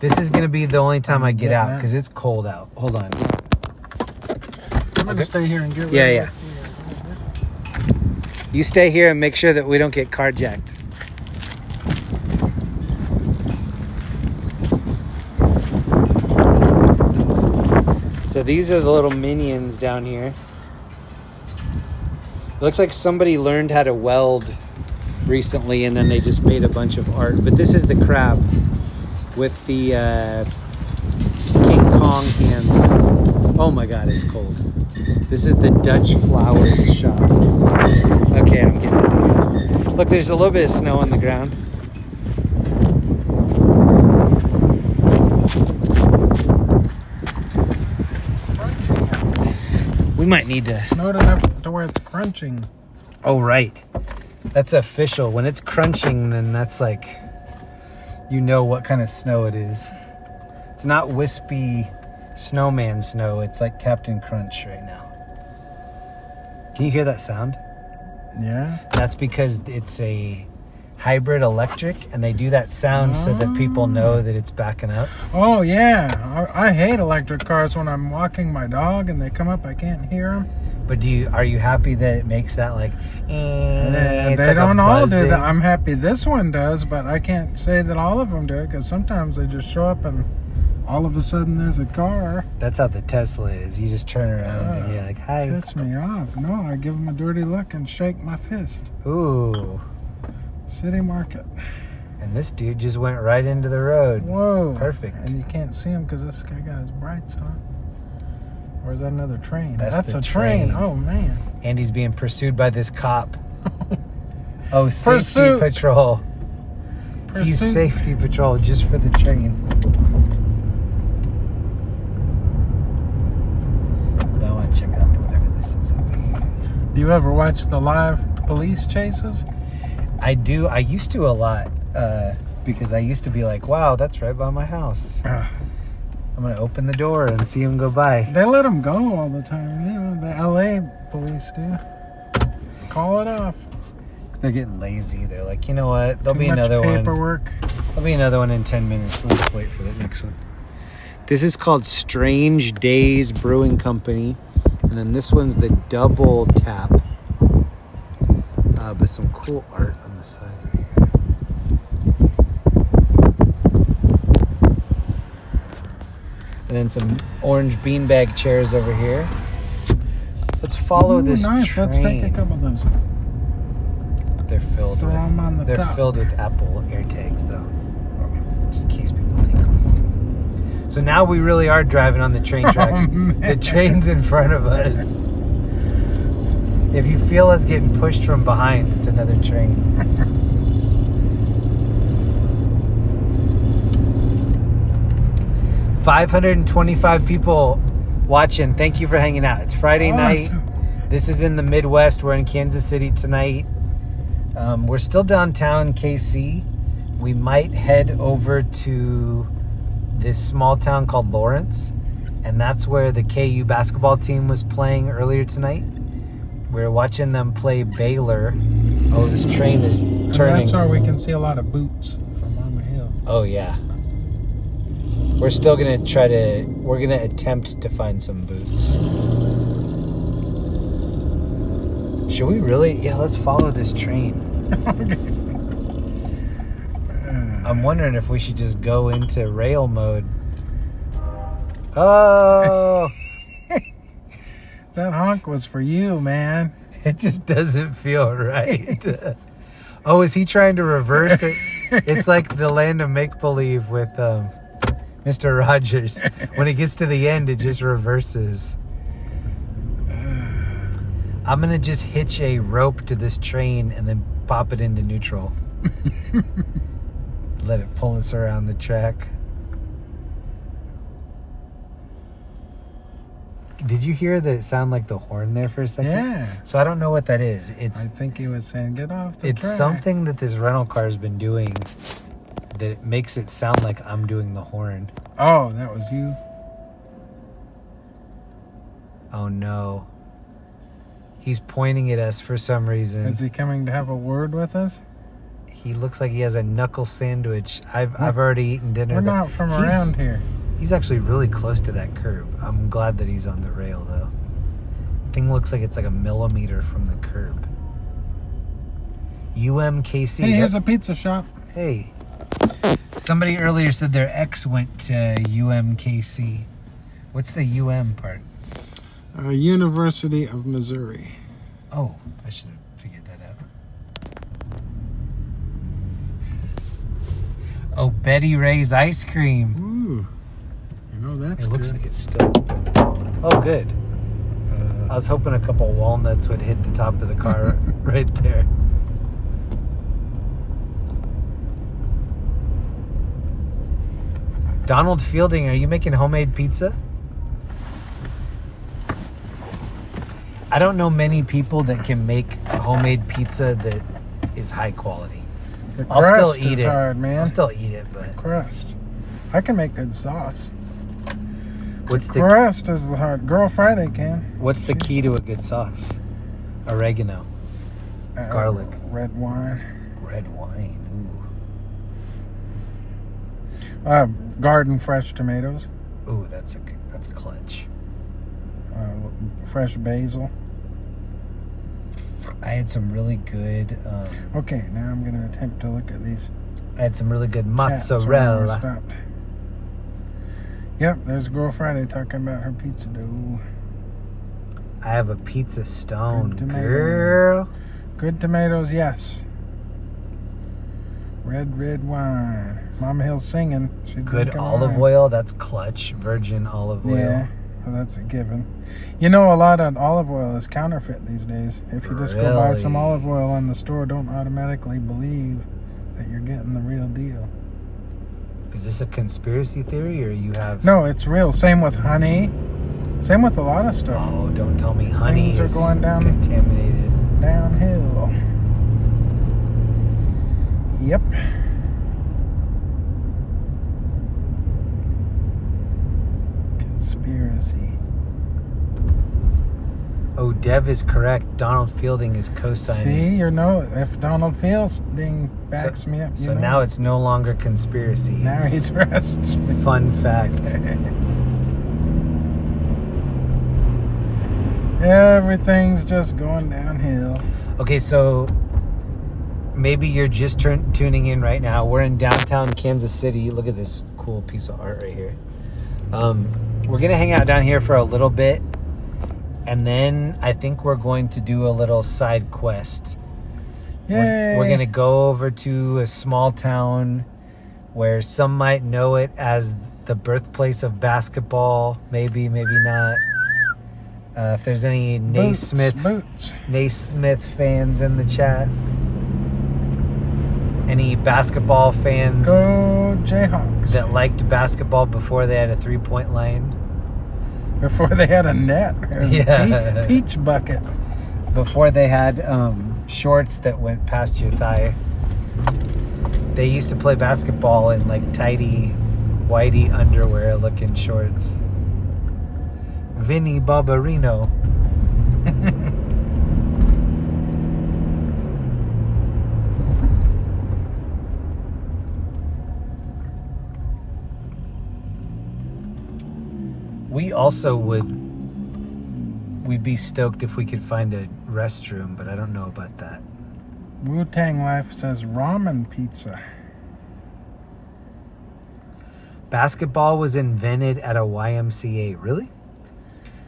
This is going to be the only time I get out because it's cold out. Hold on. I'm going to stay here and get Yeah, ready. yeah. You stay here and make sure that we don't get carjacked. So these are the little minions down here. It looks like somebody learned how to weld recently and then they just made a bunch of art. But this is the crab with the King Kong hands. Oh my God, it's cold. This is the Dutch flowers shop. Okay, I'm getting out of here. Look, there's a little bit of snow on the ground. We might need to... Snowed enough to where it's crunching. Oh, right. That's official. When it's crunching, then that's like... You know what kind of snow it is. It's not wispy snowman snow. It's like Captain Crunch right now. Can you hear that sound? Yeah. That's because it's a hybrid electric, and they do that sound so that people know that it's backing up. Oh, yeah. I hate electric cars when I'm walking my dog and they come up. I can't hear them. But are you happy that it makes that like... it's They like a don't all do buzzing? that. I'm happy this one does, but I can't say that all of them do it because sometimes they just show up and all of a sudden there's a car. That's how the Tesla is. You just turn around and you're like, hi. Piss me off. No, I give them a dirty look and shake my fist. Ooh. City market. And this dude just went right into the road. Whoa. Perfect. And you can't see him because this guy got his brights on. Or is that another train? That's the a train. train. Oh, man. And he's being pursued by this cop. Oh, safety Pursuit. patrol. He's Pursuit. safety patrol just for the train. I want to check out whatever this is over here. Do you ever watch the live police chases? I do. I used to a lot because I used to be like, wow, that's right by my house. I'm going to open the door and see him go by. They let them go all the time. You know, the LA police do. Call it off. They're getting lazy. They're like, you know what? There'll be Too much another one. paperwork. There'll be another one in 10 minutes. Let's just wait for the next one. This is called Strange Days Brewing Company. And then this one's the Double Tap. But some cool art on the side. And then some orange beanbag chairs over here. Let's follow this nice. train. Let's take a couple of those. They're filled Throw 'em on the with top. filled with Apple AirTags though, just in case people take them. So now we really are driving on the train tracks. man. The train's in front of us. If you feel us getting pushed from behind, it's another train. 525 people watching. Thank you for hanging out. It's Friday night. This is in the Midwest. We're in Kansas City tonight. We're still downtown KC. We might head over to this small town called Lawrence, and that's where the KU basketball team was playing earlier tonight. We're watching them play Baylor. Oh, this train is turning. That's where we can see a lot of boots from on the hill. Oh, yeah. We're still going to we're going to attempt to find some boots. Should we really? Yeah, let's follow this train. I'm wondering if we should just go into rail mode. Oh! That honk was for you, man. It just doesn't feel right. Oh, is he trying to reverse it? It's like the land of make-believe with Mr. Rogers. When it gets to the end, it just reverses. I'm going to just hitch a rope to this train and then pop it into neutral. Let it pull us around the track. Did you hear that it sounded like the horn there for a second? Yeah. So I don't know what that is. I think he was saying, get off the It's track. something that this rental car's been doing that it makes it sound like I'm doing the horn. Oh, that was you. Oh no. He's pointing at us for some reason. Is he coming to have a word with us? He looks like he has a knuckle sandwich. I've already eaten dinner. We're there. not from around here. He's actually really close to that curb. I'm glad that he's on the rail though. Thing looks like it's like a millimeter from the curb. UMKC. Hey, here's a pizza shop. Hey. Somebody earlier said their ex went to UMKC. What's the UM part? University of Missouri. Oh, I should have figured that out. Oh, Betty Ray's ice cream. Ooh. You know, that's It looks good. like it's still open. Oh, good. I was hoping a couple walnuts would hit the top of the car right there. Donald Fielding, are you making homemade pizza? I don't know many people that can make homemade pizza that is high quality. The I'll crust still eat is it. hard, man. I'll still eat it, but Crust. I can make good sauce. what's the Crust is the hard. Girl Friday can. what's the key to a good sauce? Oregano, garlic, Red wine. red wine. Garden fresh tomatoes. Ooh, that's clutch. Fresh basil. I had some really good. Okay, now I'm going to attempt to look at these. I had some really good chats where I mozzarella. stopped. Yep, there's Girl Friday talking about her pizza dough. I have a pizza stone, Good tomato. girl. Good tomatoes, yes. Red wine. Mama Hill's singing. She's Good drinking olive wine. oil. That's clutch. Virgin olive oil. Yeah, well, that's a given. You know, a lot of olive oil is counterfeit these days. If you just go buy some Really? olive oil in the store, don't automatically believe that you're getting the real deal. Is this a conspiracy theory, or you have? No, it's real. Same with honey. Same with a lot of stuff. Oh, don't tell me honey Things are is going down- contaminated. Downhill. Yep. Conspiracy. Oh, Dev is correct. Donald Fielding is co-signing. See, if Donald Fielding backs me up, So now it's no longer conspiracy. now he It's trusts me. fun fact. Everything's just going downhill. Okay, so maybe you're just tuning in right now. We're in downtown Kansas City. Look at this cool piece of art right here. We're going to hang out down here for a little bit. And then I think we're going to do a little side quest. Yay. We're going to go over to a small town where some might know it as the birthplace of basketball. Maybe not. If there's any Naismith fans in the chat. Any basketball fans Go Jayhawks. that liked basketball before they had a three-point line? Before they had a net. Yeah. Peach bucket. Before they had shorts that went past your thigh. They used to play basketball in like tidy, whitey underwear looking shorts. Vinny Barbarino. We also we'd be stoked if we could find a restroom, but I don't know about that. Wu-Tang Life says ramen pizza. Basketball was invented at a YMCA. Really?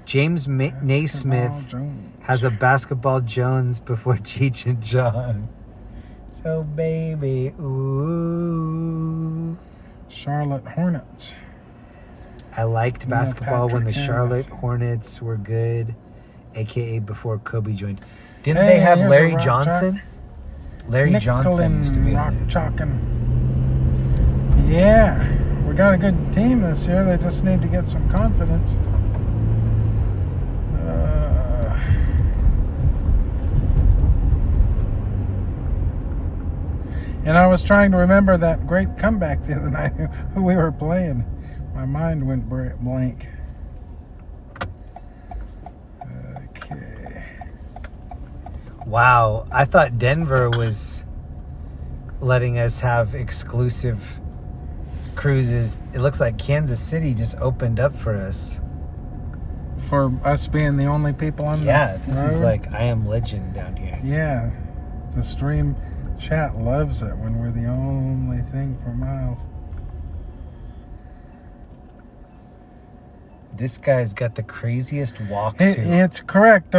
James Naismith Jones. has a basketball Jones before Cheech and Chong. So baby, ooh. Charlotte Hornets. I liked Yeah, basketball when the Patrick Charlotte Harris. Hornets were good, aka before Kobe joined. Didn't Hey, they have here's a Larry rock Johnson? Larry Johnson used to be rock on there. chalking. Yeah, we got a good team this year. They just need to get some confidence. And I was trying to remember that great comeback the other night, who we were playing. My mind went blank. Okay. Wow, I thought Denver was letting us have exclusive cruises. It looks like Kansas City just opened up for us. For us being the only people on Yeah, the this is road? like I Am Legend down here. Yeah, the stream chat loves it when we're the only thing for miles. This guy's got the craziest walk It, too. it's correct.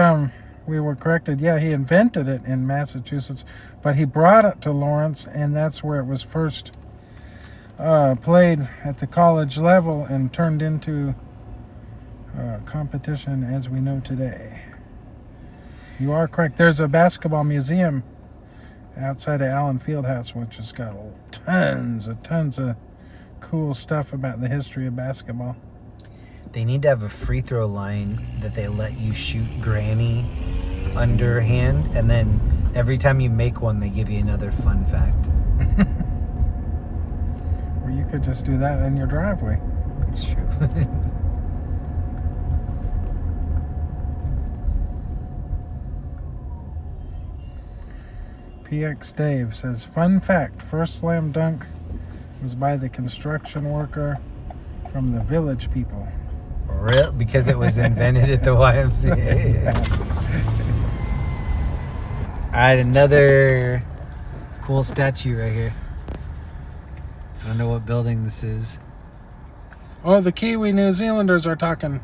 We were corrected. Yeah, he invented it in Massachusetts, but he brought it to Lawrence, and that's where it was first played at the college level and turned into competition as we know today. You are correct. There's a basketball museum outside of Allen Fieldhouse, which has got tons of cool stuff about the history of basketball. They need to have a free throw line that they let you shoot granny underhand, and then every time you make one, they give you another fun fact. Or you could just do that in your driveway. It's true. PX Dave says, fun fact, first slam dunk was by the construction worker from the Village People. Real, because it was invented at the YMCA. All right, another cool statue right here. I don't know what building this is. Oh, the Kiwi New Zealanders are talking.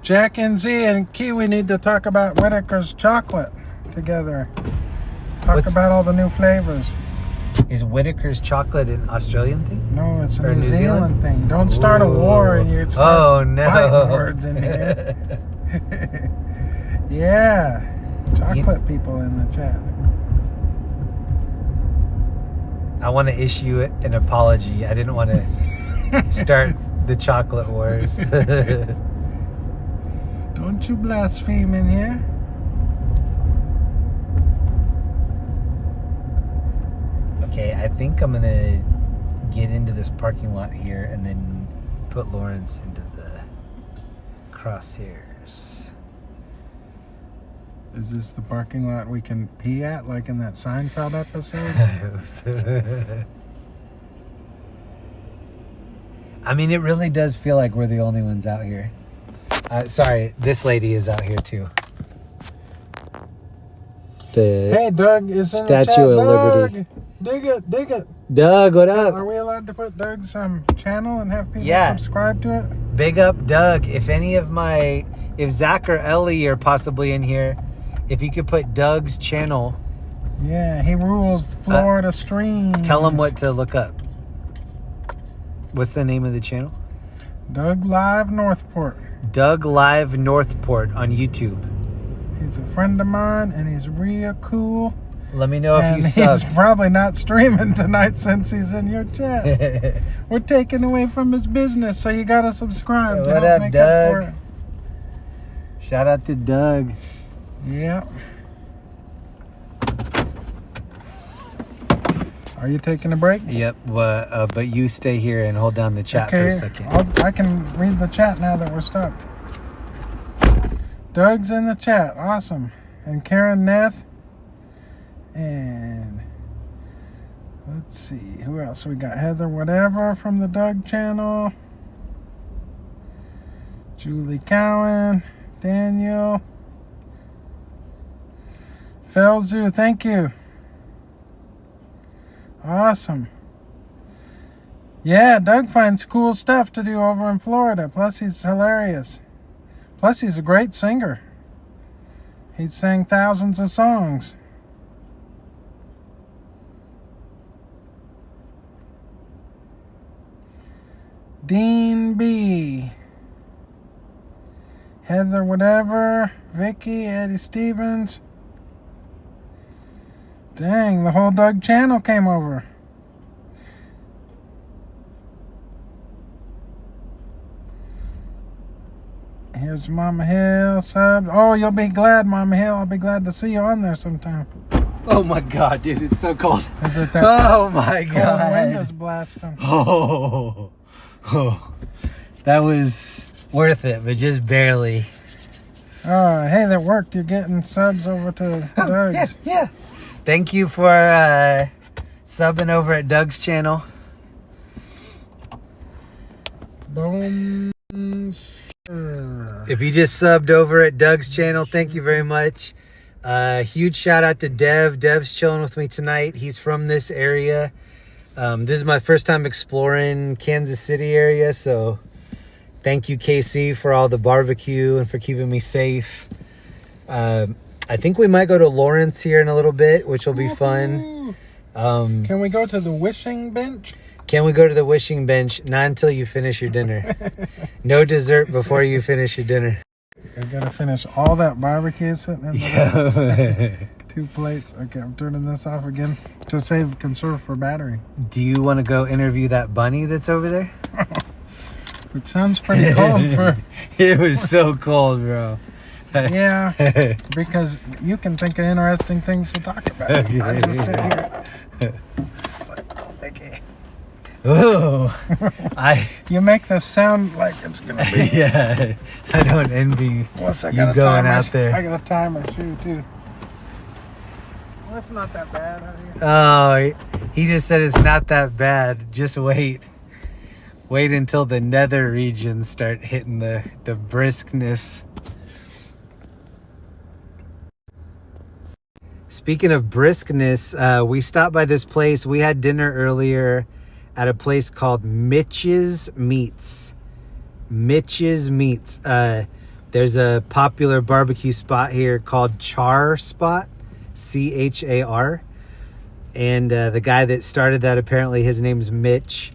Jack and Z and Kiwi need to talk about Whitaker's chocolate together. Talk What's- about all the new flavors. Is Whitaker's chocolate an Australian thing? No, it's a Or New New Zealand Zealand? thing. Don't start a war and you're Oh, no. fighting words in here. Yeah. Chocolate people in the chat. I want to issue an apology. I didn't want to start the chocolate wars. Don't you blaspheme in here. Okay, I think I'm gonna get into this parking lot here and then put Lawrence into the crosshairs. Is this the parking lot we can pee at, like in that Seinfeld episode? I mean, it really does feel like we're the only ones out here. Sorry, this lady is out here too. The Hey, Doug is in the chat. Statue of Doug, Liberty. dig it, dig it. Doug, what up? Are we allowed to put Doug's channel and have people Yeah. subscribe to it? Big up, Doug. If Zach or Ellie are possibly in here, if you could put Doug's channel, Yeah, he rules Florida streams. tell him what to look up. What's the name of the channel? Doug Live Northport. Doug Live Northport on YouTube. He's a friend of mine, and he's real cool. Let me know if And you he's suck. probably not streaming tonight since he's in your chat. We're taking away from his business, so you gotta subscribe. to What help up, make Doug? for it. Shout out to Doug. Yeah. Are you taking a break? Yep, but you stay here and hold down the chat for a second. I can read the chat now that we're stuck. Doug's in the chat. Awesome. And Karen Neff. And let's see. Who else? We got Heather Whatever from the Doug channel. Julie Cowan. Daniel. Felzu, thank you. Awesome. Yeah, Doug finds cool stuff to do over in Florida. Plus, he's hilarious. Plus, he's a great singer. He sang thousands of songs. Dean B. Heather Whatever. Vicky. Eddie Stevens. Dang, the whole Doug channel came over. Here's Mama Hill sub. Oh, you'll be glad, Mama Hill. I'll be glad to see you on there sometime. Oh my God, dude, it's so cold. Is it that Oh my cold God. wind is blasting? Oh, that was worth it, but just barely. Hey, that worked. You're getting subs over to Doug's. Yeah. Thank you for subbing over at Doug's channel. Boom. If you just subbed over at Doug's channel, thank you very much. Huge shout out to Dev. Dev's chilling with me tonight. He's from this area. This is my first time exploring Kansas City area, so thank you, KC, for all the barbecue and for keeping me safe. I think we might go to Lawrence here in a little bit, which will be fun. Can we go to the wishing bench? Can we go to the wishing bench? Not until you finish your dinner. No dessert before you finish your dinner. I gotta finish all that barbecue sitting in the 2 plates. Okay, I'm turning this off again to conserve for battery. Do you want to go interview that bunny that's over there? Which sounds pretty cold for... It was so cold, bro. Yeah, because you can think of interesting things to talk about. I just sit here. Okay. Ooh, You make this sound like it's gonna be. Yeah, I don't envy Plus, I you gotta going tie out there. I gotta tie my shoe too. Well, it's not that bad out here. Oh, he just said it's not that bad. Just wait. Wait until the nether regions start hitting the briskness. Speaking of briskness, we stopped by this place. We had dinner earlier at a place called Mitch's Meats. Mitch's Meats. There's a popular barbecue spot here called Char Spot, C-H-A-R. And the guy that started that, apparently his name's Mitch.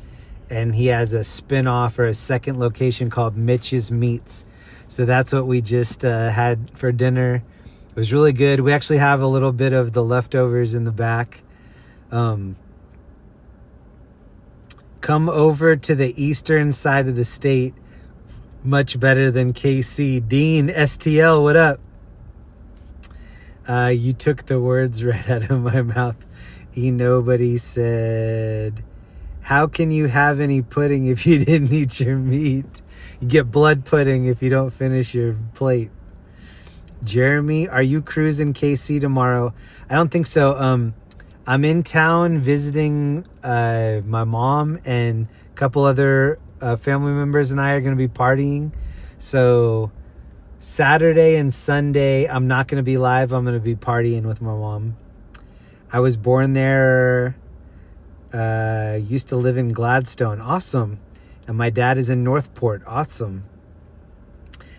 And he has a spin-off or a second location called Mitch's Meats. So that's what we just had for dinner. It was really good. We actually have a little bit of the leftovers in the back. Come over to the eastern side of the state. Much better than KC. Dean, STL, what up? You took the words right out of my mouth. Nobody said, how can you have any pudding if you didn't eat your meat? You get blood pudding if you don't finish your plate. Jeremy, are you cruising KC tomorrow? I don't think so. I'm in town visiting my mom, and a couple other family members and I are going to be partying. So Saturday and Sunday, I'm not going to be live. I'm going to be partying with my mom. I was born there. Used to live in Gladstone. Awesome. And my dad is in Northport. Awesome.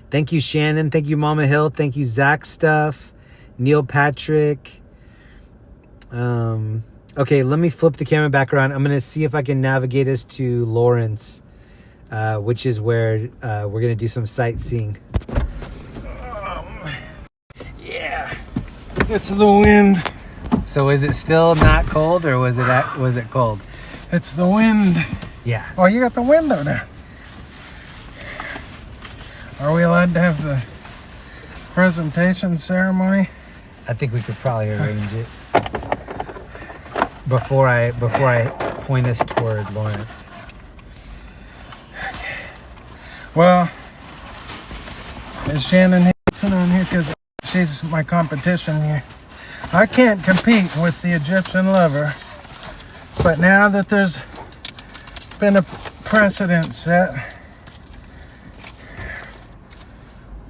Thank you, Shannon. Thank you, Mama Hill. Thank you, Zach Stuff. Neil Patrick. Okay, let me flip the camera back around. I'm going to see if I can navigate us to Lawrence, which is where we're going to do some sightseeing. Yeah. It's the wind. So is it still not cold, or was it cold? It's the wind. Yeah. Oh, you got the window there. Are we allowed to have the presentation ceremony? I think we could probably arrange it before I point us toward Lawrence. Well, is Shannon Hansen on here? Because she's my competition here. I can't compete with the Egyptian lover, but now that there's been a precedent set,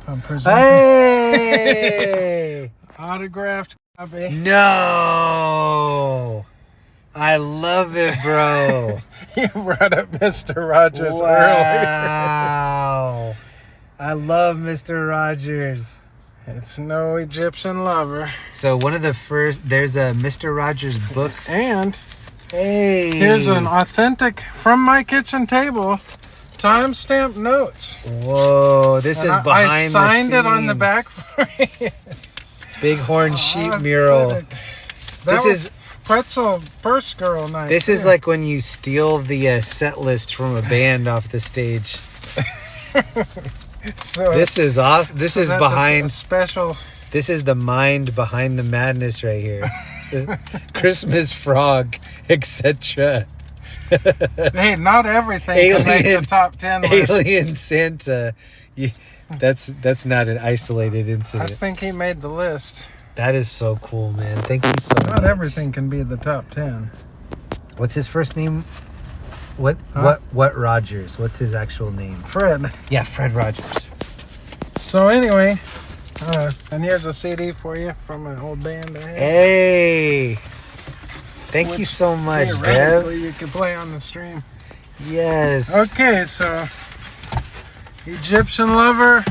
I'm presenting Hey! autographed copy. No! I love it, bro. You brought up Mr. Rogers earlier. Wow. I love Mr. Rogers. It's no Egyptian lover. So one of the first, there's a Mr. Rogers book. And Hey! here's an authentic from my kitchen table timestamp notes. Whoa, this is behind I signed the it on the scenes. back for you. Bighorn sheep mural. That This was is pretzel purse girl night. this is too. like when you steal the set list from a band off the stage. So This is awesome. This is that's behind. a special. This is the mind behind the madness right here. Christmas frog, etc. Hey, not everything can make the top 10 list. Alien Santa. That's not an isolated I incident. think he made the list. That is so cool, man. Thank you so much. Not everything can be the top 10. What's his first name? What Rogers? What's his actual name? Fred. Yeah, Fred Rogers. So anyway, and here's a CD for you from an old band I had. Hey. Thank you Which so much, Dev. theoretically you can play on the stream. Yes. Okay, so Egyptian lover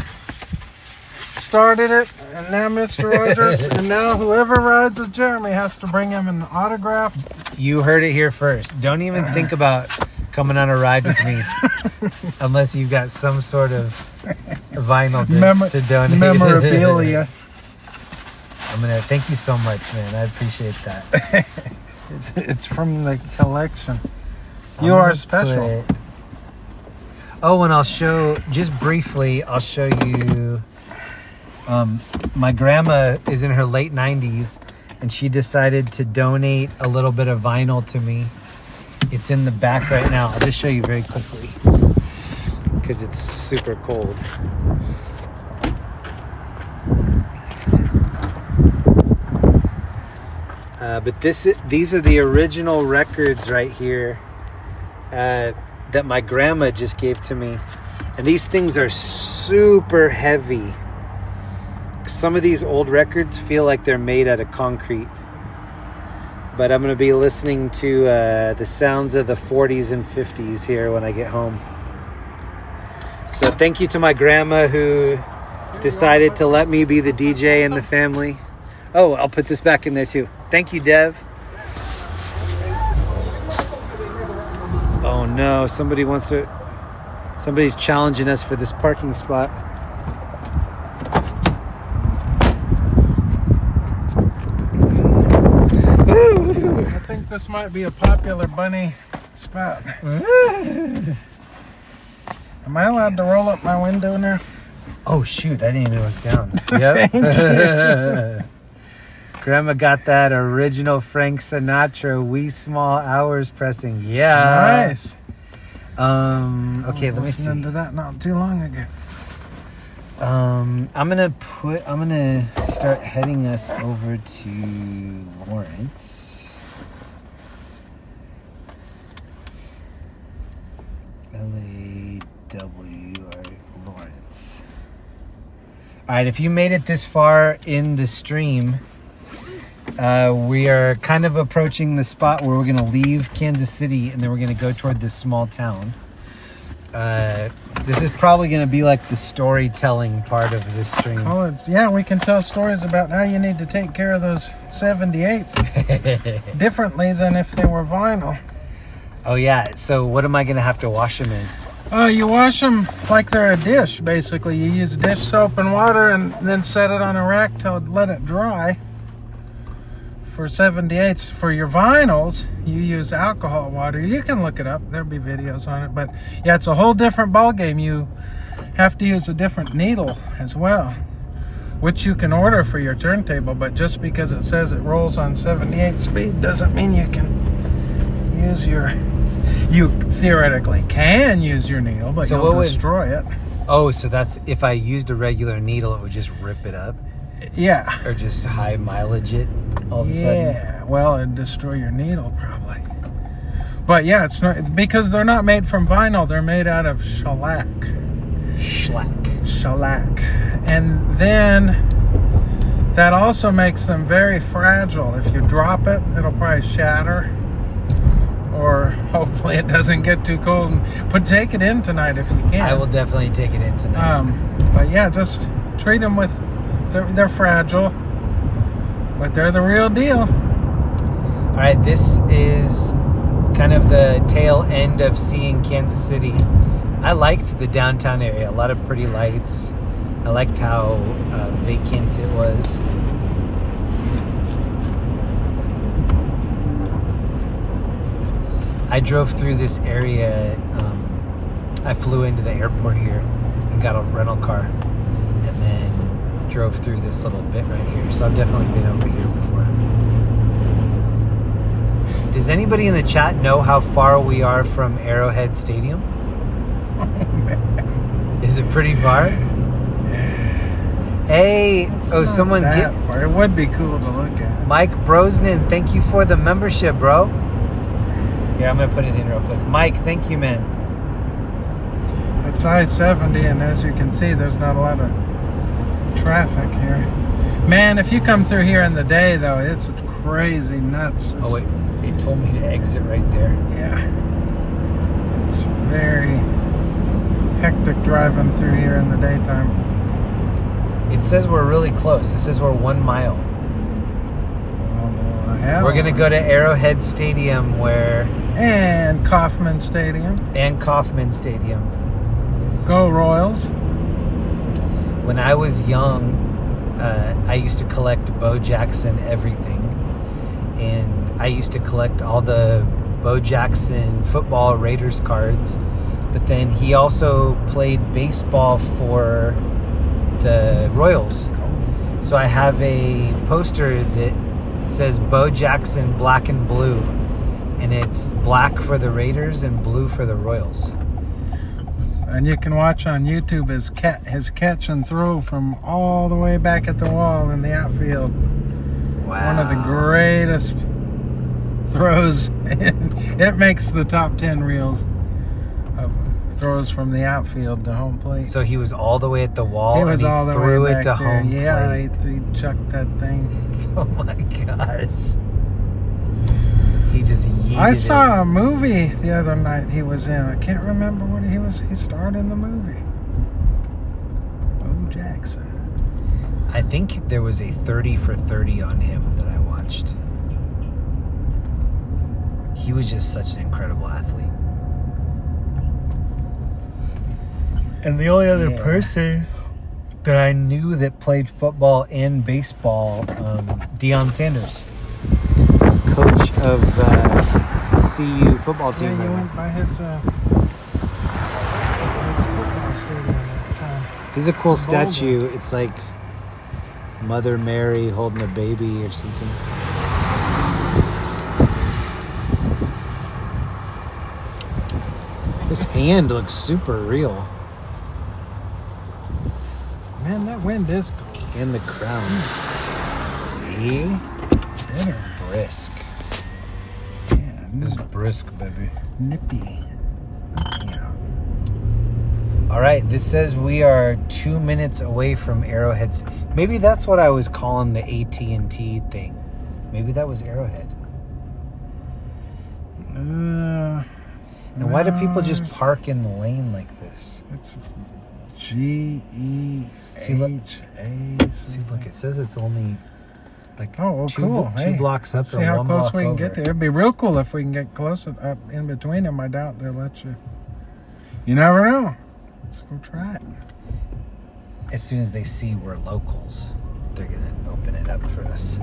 started it, and now Mr. Rogers, and now whoever rides with Jeremy has to bring him an autograph. You heard it here first. Don't even think about coming on a ride with me unless you've got some sort of vinyl to donate. Memorabilia. Thank you so much, man. I appreciate that. It's from the collection. You are special. Oh, and I'll show, just briefly, I'll show you, my grandma is in her late 90s, and she decided to donate a little bit of vinyl to me. It's in the back right now. I'll just show you very quickly, because it's super cold. But these are the original records right here that my grandma just gave to me. And these things are super heavy. Some of these old records feel like they're made out of concrete. But I'm going to be listening to the sounds of the 40s and 50s here when I get home. So thank you to my grandma who decided to let me be the DJ in the family. Oh, I'll put this back in there too. Thank you, Dev. no, somebody's challenging us for this parking spot. I think this might be a popular bunny spot. Am I allowed to roll up my window now? Oh shoot, I didn't even know it was down. Yep. Grandma got that original Frank Sinatra Wee Small Hours pressing. Yeah. Nice. Okay, let me see. Listening to that not too long ago. I'm gonna start heading us over to Lawrence. LAW Lawrence. All right, if you made it this far in the stream, we are kind of approaching the spot where we're going to leave Kansas City and then we're going to go toward this small town. This is probably going to be like the storytelling part of this stream. Yeah, we can tell stories about how you need to take care of those 78s differently than if they were vinyl. Oh yeah, so what am I going to have to wash them in? You wash them like they're a dish, basically. You use dish soap and water and then set it on a rack to let it dry. For 78s, for your vinyls, you use alcohol water. You can look it up. There'll be videos on it. But yeah, it's a whole different ballgame. You have to use a different needle as well, which you can order for your turntable. But just because it says it rolls on 78 speed doesn't mean you can use your... You theoretically can use your needle, but So you'll destroy it. Oh, so that's if I used a regular needle, it would just rip it up? Yeah. Or just high mileage it all of a sudden? Yeah, well, it'd destroy your needle probably. But yeah, it's not because they're not made from vinyl. They're made out of shellac. Shellac. And then that also makes them very fragile. If you drop it, it'll probably shatter. Or hopefully it doesn't get too cold. But take it in tonight if you can. I will definitely take it in tonight. But yeah, just treat them with... They're fragile, but they're the real deal. All right, this is kind of the tail end of seeing Kansas City. I liked the downtown area. A lot of pretty lights. I liked how vacant it was. I drove through this area. I flew into the airport here and got a rental car, and then drove through this little bit right here. So I've definitely been over here before. Does anybody in the chat know how far we are from Arrowhead Stadium? Oh, man. Is it pretty far? Hey, someone get far. It would be cool to look at. Mike Brosnan, thank you for the membership, bro. Here, I'm gonna put it in real quick. Mike, thank you, man. It's I-70, and as you can see, there's not a lot of traffic here. Man, if you come through here in the day, though, it's crazy nuts. Oh, wait, it told me to exit right there. Yeah. It's very hectic driving through here in the daytime. It says we're really close. It says we're 1 mile. Oh, we're gonna go to Arrowhead Stadium and Kauffman Stadium. Go Royals. When I was young, I used to collect Bo Jackson everything. And I used to collect all the Bo Jackson football Raiders cards. But then he also played baseball for the Royals. So I have a poster that says Bo Jackson black and blue. And it's black for the Raiders and blue for the Royals. And you can watch on YouTube his catch and throw from all the way back at the wall in the outfield. Wow. One of the greatest throws. It makes the top 10 reels of throws from the outfield to home plate. So he was all the way at the wall he was and all the threw way it back to there. home Yeah, plate. he chucked that thing. Oh my gosh. He just yeeted I saw it. a movie the other night he was in. I can't remember what he starred in the movie. Bo Jackson. I think there was a 30 for 30 on him that I watched. He was just such an incredible athlete. And the only other Yeah. person that I knew that played football and baseball, Deion Sanders, coach of CU football team. Yeah, you went by his football stadium that time. This is a cool Boulder. statue. It's like Mother Mary holding a baby or something. This hand looks super real. Man, that wind is cold. And the crown. See? Bitter. Brisk. Yeah, It's brisk, baby. nippy. Yeah. All right, this says we are 2 minutes away from Arrowhead. Maybe that's what I was calling the AT&T thing. Maybe that was Arrowhead. And why do people just park in the lane like this? It's GEHA. See, look, it says it's only like Oh, well, two, cool. two Hey, blocks up let's or see how one close block we can over. get there. It'd be real cool if we can get close up in between them. I doubt they'll let you. You never know. Let's go try it. As soon as they see we're locals, they're going to open it up for us.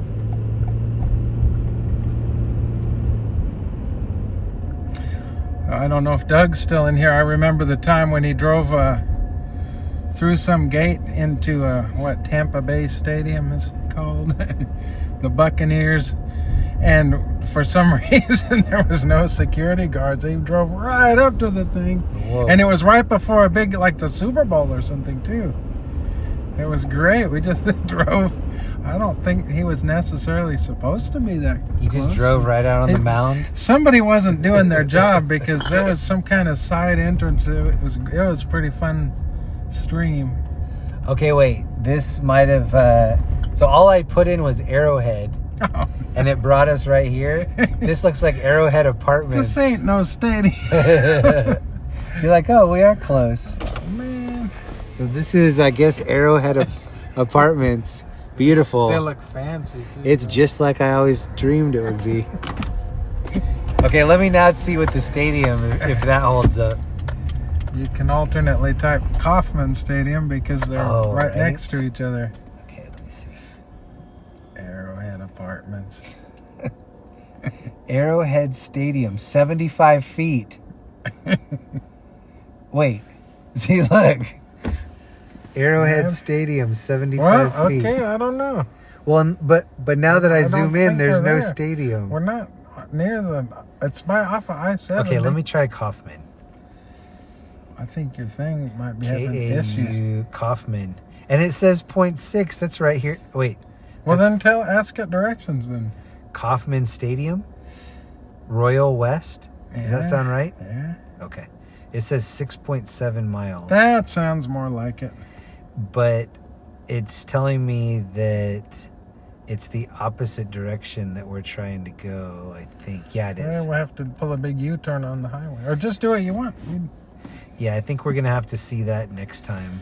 I don't know if Doug's still in here. I remember the time when he drove through some gate into what Tampa Bay Stadium is called, the Buccaneers, and for some reason there was no security guards. He drove right up to the thing. Whoa. And it was right before a big, like the Super Bowl or something too. It was great. We just drove. I don't think he was necessarily supposed to be that You just close. drove right out on the It- mound? Somebody wasn't doing their job because there was some kind of side entrance. It was a pretty fun stream. Okay, wait. This might have... so all I put in was Arrowhead, and it brought us right here. This looks like Arrowhead Apartments. This ain't no stadium. You're like, oh, we are close. Man, So this is, I guess, Arrowhead Apartments. Beautiful. they look fancy too. It's just like I always dreamed it would be. Okay, let me now see what the stadium, if that holds up. You can alternately type Kauffman Stadium because they're Oh, right right. next to each other. Okay, let me see. Arrowhead Apartments. Arrowhead Stadium, 75 feet. Wait. See, look. Arrowhead Yeah. Stadium, 75 Well, feet. okay, I don't know. Well, but now that I don't zoom in, think there's we're no there. stadium. We're not near the. It's off of I-70. Okay, let me try Kaufman. I think your thing might be having issues. KAU Kaufman. And it says 0.6. That's right here. Wait. Well, that's then ask it directions then. Kaufman Stadium? Royal West? Does that Yeah. sound right? Yeah. Okay. It says 6.7 miles. That sounds more like it. But it's telling me that it's the opposite direction that we're trying to go, I think. Yeah, it is. Yeah, we'll have to pull a big U-turn on the highway. Or just do what you want. Yeah, I think we're going to have to see that next time.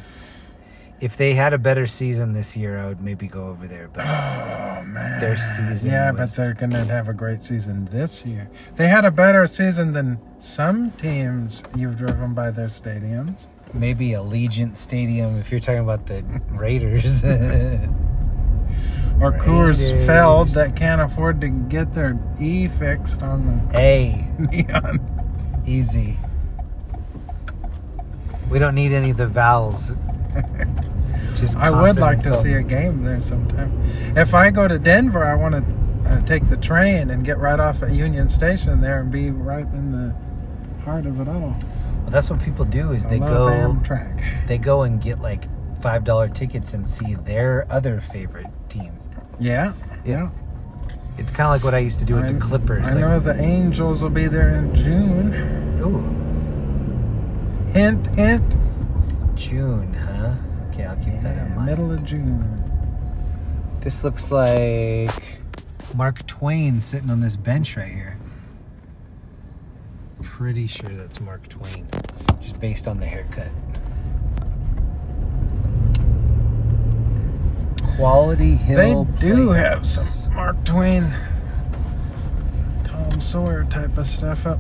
If they had a better season this year, I would maybe go over there. But Oh, man. their season Yeah, was... but they're going to have a great season this year. They had a better season than some teams you've driven by their stadiums. maybe Allegiant Stadium if you're talking about the Raiders. Or Coors Raiders. Feld that can't afford to get their E fixed on Hey, the neon. easy. We don't need any of the vowels. Just I would like to consonants see a only. game there sometime. If I go to Denver, I want to take the train and get right off at Union Station there and be right in the heart of it all. Well, that's what people do is I they love go Amtrak. they go and get like $5 tickets and see their other favorite team. Yeah, yeah. It's kind of like what I used to do with the Clippers. I like, know the Angels will be there in June. Ooh, Hint, hint. June, huh? Okay, I'll keep that in Yeah, mind. middle of June. This looks like Mark Twain sitting on this bench right here. Pretty sure that's Mark Twain, just based on the haircut. Quality Hill. They do Playhouse. have some Mark Twain, Tom Sawyer type of stuff up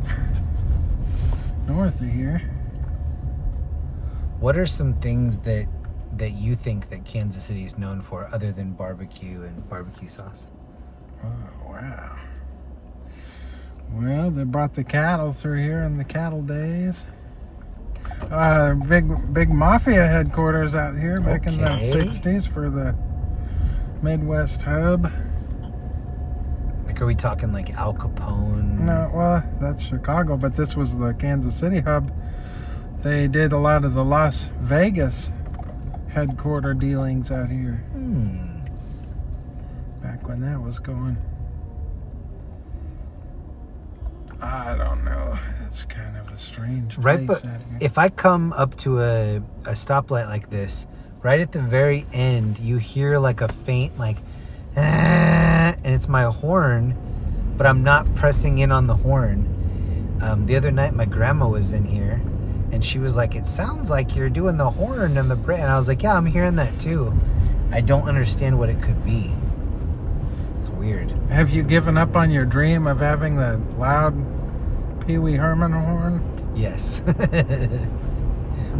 north of here. What are some things that you think that Kansas City is known for other than barbecue and barbecue sauce? Oh, wow. Well, they brought the cattle through here in the cattle days. Big mafia headquarters out here back in the 60s for the Midwest hub. Like, are we talking like Al Capone? No, well, that's Chicago, but this was the Kansas City hub. They did a lot of the Las Vegas headquarter dealings out here. Back when that was going. I don't know. It's kind of a strange place But out here. if I come up to a stoplight like this, right at the very end, you hear like a faint like, and it's my horn, but I'm not pressing in on the horn. The other night, my grandma was in here, and she was like, "It sounds like you're doing the horn and the brake." And I was like, "Yeah, I'm hearing that too." I don't understand what it could be. It's weird. Have you given up on your dream of having the loud Pee Wee Herman horn? Yes.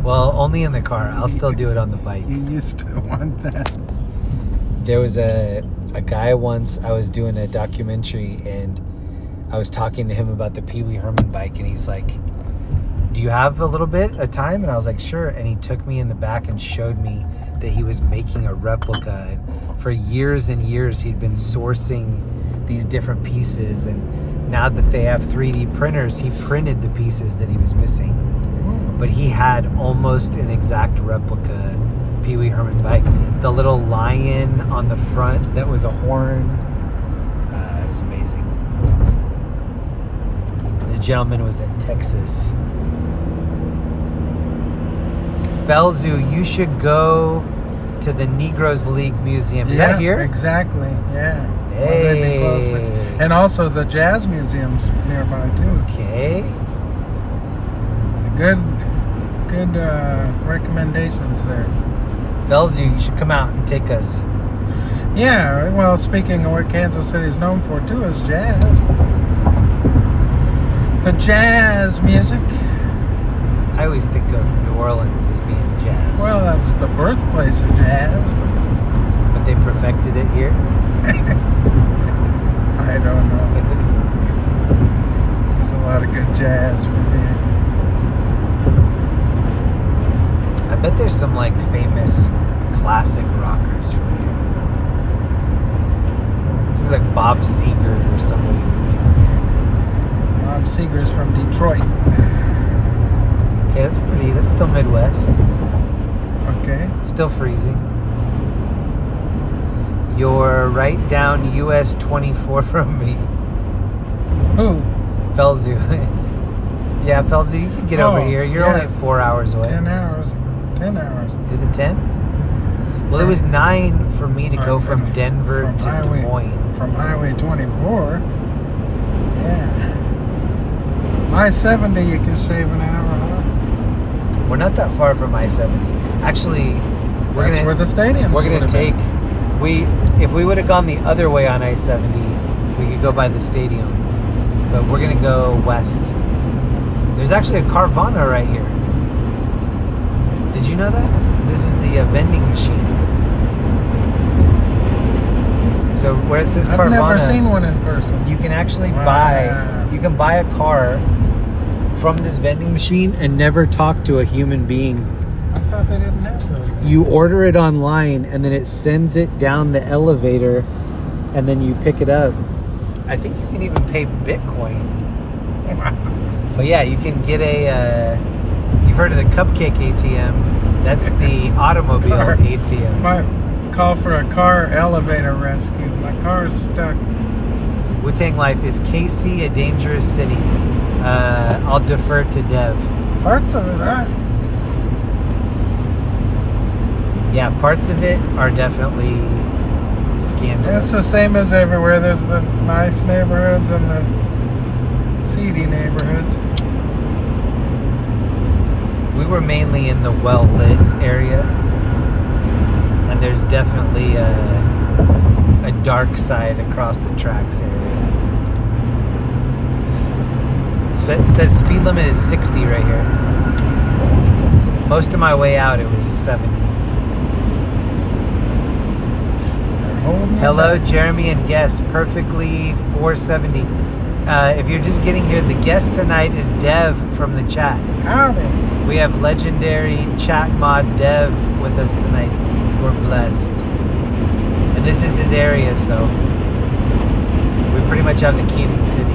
Well, only in the car. I'll still do it on the bike. You used to want that. There was a guy once, I was doing a documentary, and I was talking to him about the Pee Wee Herman bike, and he's like, "Do you have a little bit of time?" And I was like, "Sure." And he took me in the back and showed me that he was making a replica. And for years and years, he'd been sourcing these different pieces, and now that they have 3D printers, he printed the pieces that he was missing. But he had almost an exact replica Pee Wee Herman bike. The little lion on the front that was a horn. It was amazing. This gentleman was in Texas. Felzu, you should go to the Negroes League Museum. Is that here? Exactly, yeah. Hey. And also the Jazz Museum's nearby too. Okay. Good recommendations there. Felzu, you should come out and take us. Yeah, well, speaking of what Kansas City is known for too is jazz. The jazz music. I always think of New Orleans as being jazz. Well, that's the birthplace of jazz. But they perfected it here. I don't know. There's a lot of good jazz from here. I bet there's some like famous classic rockers from here. Seems like Bob Seger or somebody would be from here. Bob Seger's from Detroit. Okay, that's still Midwest. Okay. It's still freezing. You're right down US 24 from me. Who? Felzu. Yeah, Felzu, you can get over here. You're only 4 hours away. 10 hours. 10 hours. Is it 10? Well, it was 9 for me to go from Denver to Des Moines. From Highway 24. Yeah. I-70, you can save an hour off. We're not that far from I-70. Actually, That's where the stadium. We're gonna take. If we would have gone the other way on I-70, we could go by the stadium. But we're gonna go west. There's actually a Carvana right here. Did you know that? This is the vending machine. So where it says Carvana, I've never seen one in person. you can actually buy a car from this vending machine and never talk to a human being. I thought they didn't have those. You order it online and then it sends it down the elevator and then you pick it up. I think you can even pay Bitcoin. But yeah, you can get you've heard of the cupcake ATM. That's the automobile ATM. Might call for a car elevator rescue. My car is stuck. Wu-Tang Life, is KC a dangerous city? I'll defer to Dev. Parts of it are. Yeah, parts of it are definitely scandalous. It's the same as everywhere. There's the nice neighborhoods and the seedy neighborhoods. We were mainly in the well-lit area, and there's definitely a dark side across the tracks area. It says speed limit is 60 right here. Most of my way out, it was 70. Hello, Jeremy and guest. Perfectly 470. If you're just getting here, the guest tonight is Dev from the chat. Howdy. We have legendary chat mod Dev with us tonight. We're blessed. And this is his area, so we pretty much have the key to the city.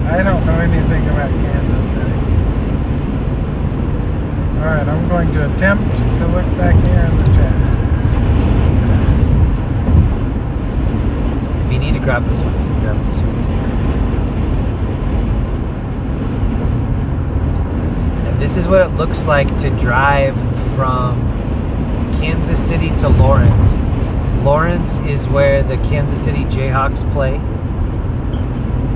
I don't know anything about Kansas City. Alright, I'm going to attempt to look back here in the chat. If you need to grab this one, you can grab this one too. And this is what it looks like to drive from Kansas City to Lawrence. Lawrence is where the Kansas City Jayhawks play.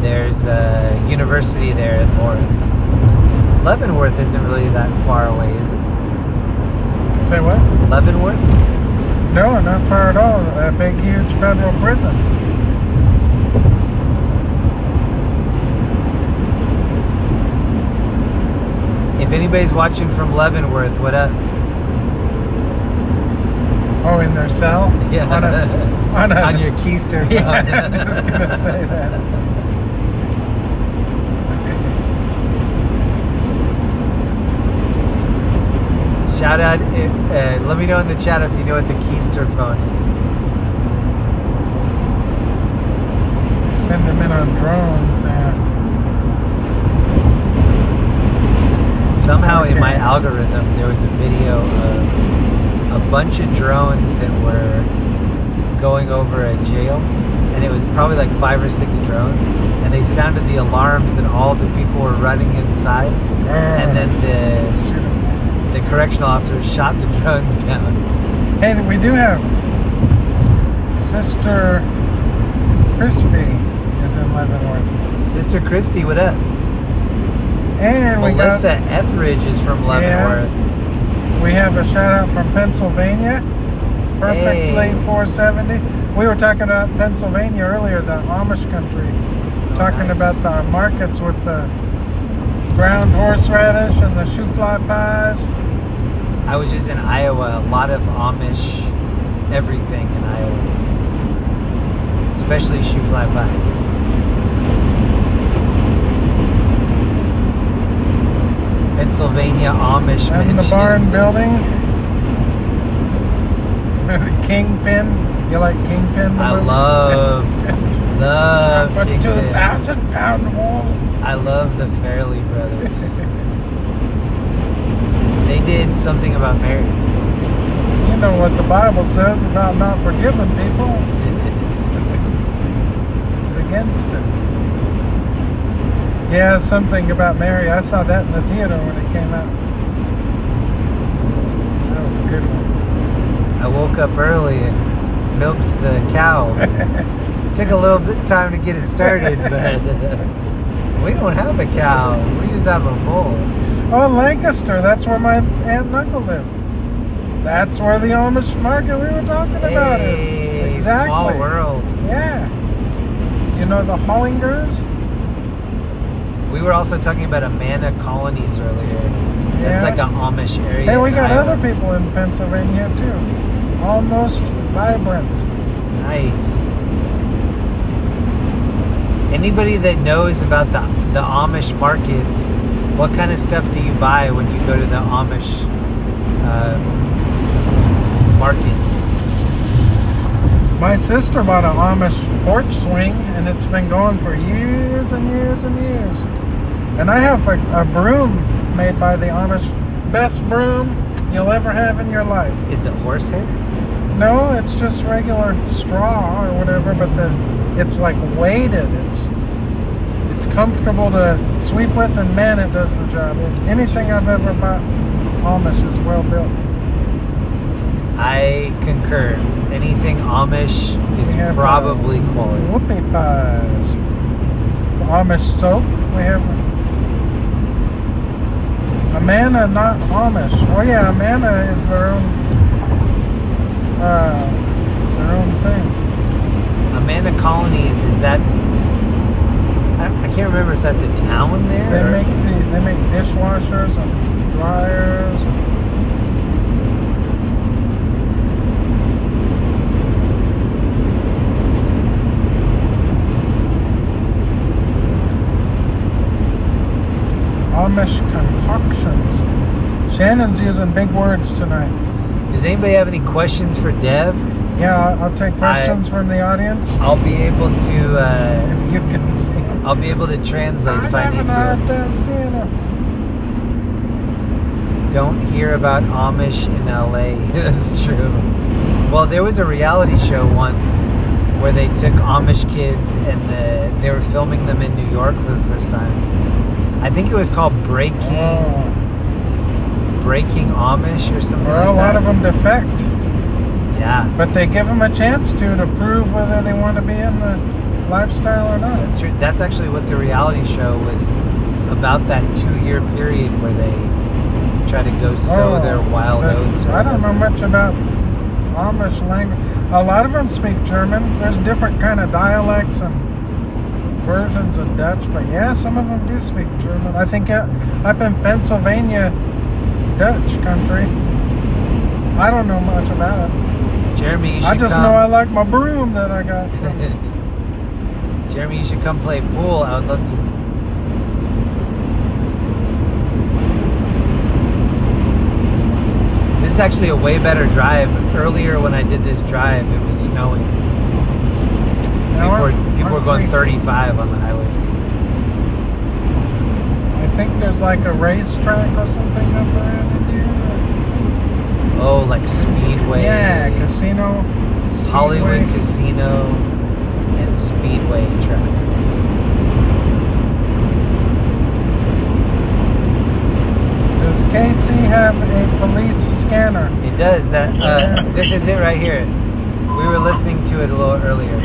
There's a university there in Lawrence. Leavenworth isn't really that far away, is it? Say what? Leavenworth? No, not far at all. A big, huge federal prison. If anybody's watching from Leavenworth, what up? Oh, in their cell? Yeah. On your keister phone. Yeah, I'm just going to say that. Shout out, let me know in the chat if you know what the keister phone is. Send them in on drones now. Somehow in my algorithm, there was a video of a bunch of drones that were going over a jail, and it was probably like 5 or 6 drones, and they sounded the alarms and all the people were running inside, and then the correctional officers shot the drones down. Hey, we do have Sister Christy is in Leavenworth. Sister Christy, what up? And Melissa Etheridge is from Leavenworth. Yeah, we have a shout out from Pennsylvania. Perfectly 470. We were talking about Pennsylvania earlier, the Amish country. Talking about the markets with the ground horseradish and the shoofly pies. I was just in Iowa. A lot of Amish everything in Iowa. Especially shoofly pie. Pennsylvania Amish And the barn building. Kingpin. You like Kingpin? I love For Kingpin. 2,000-pound wall. I love the Fairley brothers. They did something about Mary. You know what the Bible says about not forgiving people. It's against it. Yeah, something about Mary. I saw that in the theater when it came out. That was a good one. I woke up early and milked the cow. Took a little bit of time to get it started, but we don't have a cow. We just have a bull. Oh, Lancaster. That's where my aunt and uncle live. That's where the Amish market we were talking about is. Exactly. Small world. Yeah. You know the Hollingers? We were also talking about Amana colonies earlier. That's Yeah. like an Amish area. Hey, we in got Iowa. other people in Pennsylvania too. Almost vibrant. Nice. Anybody that knows about the Amish markets, what kind of stuff do you buy when you go to the Amish market? My sister bought an Amish porch swing, and it's been going for years and years and years. And I have a broom made by the Amish. Best broom you'll ever have in your life. Is it horsehair? No, it's just regular straw or whatever, but it's like weighted. It's comfortable to sweep with, and man, it does the job. Anything I've ever bought Amish is well built. I concur. Anything Amish is probably quality. Whoopie pies. So Amish soap. We have Amana, not Amish. Oh yeah, Amana is their own thing. Amana colonies, is that? I can't remember if that's a town there. They make They make dishwashers and dryers. Amish concoctions. Shannon's using big words tonight. Does anybody have any questions for Dev? Yeah, I'll take questions from the audience. I'll be able to. If you can see them. I'll be able to translate if I need I'm having a hard to. time seeing them. Don't hear about Amish in LA. That's true. Well, there was a reality show once where they took Amish kids and they were filming them in New York for the first time. I think it was called Breaking Amish or something like that. A lot of them defect. Yeah. But they give them a chance to prove whether they want to be in the lifestyle or not. That's true. That's actually what the reality show was about, that 2-year period where they try to go sow their wild oats. I don't know much about Amish language. A lot of them speak German. There's different kind of dialects and versions of Dutch, but yeah, some of them do speak German. I think up in Pennsylvania, Dutch country. I don't know much about it. Jeremy, you should I just know I like my broom that I got. Jeremy, you should come play pool. I would love to. This is actually a way better drive. Earlier when I did this drive, it was snowing. People were going 35 on the highway. I think there's like a racetrack or something up around in here. Oh, like Speedway. Yeah, casino. Speedway. Hollywood Casino and Speedway track. Does KC have a police scanner? It does. This is it right here. We were listening to it a little earlier.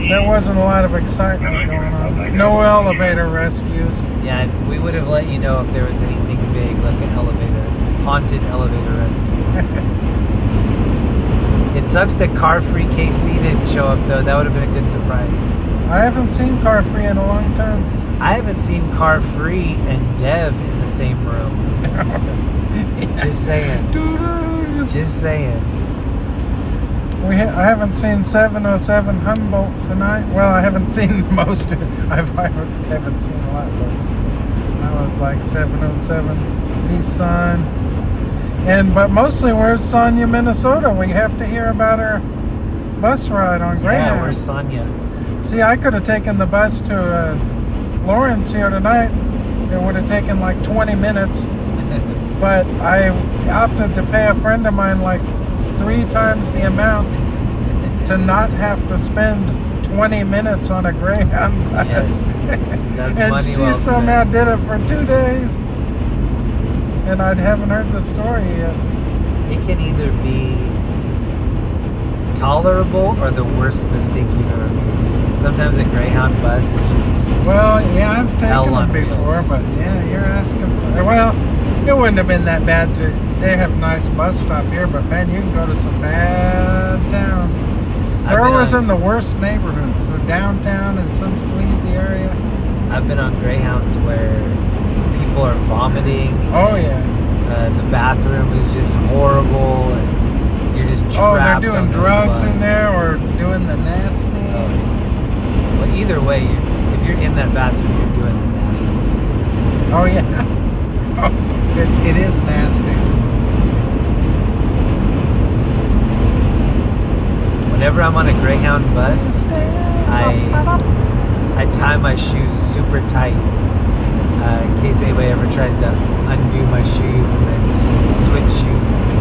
There wasn't a lot of excitement going on. No elevator rescues. Yeah, we would have let you know if there was anything big, like an haunted elevator rescue. It sucks that Car Free KC didn't show up, though. That would have been a good surprise. I haven't seen Car Free in a long time. I haven't seen Car Free and Dev in the same room. Just saying. Just saying. I haven't seen 707 Humboldt tonight. Well, I haven't seen most of it. I haven't seen a lot, but I was like 707 Nissan. But mostly we're in Sonia, Minnesota. We have to hear about her bus ride on Greyhound. Yeah, where's Sonia? See, I could have taken the bus to Lawrence here tonight. It would have taken like 20 minutes. But I opted to pay a friend of mine like 3 times the amount to not have to spend 20 minutes on a Greyhound bus. Yes, that's and money she well somehow spent. did it for 2 days. And I haven't heard the story yet. It can either be tolerable or the worst mistake you've ever made. Sometimes a Greyhound bus is just Well, yeah, I've taken them on before, wheels. but yeah, you're asking for... Well, it wouldn't have been that bad. They have a nice bus stop here, but man, you can go to some bad town. They're always in the worst neighborhoods. So downtown in some sleazy area. I've been on Greyhounds where people are vomiting. Oh, yeah. The bathroom is just horrible, and you're just trapped. Oh, they're doing on this drugs bus. in there or doing the nasty. Well, either way, if you're in that bathroom, you're doing the nasty. Oh, yeah. Oh, it is nasty. Whenever I'm on a Greyhound bus, I tie my shoes super tight in case anybody ever tries to undo my shoes and then switch shoes with me.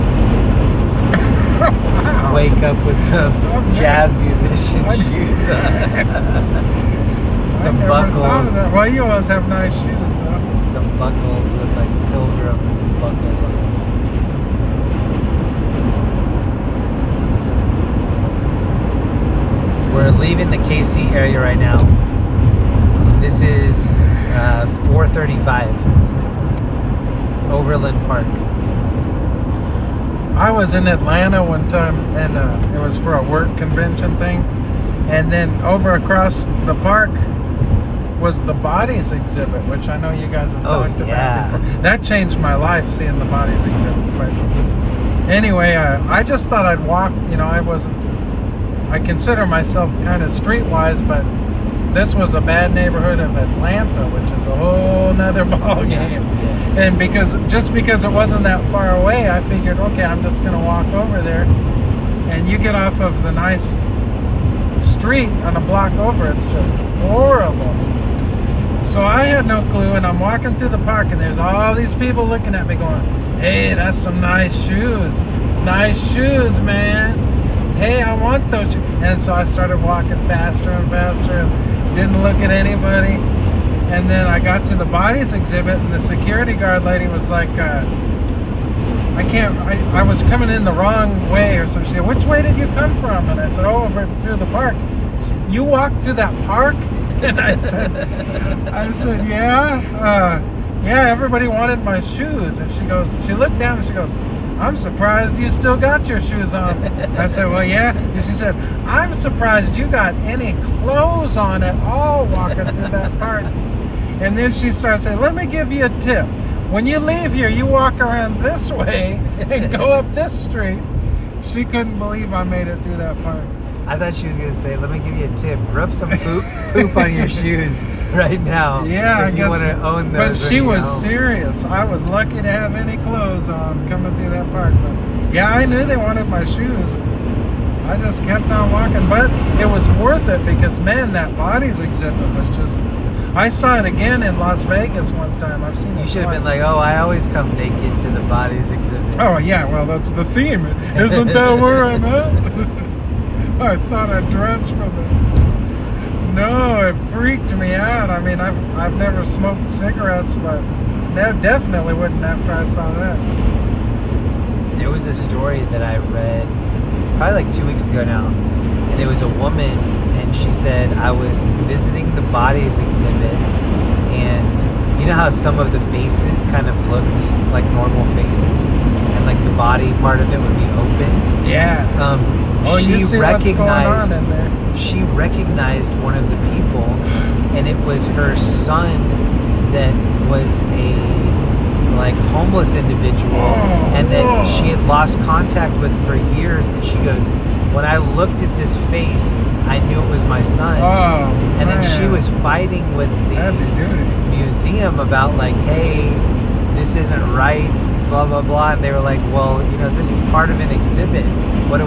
Wow. Wake up with some jazz musician shoes, some I never thought of buckles, that. Well, you always have nice shoes, though. some buckles with like pilgrim buckles on them. We're leaving the KC area right now. This is 435 Overland Park. I was in Atlanta one time, and it was for a work convention thing. And then over across the park, was the bodies exhibit, which I know you guys have Oh, talked yeah. about before. That changed my life, seeing the bodies exhibit. But anyway, I just thought I'd walk. You know, I consider myself kind of streetwise, but this was a bad neighborhood of Atlanta, which is a whole nother ball game. Yes. And because it wasn't that far away, I figured, okay, I'm just going to walk over there. And you get off of the nice street on a block over, it's just horrible. So I had no clue, and I'm walking through the park, and there's all these people looking at me going, hey, that's some nice shoes. Nice shoes, man. Hey, I want those shoes. And so I started walking faster and faster and didn't look at anybody. And then I got to the bodies exhibit, and the security guard lady was like, I was coming in the wrong way or something. She said, which way did you come from? And I said, oh, over through the park. She said, you walked through that park? And I said, yeah, everybody wanted my shoes. And she looked down and she goes, I'm surprised you still got your shoes on. I said, well, yeah. And she said, I'm surprised you got any clothes on at all walking through that park. And then she started saying, let me give you a tip. When you leave here, you walk around this way and go up this street. She couldn't believe I made it through that park. I thought she was going to say, let me give you a tip. Rub some poop on your shoes right now. Yeah, if you want to own those. But she was serious. I was lucky to have any clothes on coming through that park. But yeah, I knew they wanted my shoes. I just kept on walking. But it was worth it because, man, that bodies exhibit was just... I saw it again in Las Vegas one time. I've seen it. You should have twice. been like, oh, I always come naked to the bodies exhibit. Oh, yeah, well, that's the theme. Isn't that where I'm at? I thought I dressed for the... No, it freaked me out. I mean, I've never smoked cigarettes, but definitely wouldn't after I saw that. There was a story that I read, it's probably like 2 weeks ago now, and it was a woman, and she said, I was visiting the bodies exhibit, and you know how some of the faces kind of looked like normal faces, and like the body part of it would be open? Yeah. You see what's going on in there. She recognized one of the people, and it was her son that was a like homeless individual, and that she had lost contact with for years. And she goes, when I looked at this face, I knew it was my son. And then she was fighting with the museum about like, hey, this isn't right, blah blah blah. And they were like, well, you know, this is part of an exhibit. What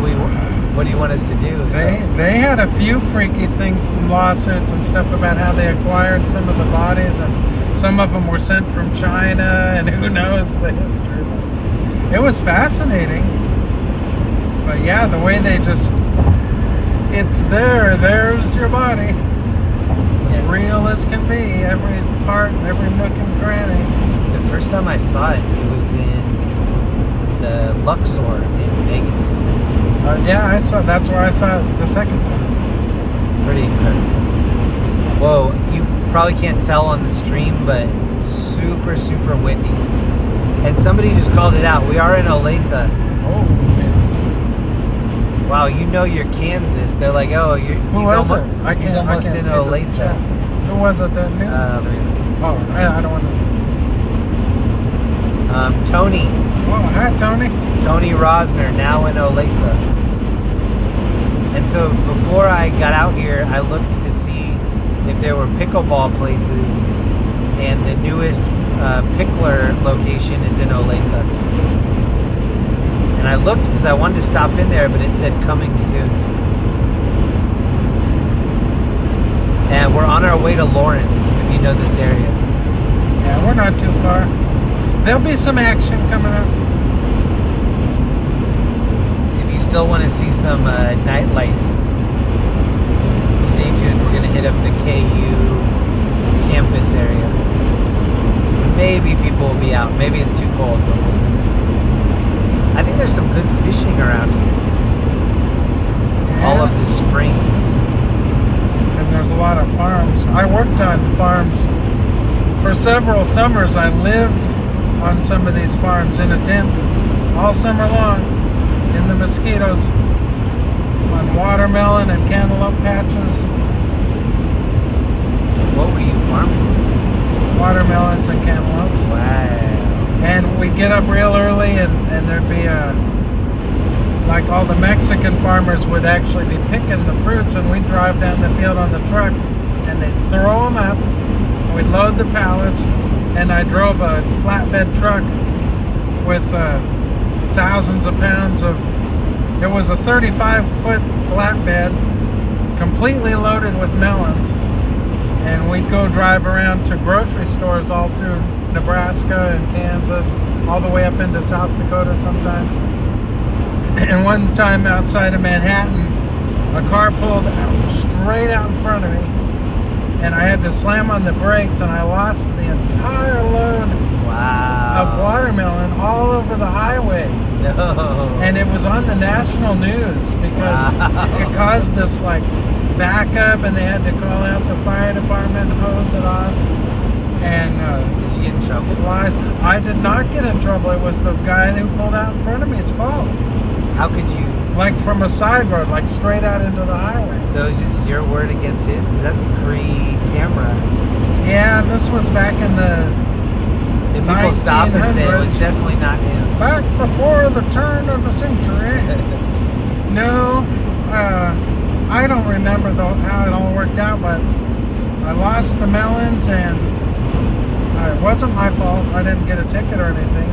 do you want us to do? They had a few freaky things, lawsuits and stuff about how they acquired some of the bodies, and some of them were sent from China, and who knows the history. But it was fascinating. But yeah, the way they just, it's there's your body. As real as can be, every part, every nook and cranny. The first time I saw it, it was in the Luxor in Vegas. Yeah, I saw. That's where I saw it the second time. Pretty incredible. Whoa, you probably can't tell on the stream, but super, super windy. And somebody just called it out. We are in Olathe. Oh, man. Wow, you know you're Kansas. They're like, oh, Who was it? He's almost in Olathe. Who was it that knew? I don't want to. Tony. Oh, hi, Tony. Tony Rosner, now in Olathe. And so before I got out here, I looked to see if there were pickleball places, and the newest pickler location is in Olathe. And I looked because I wanted to stop in there, but it said coming soon. And we're on our way to Lawrence, if you know this area. Yeah, we're not too far. There'll be some action coming up. If you still want to see some nightlife, stay tuned. We're going to hit up the KU campus area. Maybe people will be out. Maybe it's too cold, but we'll see. I think there's some good fishing around here. Yeah. All of the springs. And there's a lot of farms. I worked on farms for several summers. I lived on some of these farms in a tent all summer long in the mosquitoes, on watermelon and cantaloupe patches. What were you farming? Watermelons and cantaloupes. Wow. And we'd get up real early, and there'd be like all the Mexican farmers would actually be picking the fruits, and we'd drive down the field on the truck, and they'd throw them up. We'd load the pallets, and I drove a flatbed truck with thousands of pounds of. It was a 35-foot flatbed, completely loaded with melons, and we'd go drive around to grocery stores all through Nebraska and Kansas, all the way up into South Dakota sometimes. And one time outside of Manhattan, a car pulled out, straight out in front of me, and I had to slam on the brakes, and I lost the entire load of watermelon all over the highway. No. And it was on the national news because it caused this like backup, and they had to call out the fire department, hose it off. And did you get in trouble? Flies. I did not get in trouble. It was the guy who pulled out in front of me's fault. How could you? Like from a side road, like straight out into the highway. So it's just your word against his, because that's pre-camera. Yeah, this was back in the. Did people stop and say it was definitely not him? Back before the turn of the century. No, I don't remember how it all worked out, but I lost the melons, and it wasn't my fault. I didn't get a ticket or anything.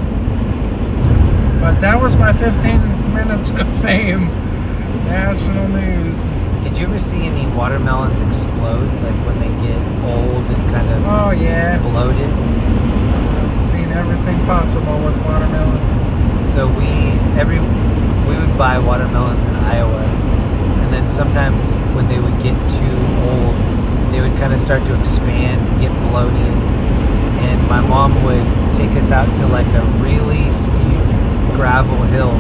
But that was my 15 minutes of fame. National news. Did you ever see any watermelons explode, like when they get old and kind of bloated? I've seen everything possible with watermelons. So we would buy watermelons in Iowa, and then sometimes when they would get too old, they would kind of start to expand and get bloated, and my mom would take us out to like a really steep gravel hill,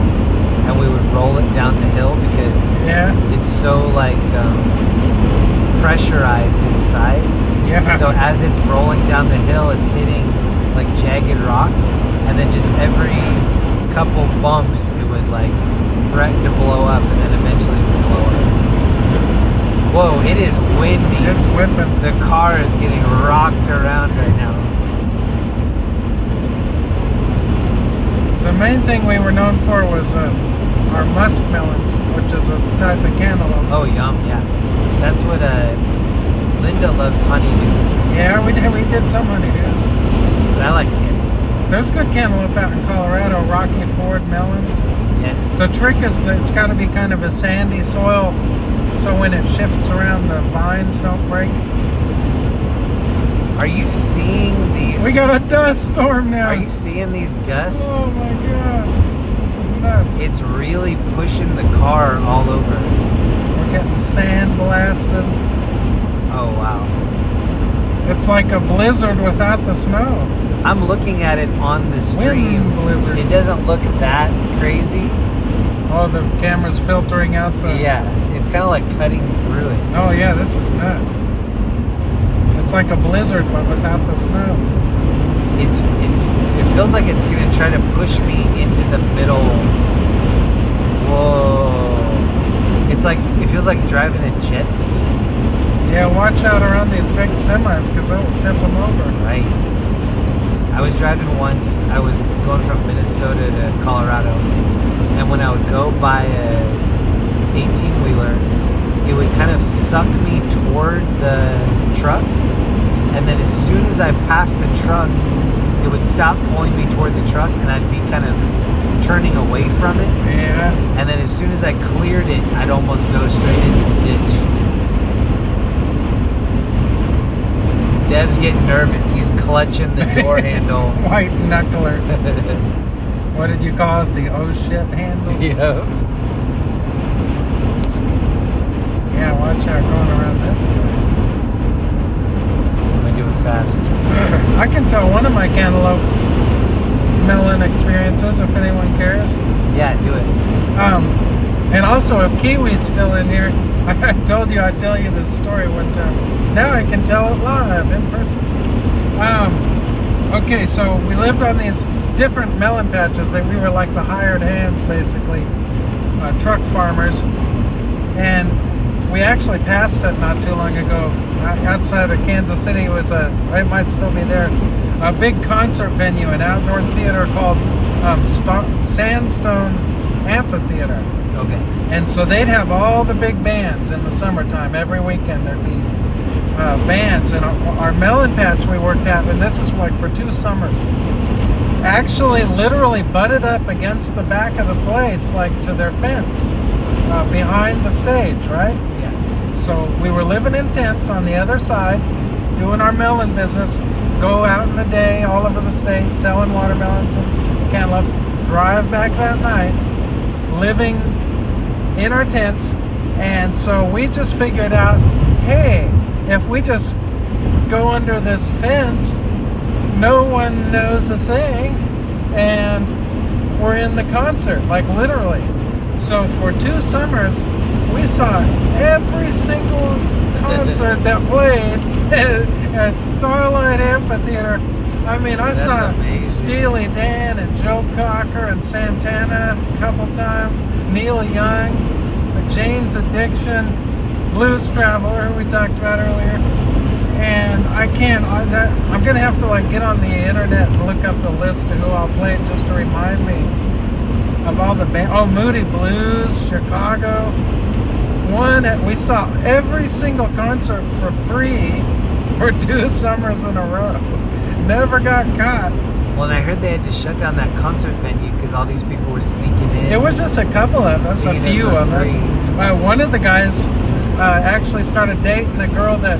and we would roll it down the hill because it's so like pressurized inside. Yeah. So as it's rolling down the hill, it's hitting like jagged rocks, and then just every couple bumps it would like threaten to blow up, and then eventually it would blow up. Whoa, it is windy. It's whipping. The car is getting rocked around right now. The main thing we were known for was our musk melons, which is a type of cantaloupe. Oh, yum, yeah. That's what Linda loves honeydew. Yeah, we did some honeydews. But I like cantaloupe. There's good cantaloupe out in Colorado, Rocky Ford melons. Yes. The trick is that it's got to be kind of a sandy soil, so when it shifts around, the vines don't break. Are you seeing these? We got a dust storm now. Are you seeing these gusts? Oh my god. This is nuts. It's really pushing the car all over. We're getting sand blasted. Oh, wow. It's like a blizzard without the snow. I'm looking at it on the stream. Wind blizzard. It doesn't look that crazy. Oh, the camera's filtering out the... Yeah, it's kind of like cutting through it. Oh yeah, this is nuts. It's like a blizzard, but without the snow. It feels like it's gonna try to push me into the middle. Whoa! It feels like driving a jet ski. Yeah, watch out around these big semis because they'll tip them over. Right. I was driving once. I was going from Minnesota to Colorado, and when I would go by a 18-wheeler, it would kind of suck me toward the truck, and then as soon as I passed the truck, it would stop pulling me toward the truck, and I'd be kind of turning away from it. Yeah. And then as soon as I cleared it, I'd almost go straight into the ditch. Dev's getting nervous. He's clutching the door handle. White knuckler. What did you call it? The oh shit handle? Yeah. Yeah, watch out going around this guy. Am I doing fast? I can tell one of my cantaloupe melon experiences if anyone cares. Yeah, do it. And also if Kiwi's still in here, I told you I'd tell you this story one time. Now I can tell it live in person. Okay, so we lived on these different melon patches that we were like the hired hands basically, truck farmers. And we actually passed it not too long ago. Outside of Kansas City was it might still be there, a big concert venue, an outdoor theater called Sandstone Amphitheater. Okay. And so they'd have all the big bands in the summertime. Every weekend there'd be bands. And our melon patch we worked at, and this is like for 2 summers, actually literally butted up against the back of the place, like to their fence behind the stage, right? Yeah. So we were living in tents on the other side, doing our melon business, go out in the day all over the state, selling watermelons and cantaloupes, drive back that night, living in our tents. And so we just figured out, hey, if we just go under this fence, no one knows a thing, and we're in the concert, like literally. So for 2 summers, we saw every single concert that played at Starlight Amphitheater. I mean, I saw amazing. Steely Dan and Joe Cocker and Santana a couple times, Neil Young, Jane's Addiction, Blues Traveler, who we talked about earlier. And I'm gonna have to like get on the internet and look up the list of who I'll play just to remind me of all the bands. Oh, Moody Blues, Chicago. We saw every single concert for free for 2 summers in a row. Never got caught. Well, and I heard they had to shut down that concert venue because all these people were sneaking in. It was just a couple of us, a few of us. One of the guys actually started dating a girl that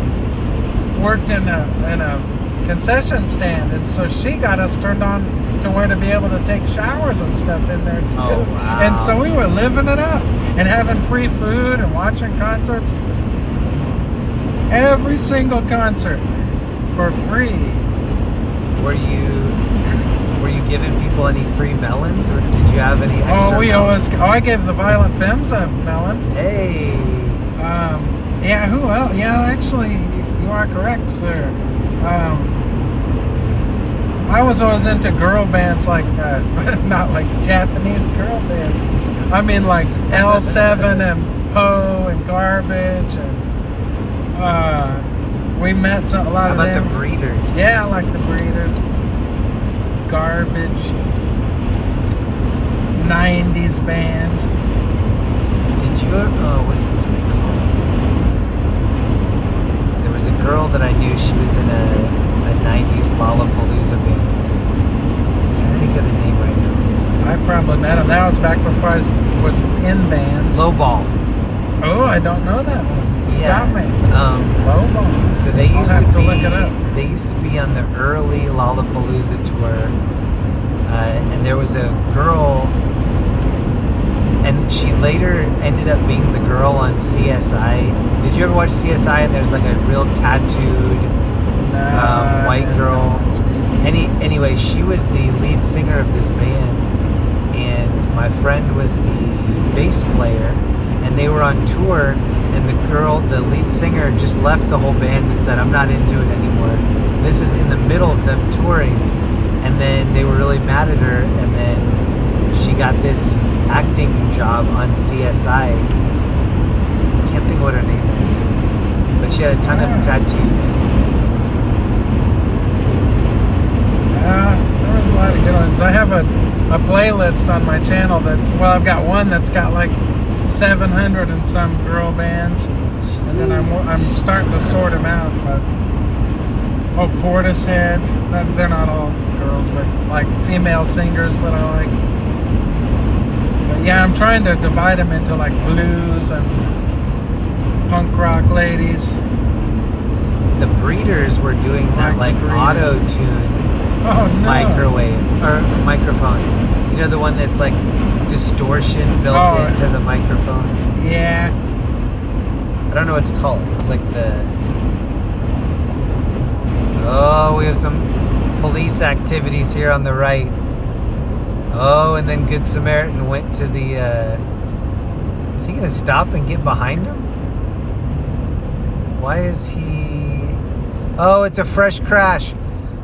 worked in a concession stand, and so she got us turned on to where to be able to take showers and stuff in there too. Oh, wow. And so we were living it up and having free food and watching concerts. Every single concert for free. Were you giving people any free melons, or did you have any extra? I gave the Violent Femmes a melon. Hey. Yeah, who else? Yeah, actually, you are correct, sir. I was always into girl bands, like not like Japanese girl bands. I mean, like L7 and Poe and Garbage, and we met a lot of them. How about the Breeders? Yeah, I like the Breeders. Garbage. 90s bands. Did you? What were they called? There was a girl that I knew. She was in a 90s Lollapalooza band. Can't think of the name right now. I probably met him. That was back before I was in bands. Lowball. Oh, I don't know that one. Yeah. Got me. Lowball. So they used I'll have to to look it up. They used to be on the early Lollapalooza tour, and there was a girl, and she later ended up being the girl on CSI. Did you ever watch CSI? And there's like a real tattooed white girl. Anyway, she was the lead singer of this band, and my friend was the bass player, and they were on tour, and the lead singer, just left the whole band and said, "I'm not into it anymore." This is in the middle of them touring, and then they were really mad at her, and then she got this acting job on CSI. Can't think of what her name is, but she had a ton of tattoos. There was a lot of good ones. I have a playlist on my channel I've got one that's got like 700 and some girl bands, and then I'm starting to sort them out. But Portishead, they're not all girls, but like female singers that I like. But yeah, I'm trying to divide them into like blues and punk rock ladies. The Breeders were doing that like auto-tune microphone. You know, the one that's like distortion built into the microphone? Yeah. I don't know what to call it. It's like we have some police activities here on the right. Oh, and then Good Samaritan went to the... is he going to stop and get behind him? Why is he... Oh, it's a fresh crash.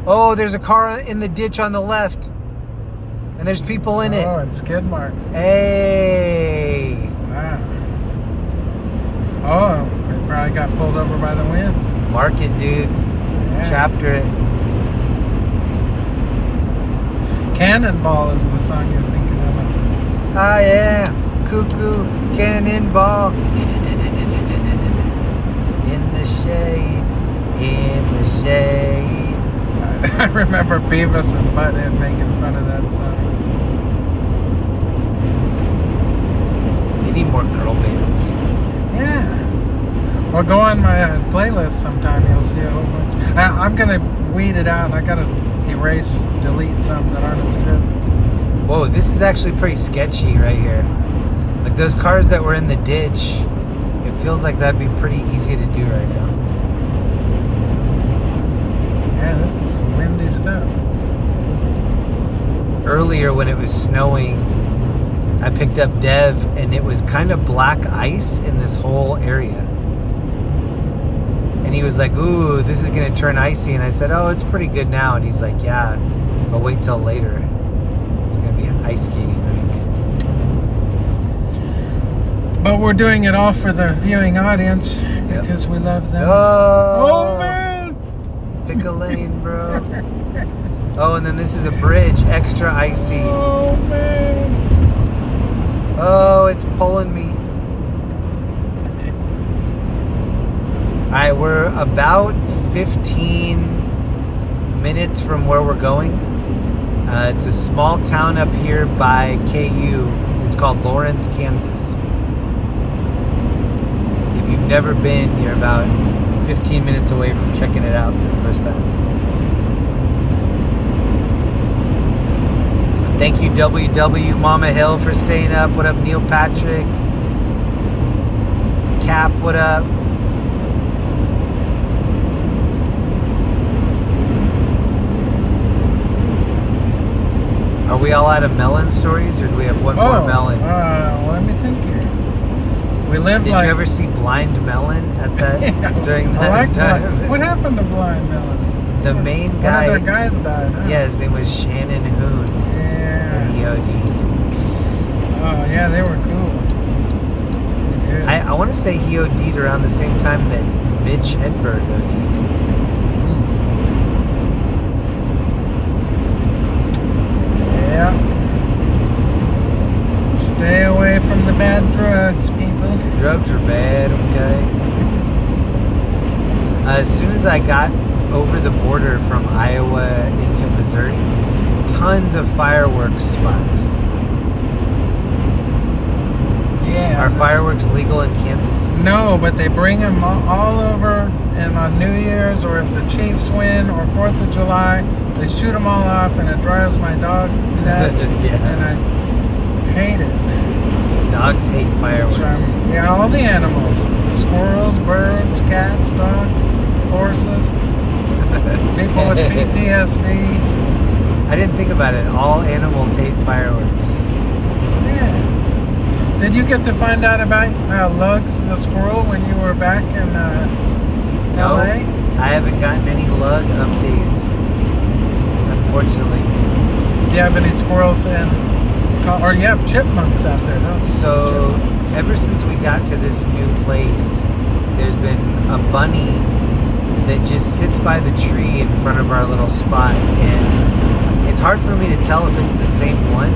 Oh, there's a car in the ditch on the left. And there's people in it. Oh, and skid marks. Hey. Wow. Oh, it probably got pulled over by the wind. Mark it, dude. Yeah. Chapter it. Cannonball is the song you're thinking of. Ah, yeah. Cuckoo, cannonball. In the shade. In the shade. I remember Beavis and Butthead making fun of that song. They need more girl bands. Yeah. Well, go on my playlist sometime. You'll see a whole bunch. I'm going to weed it out. I got to erase, delete some that aren't as good. Whoa, this is actually pretty sketchy right here. Like those cars that were in the ditch, it feels like that'd be pretty easy to do right now. Yeah, this is some windy stuff. Earlier when it was snowing, I picked up Dev and it was kind of black ice in this whole area. And he was like, ooh, this is going to turn icy. And I said, oh, it's pretty good now. And he's like, yeah, but wait till later. It's going to be an ice skating rink. But we're doing it all for the viewing audience because we love them. Oh, man! pick a lane, bro. Oh, and then this is a bridge, extra icy. Oh, man! Oh, it's pulling me. Alright, we're about 15 minutes from where we're going. It's a small town up here by KU. It's called Lawrence, Kansas. If you've never been, you're about 15 minutes away from checking it out for the first time. Thank you, WW Mama Hill, for staying up. What up, Neil Patrick? Cap, what up? Are we all out of melon stories, or do we have one more melon? Let me think here. We lived Did you ever see Blind Melon at that during that time? What happened to Blind Melon? The main guy. One of their guys died. Huh? Yeah, his name was Shannon Hoon. Yeah. And he OD'd. Oh yeah, they were cool. I want to say he OD'd around the same time that Mitch Hedberg OD'd. Yeah. Stay away from the bad drugs, people. Drugs are bad, okay? As soon as I got over the border from Iowa into Missouri, tons of fireworks spots. Yeah. Are fireworks legal in Kansas? No, but they bring them all over, and on New Year's, or if the Chiefs win, or 4th of July, they shoot them all off, and it drives my dog nuts. Yeah. And I hate it. Dogs hate fireworks. Yeah, all the animals. Squirrels, birds, cats, dogs, horses, people with PTSD. I didn't think about it. All animals hate fireworks. Yeah. Did you get to find out about Lugs the squirrel when you were back in No, LA? I haven't gotten any lug updates, unfortunately. Do you have any squirrels in... Or you have chipmunks out there, don't you? So, Chipmunks. ever since we got to this new place, there's been a bunny that just sits by the tree in front of our little spot, and it's hard for me to tell if it's the same one,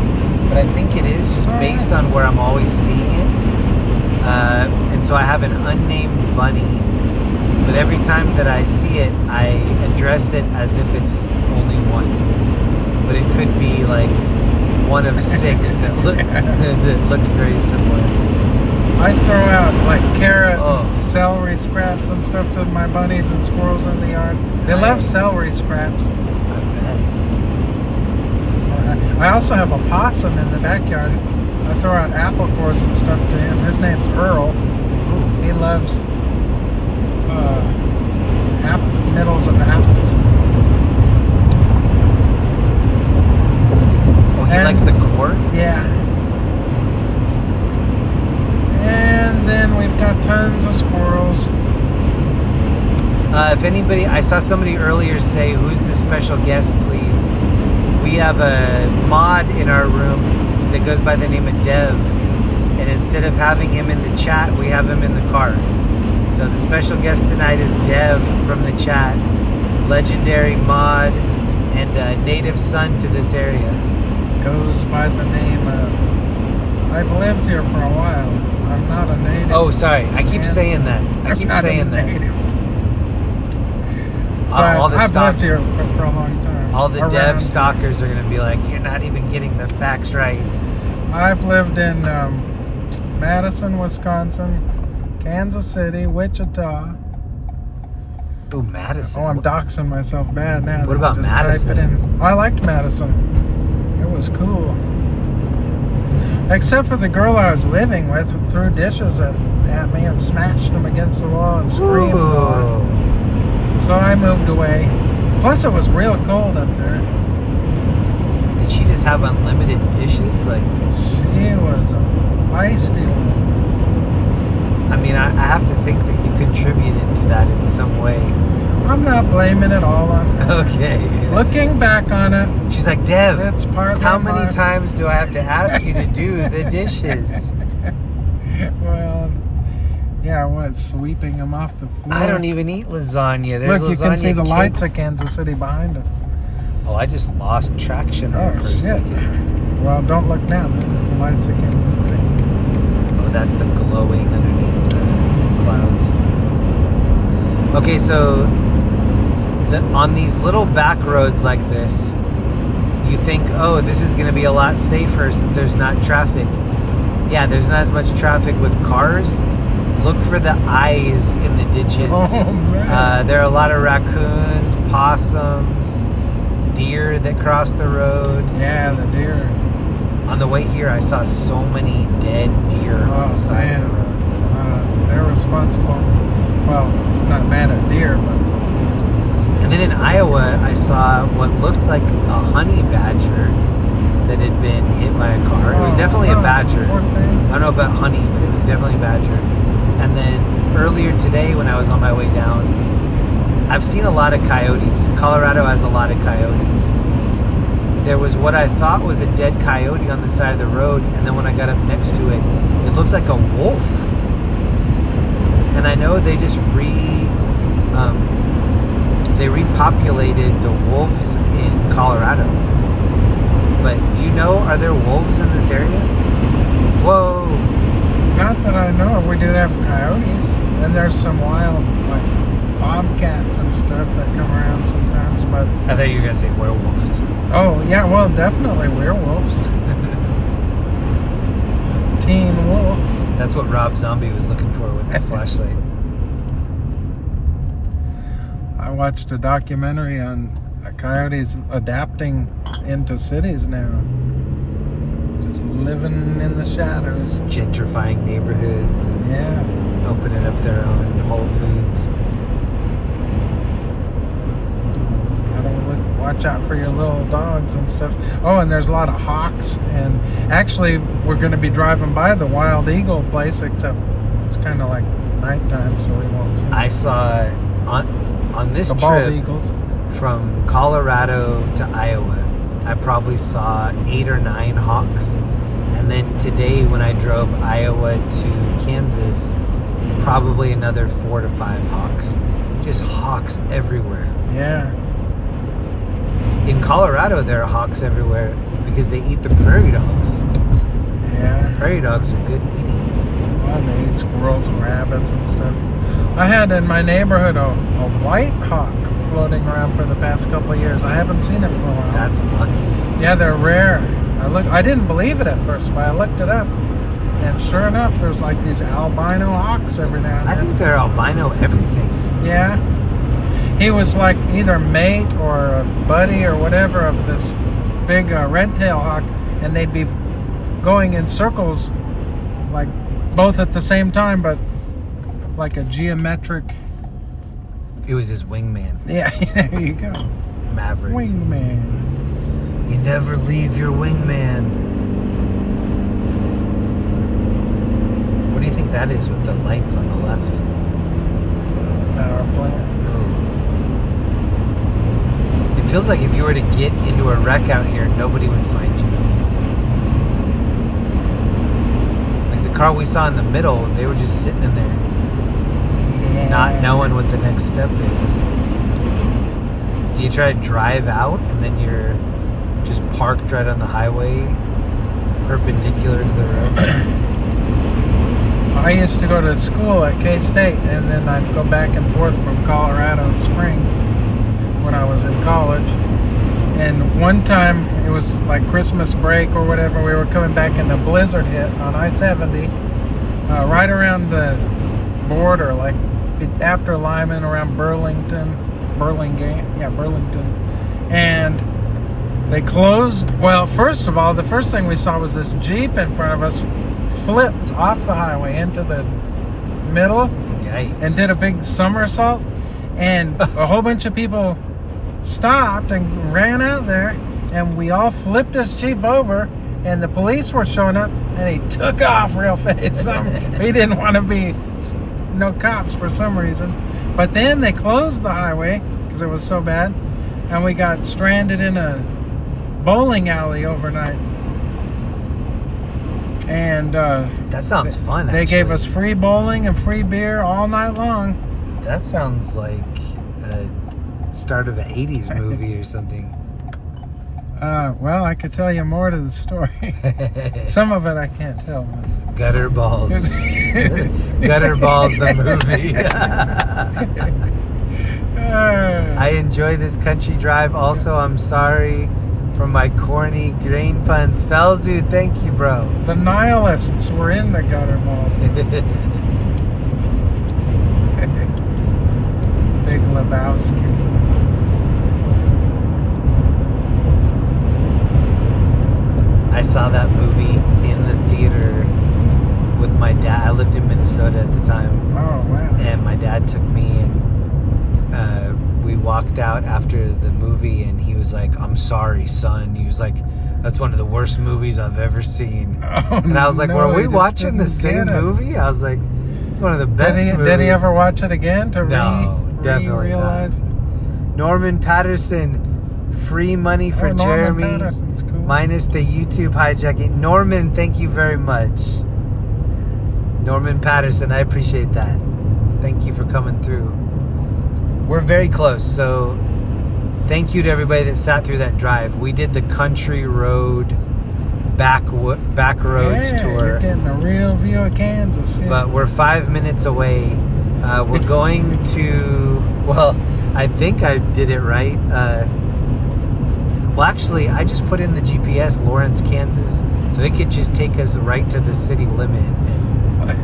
but I think it is, just based on where I'm always seeing it. And so I have an unnamed bunny, but every time that I see it, I address it as if it's only one. But it could be like one of 6 that looks very similar. I throw out like carrot, celery scraps and stuff to my bunnies and squirrels in the yard. They love celery scraps. I bet. I also have a possum in the backyard. I throw out apple cores and stuff to him. His name's Earl. He loves middles of apples. Oh, he likes the core? Yeah. And then we've got tons of squirrels. If anybody, I saw somebody earlier say, who's the special guest, please? We have a mod in our room that goes by the name of Dev, and instead of having him in the chat, we have him in the car. So the special guest tonight is Dev from the chat, legendary mod and native son to this area. Goes by the name of... I've lived here for a while. I'm not a native. Oh, sorry. I keep saying that. I keep saying that. I've lived here for a long time. All the Dev stalkers are going to be like, you're not even getting the facts right. I've lived in Madison, Wisconsin, Kansas City, Wichita. Oh, Madison. Oh, I'm doxing myself bad now. What about Madison? I liked Madison. It was cool. Except for the girl I was living with who threw dishes at me and smashed them against the wall and screamed. So I moved away. Plus it was real cold up there. Did she just have unlimited dishes? Like, she was a feisty one. I mean, I have to think that you contributed to that in some way. I'm not blaming it all on her. Okay. Looking back on it, she's like, Dev, it's partly how many times do I have to ask you to do the dishes? Well, yeah, what, sweeping them off the floor? I don't even eat lasagna. There's Look, you lasagna can see the cake. lights of Kansas City behind us. Oh, I just lost traction there for a second. Well, don't look now. There's the lights of Kansas City. Oh, that's the glowing underneath the clouds. Okay, so on these little back roads like this, you think, oh, this is going to be a lot safer since there's not traffic. Yeah, there's not as much traffic with cars. Look for the eyes in the ditches. Oh, man. There are a lot of raccoons, possums, deer that cross the road. Yeah, the deer. On the way here, I saw so many dead deer on the side of the road. They're responsible. Well, I'm not mad at deer, but... And then in Iowa, I saw what looked like a honey badger that had been hit by a car. It was definitely a badger. Poor thing. I don't know about honey, but it was definitely a badger. And then earlier today, when I was on my way down, I've seen a lot of coyotes. Colorado has a lot of coyotes. There was what I thought was a dead coyote on the side of the road, and then when I got up next to it, it looked like a wolf. And I know they just repopulated the wolves in Colorado. But do you know, are there wolves in this area? Whoa. Not that I know of. We do have coyotes. And there's some wild, like, bobcats and stuff that come around sometimes, but... I thought you were going to say werewolves. Oh, yeah, well, definitely werewolves. Teen wolf. That's what Rob Zombie was looking for with the flashlight. I watched a documentary on coyotes adapting into cities now. Just living in the shadows. Gentrifying neighborhoods and Yeah. opening up their own Whole Foods. Gotta watch out for your little dogs and stuff. Oh, and there's a lot of hawks. And actually, we're going to be driving by the wild eagle place, except it's kind of like nighttime, so we won't see I saw on this the bald trip eagles. from Colorado to Iowa, I probably saw 8 or 9 hawks. And then today when I drove Iowa to Kansas, probably another 4 to 5 hawks. Just hawks everywhere. Yeah. In Colorado, there are hawks everywhere because they eat the prairie dogs. Yeah. Prairie dogs are good eating. Well, they eat squirrels and rabbits and stuff. I had in my neighborhood a white hawk floating around for the past couple of years. I haven't seen him for a while. That's lucky. Yeah, they're rare. I didn't believe it at first, but I looked it up. And sure enough, there's like these albino hawks every now and then. I think they're albino everything. Yeah. He was like either mate or a buddy or whatever of this big red-tailed hawk, and they'd be going in circles, like both at the same time, but like a geometric... It was his wingman. Yeah, there you go. Maverick. Wingman. You never leave your wingman. What do you think that is with the lights on the left? Power plant. It feels like if you were to get into a wreck out here, nobody would find you. Like the car we saw in the middle, they were just sitting in there, not knowing what the next step is. Do you try to drive out and then you're just parked right on the highway, perpendicular to the road? I used to go to school at K-State, and then I'd go back and forth from Colorado Springs when I was in college. And one time, it was like Christmas break or whatever, we were coming back and the blizzard hit on I-70, right around the border, like after Lyman, around Burlington. And they closed. Well, first of all, the first thing we saw was this Jeep in front of us flipped off the highway into the middle. Yikes. And did a big somersault. And a whole bunch of people stopped and ran out there, and we all flipped this Jeep over, and the police were showing up, and he took off real fast. He didn't want to be no cops for some reason. But then they closed the highway because it was so bad, and we got stranded in a bowling alley overnight. And that sounds fun. They gave us free bowling and free beer all night long. That sounds like a start of an 80s movie or something. Well, I could tell you more to the story. Some of it I can't tell. But... Gutter Balls. Gutter Balls, the movie. I enjoy this country drive. Also, I'm sorry for my corny grain puns. Felzu, thank you, bro. The nihilists were in the Gutter Balls. Big Lebowski. I saw that movie in the theater with my dad. I lived in Minnesota at the time. Oh, wow. And my dad took me, and we walked out after the movie, and he was like, "I'm sorry, son." He was like, "That's one of the worst movies I've ever seen." Oh, and I was like, no, "Were we watching the same movie?" I was like, "It's one of the best movies." Did he ever watch it again to definitely realize? not. Norman Patterson, free money for Jeremy. Norman Patterson's cool. Minus the YouTube hijacking. Norman, thank you very much. Norman Patterson, I appreciate that. Thank you for coming through. We're very close, so thank you to everybody that sat through that drive. We did the country road back roads tour. You're getting the real view of Kansas. Yeah. But we're 5 minutes away. We're going to, well, I think I did it right. Well, actually, I just put in the GPS, Lawrence, Kansas, so it could just take us right to the city limit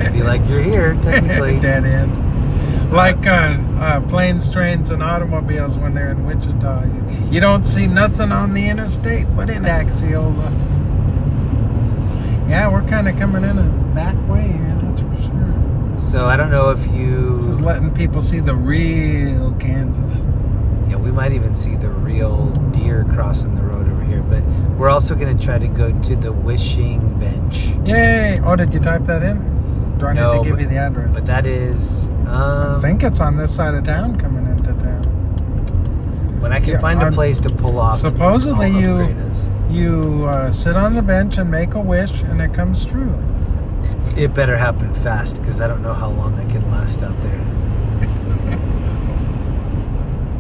and be like, you're here, technically. Dead end. Like planes, trains, and automobiles when they're in Wichita. You don't see nothing on the interstate but in Axiola. Yeah, we're kind of coming in a back way here, that's for sure. So I don't know if you... This is letting people see the real Kansas. Yeah, we might even see the real deer crossing the road over here. But we're also going to try to go to the wishing bench. Yay! Oh, did you type that in? Do I need to give you the address? But that is... I think it's on this side of town coming into town. When I can find a place to pull off... Supposedly you sit on the bench and make a wish and it comes true. It better happen fast because I don't know how long that can last out there.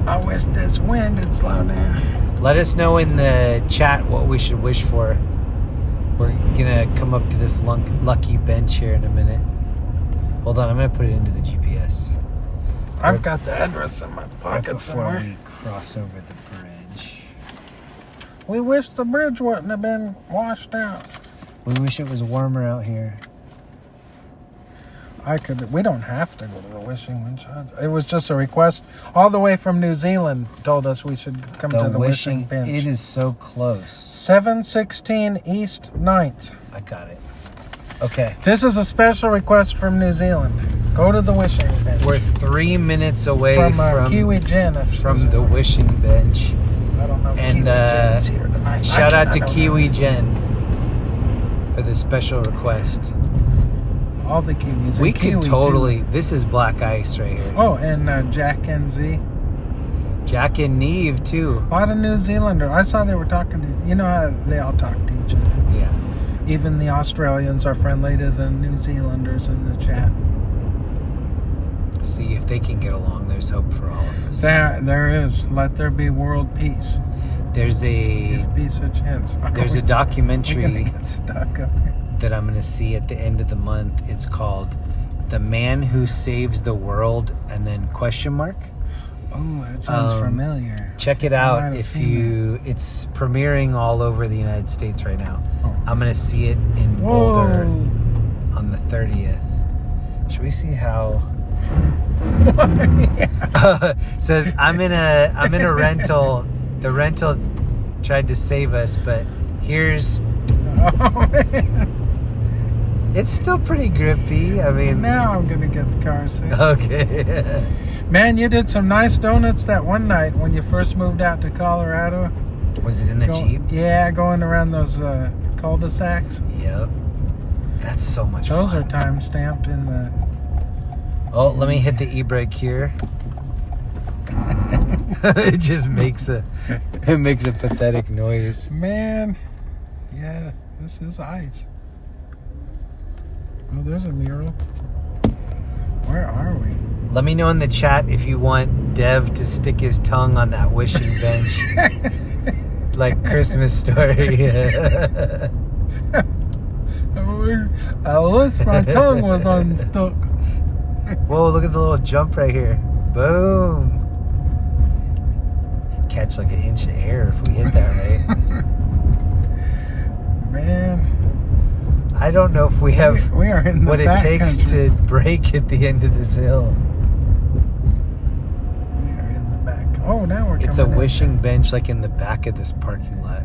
I wish this wind would slow down. Let us know in the chat what we should wish for. We're gonna come up to this lucky bench here in a minute. Hold on, I'm gonna put it into the GPS. I've got the address in my pocket somewhere. Before we cross over the bridge. We wish the bridge wouldn't have been washed out. We wish it was warmer out here. We don't have to go to the wishing bench. It was just a request. All the way from New Zealand told us we should come to the wishing bench. It is so close. 716 East 9th. I got it. Okay. This is a special request from New Zealand. Go to the wishing bench. We're 3 minutes away from Kiwi Jen. From the wishing bench. I don't know if and Kiwi Jen's here tonight. Shout out to Kiwi Jen for the special request. All the Kiwis. We could totally... This is black ice right here. Oh, and Jack and Z. Jack and Neve, too. A lot of New Zealanders. I saw they were talking to... You know how they all talk to each other. Yeah. Even the Australians are friendly to the New Zealanders in the chat. See if they can get along. There's hope for all of us. There is. Let there be world peace. There's Give peace a chance. there's a documentary We're gonna get stuck up here. that I'm going to see at the end of the month. It's called "The Man Who Saves the World," and then question mark. Oh, that sounds familiar. Check it I might out have if seen you. It's premiering all over the United States right now. Oh. I'm going to see it in Boulder on the 30th. Should we see how? So I'm in a rental. The rental tried to save us, but here's. Oh, man. It's still pretty grippy. I mean, Now I'm gonna get the car sick. okay. Man, you did some nice donuts that one night when you first moved out to Colorado. Was it in the Jeep? Yeah, going around those cul-de-sacs. Yep. That's so much Those fun. are time stamped in the. Oh, let me hit the e-brake here. It just makes a pathetic noise. Man, yeah, this is ice. Oh, there's a mural. Where are we? Let me know in the chat if you want Dev to stick his tongue on that wishing bench, like Christmas Story. I wish my tongue was unstuck. Whoa! Look at the little jump right here. Boom! Catch like an inch of air if we hit that right. Man, I don't know if we have we are in the what it back takes country. to brake at the end of this hill. We are in the back. Oh, now we're It's a coming in. wishing bench like in the back of this parking lot.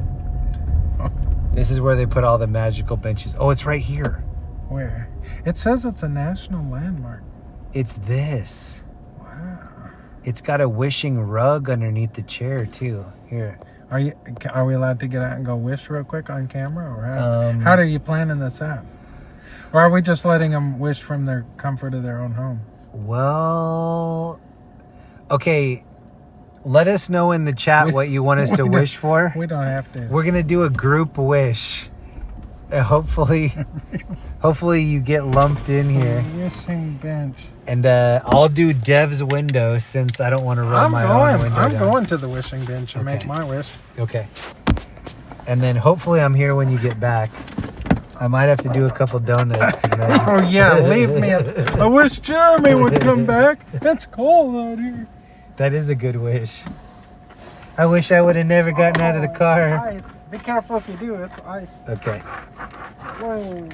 This is where they put all the magical benches. Oh, it's right here. Where? It says it's a national landmark. It's this. Wow. It's got a wishing rug underneath the chair too. Here. Are we allowed to get out and go wish real quick on camera, or Um, how are you planning this out? Or are we just letting them wish from their comfort of their own home? Well, okay. Let us know in the chat what you want us to wish for. We don't have to. We're gonna do a group wish. Hopefully you get lumped in here. Wishing bench. And I'll do Dev's window since I don't want to roll my own window I'm down. going to the wishing bench and Okay. make my wish. Okay. And then hopefully I'm here when you get back. I might have to do a couple donuts. And then... Oh yeah, leave me. I wish Jeremy would come back. It's cold out here. That is a good wish. I wish I would have never gotten out of the car. Ice. Be careful if you do. It's ice. Okay. Whoa.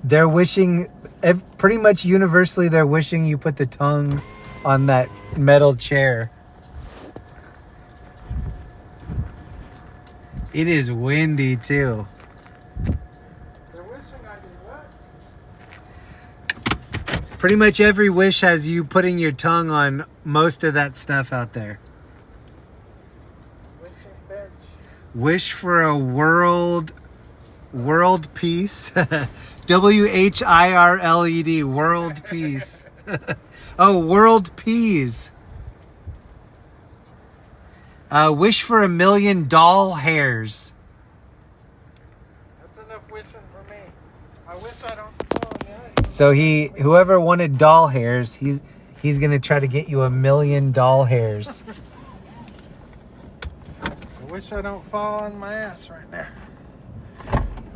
They're wishing, pretty much universally, they're wishing you put the tongue on that metal chair. It is windy too. They're wishing I did what? Pretty much every wish has you putting your tongue on most of that stuff out there. Wishing bench. Wish for a world peace. WHIRLED, world peace. Oh, world peas. Wish for 1 million doll hairs. That's enough wishing for me. I wish I don't fall in the ice. So whoever wanted doll hairs, he's gonna try to get you 1 million doll hairs. I wish I don't fall on my ass right now.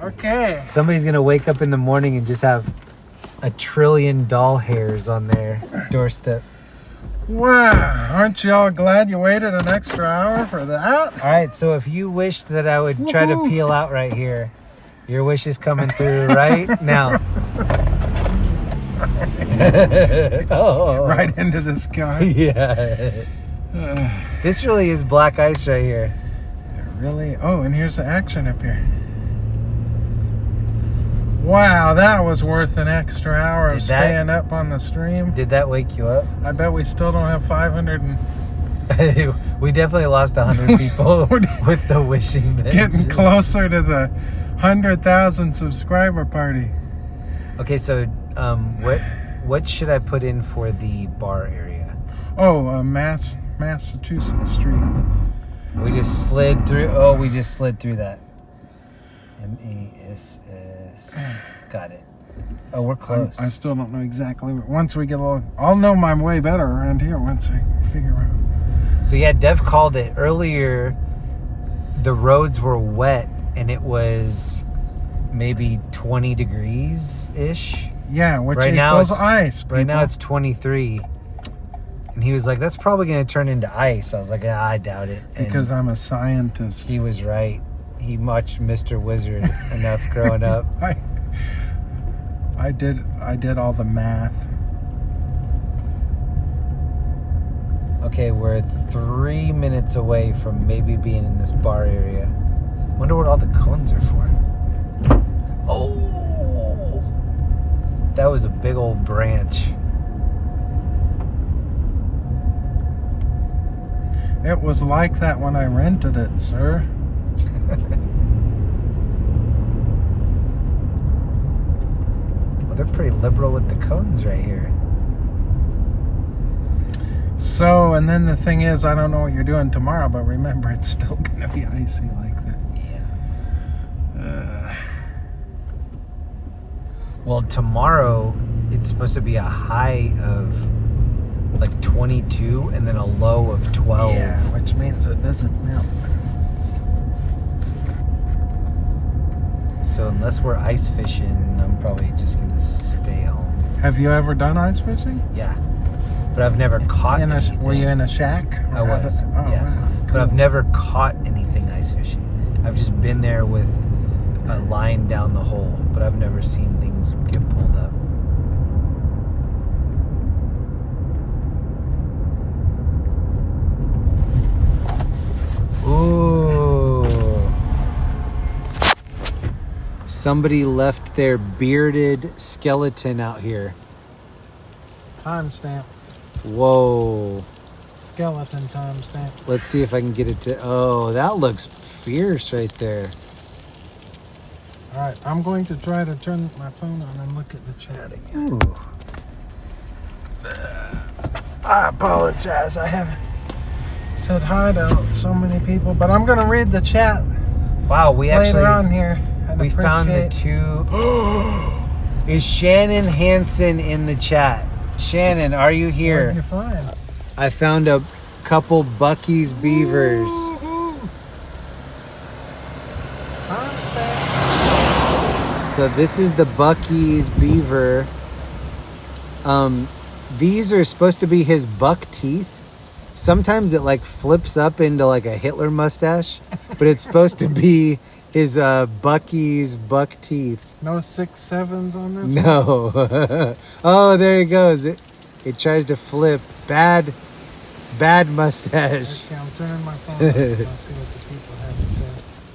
Okay. Somebody's gonna wake up in the morning and just have 1 trillion doll hairs on their doorstep. Wow. Aren't y'all glad you waited an extra hour for that? All right, so if you wished that I would try to Woohoo. peel out right here, your wish is coming through right now. Oh. Right into the sky. Yeah. This really is black ice right here. Really? Oh, and here's the action up here. Wow, that was worth an extra hour of Did that- staying up on the stream. Did that wake you up? I bet we still don't have 500 and We definitely lost 100 people with the wishing bench. getting closer to the 100,000 subscriber party. Okay, so what should I put in for the bar area? Oh, mass Massachusetts Street. We just slid through. Oh, we just slid through that. MASS. Got it. Oh, we're close. I still don't know exactly. Once we get a little, I'll know my way better around here once I figure out. So yeah, Dev called it earlier. The roads were wet, and it was maybe 20 degrees ish. Yeah, which Right now equals it's ice. People. Right now it's 23. And he was like, "That's probably going to turn into ice." I was like, "Yeah, I doubt it." And because I'm a scientist. he was right. He watched Mr. Wizard enough growing up. I did all the math. Okay, we're 3 minutes away from maybe being in this bar area. Wonder what all the cones are for. Oh, that was a big old branch. It was like that when I rented it, sir. Well, they're pretty liberal with the cones right here. So, and then the thing is, I don't know what you're doing tomorrow, but remember, it's still going to be icy like that. Yeah. Well, tomorrow, it's supposed to be a high of like 22 and then a low of 12. Yeah, which means it doesn't melt. So unless we're ice fishing, I'm probably just going to stay home. Have you ever done ice fishing? Yeah. But I've never caught anything. Were you in a shack? I was. Oh, Yeah. wow. But I've never caught anything ice fishing. I've just been there with a line down the hole, but I've never seen things get pulled up. Ooh. Somebody left their bearded skeleton out here. Timestamp. Whoa. Skeleton timestamp. Let's see if I can get it to... Oh, that looks fierce right there. All right, I'm going to try to turn my phone on and look at the chat again. Ooh. I apologize. I haven't said hi to so many people, but I'm going to read the chat Wow, we later actually... on here. And We found the two... Is Shannon Hansen in the chat? Shannon, are you What here? did you find? I found a couple Bucky's beavers. Timestamp. So this is the Bucky's beaver. These are supposed to be his buck teeth. Sometimes it like flips up into like a Hitler mustache, but it's supposed to be his Bucky's buck teeth. No 6-7s on this one? No. Oh, there he goes. It tries to flip. Bad mustache. Okay, I'm turning my phone on. Let's see what the people have to say.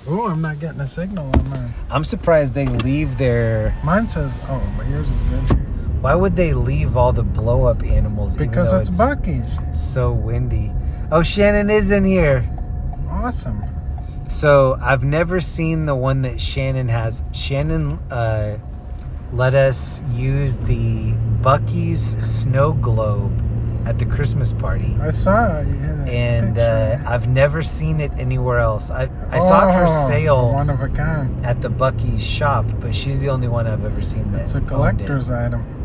Oh, I'm not getting a signal on mine. I'm surprised they leave their... Mine says, oh, but yours is good. Why would they leave all the blow-up animals? Because even though it's Bucky's. so windy. Oh, Shannon is in here. Awesome. So I've never seen the one that Shannon has. Shannon let us use the Bucky's snow globe at the Christmas party. I saw it. You had a And picture. I've never seen it anywhere else. I saw it for sale One of a kind. at the Bucky's shop, but she's the only one I've ever seen that It's a owned it. collector's item.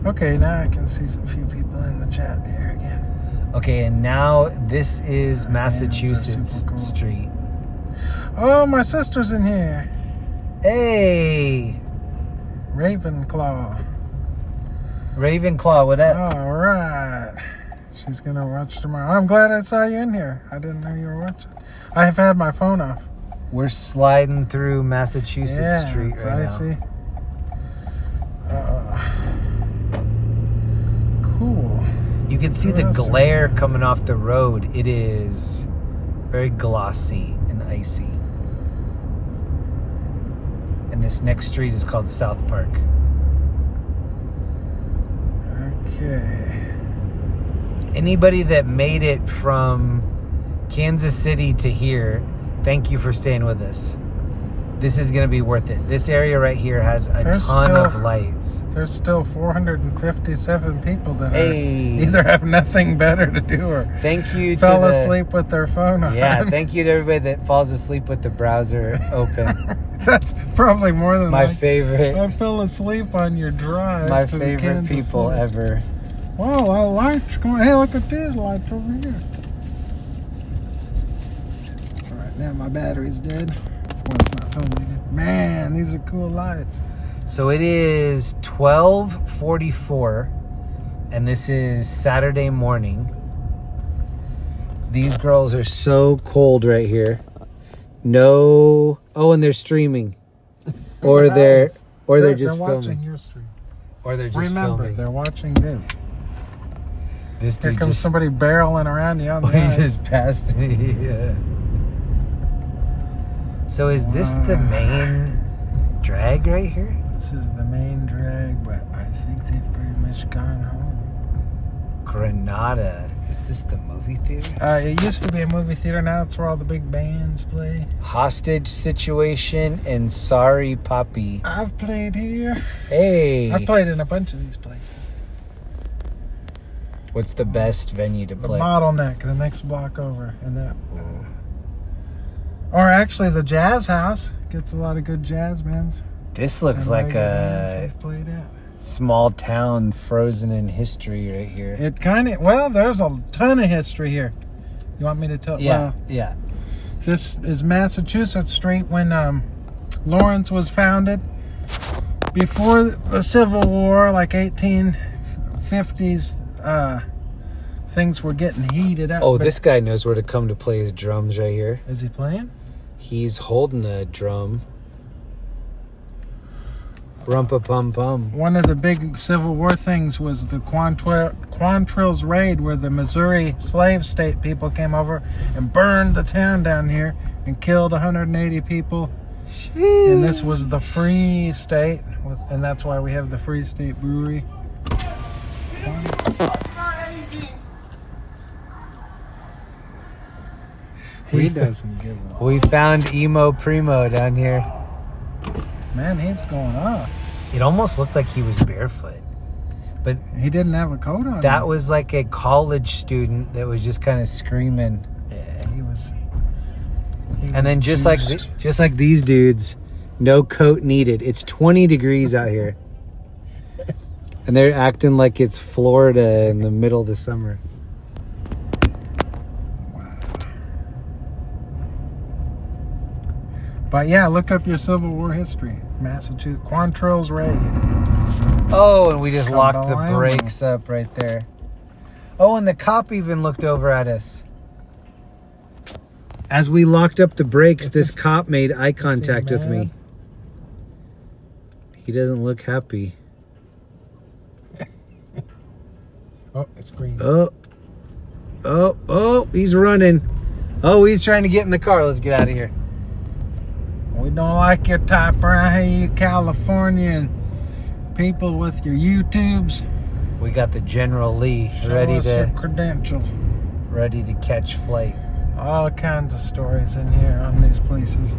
Okay, now I can see some few people in the chat here again. Okay, and now this is Massachusetts super cool. Street. Oh, my sister's in here. Hey, Ravenclaw. Ravenclaw, what up? All right. She's going to watch tomorrow. I'm glad I saw you in here. I didn't know you were watching. I have had my phone off. We're sliding through Massachusetts Yeah, Street it's right now. icy. Cool. You can see What the else are we glare doing? coming off the road. It is very glossy and icy. And this next street is called South Park. Okay. Anybody that made it from Kansas City to here, thank you for staying with us. this is going to be worth it. This area right here has a ton of lights. There's still 457 people that either have nothing better to do or thank you fell asleep with their phone on. Yeah, thank you to everybody that falls asleep with the browser open. That's probably more than my favorite. I fell asleep on your drive. My favorite people ever. Wow, a lot of lights going. Hey, look at these lights over here. All right, now my battery's dead. Well, it's not filming. Man, these are cool lights. So it is 12:44, and this is Saturday morning. These girls are so cold right here. No. Oh, and they're streaming, or they're just watching filming. your stream. Or they're just Remember, filming. they're watching this. This Here dude comes somebody barreling around you on the he ice. just passed me. Yeah. So is this the main drag right here? This is the main drag, but I think they've pretty much gone home. Granada. Is this the movie theater? It used to be a movie theater. Now it's where all the big bands play. Hostage Situation and Sorry Poppy. I've played here. Hey. I've played in a bunch of these places. What's the best venue to The play? Bottleneck, the next block over. And that. Or actually, the Jazz House gets a lot of good jazz bands. This looks like a we've played at. small town frozen in history right here. It kind of, well, there's a ton of history here. You want me to tell? Yeah, Well, yeah. this is Massachusetts Street when Lawrence was founded. Before the Civil War, like 1850s, things were getting heated up. Oh, this guy knows where to come to play his drums right here. Is he playing? He's holding the drum. Rumpa-pum-pum. One of the big Civil War things was the Quantrill's Raid, where the Missouri slave state people came over and burned the town down here and killed 180 people. Jeez. And this was the Free State, and that's why we have the Free State Brewery. He doesn't give a... We found Emo Primo down here. Man, he's going off. It almost looked like he was barefoot. But He didn't have a coat on. that was like a college student that was just kind of screaming. Yeah, he was And then just juiced. like these dudes, no coat needed. It's 20 degrees out here. And they're acting like it's Florida in the middle of the summer. But yeah, look up your Civil War history. Massachusetts. Quantrill's Raid. Oh, and we just locked the Kablam. brakes up right there. Oh, and the cop even looked over at us. As we locked up the brakes, this cop made eye contact with me. He doesn't look happy. Oh, it's green. Oh, he's running. Oh, he's trying to get in the car. Let's get out of here. We don't like your type around here, you Californian people with your YouTubes. We got the General Lee Show ready us your to credential. catch flight. All kinds of stories in here on these places.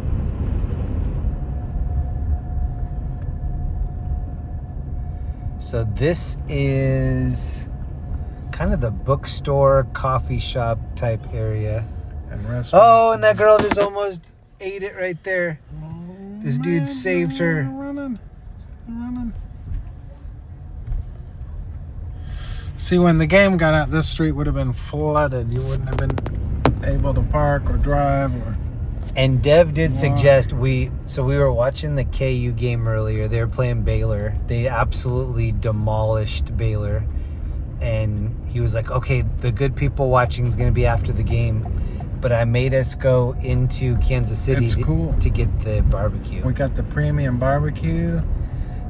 So this is kind of the bookstore, coffee shop type area. And restaurants. Oh, and that girl just almost ate it right there. This dude saved her. Running. See, when the game got out, this street would have been flooded. You wouldn't have been able to park or drive or... And Dev did suggest we were watching the KU game earlier. They were playing Baylor. They absolutely demolished Baylor. And he was like, okay, the good people watching is going to be after the game. But I made us go into Kansas City It's cool. to get the barbecue. We got the premium barbecue.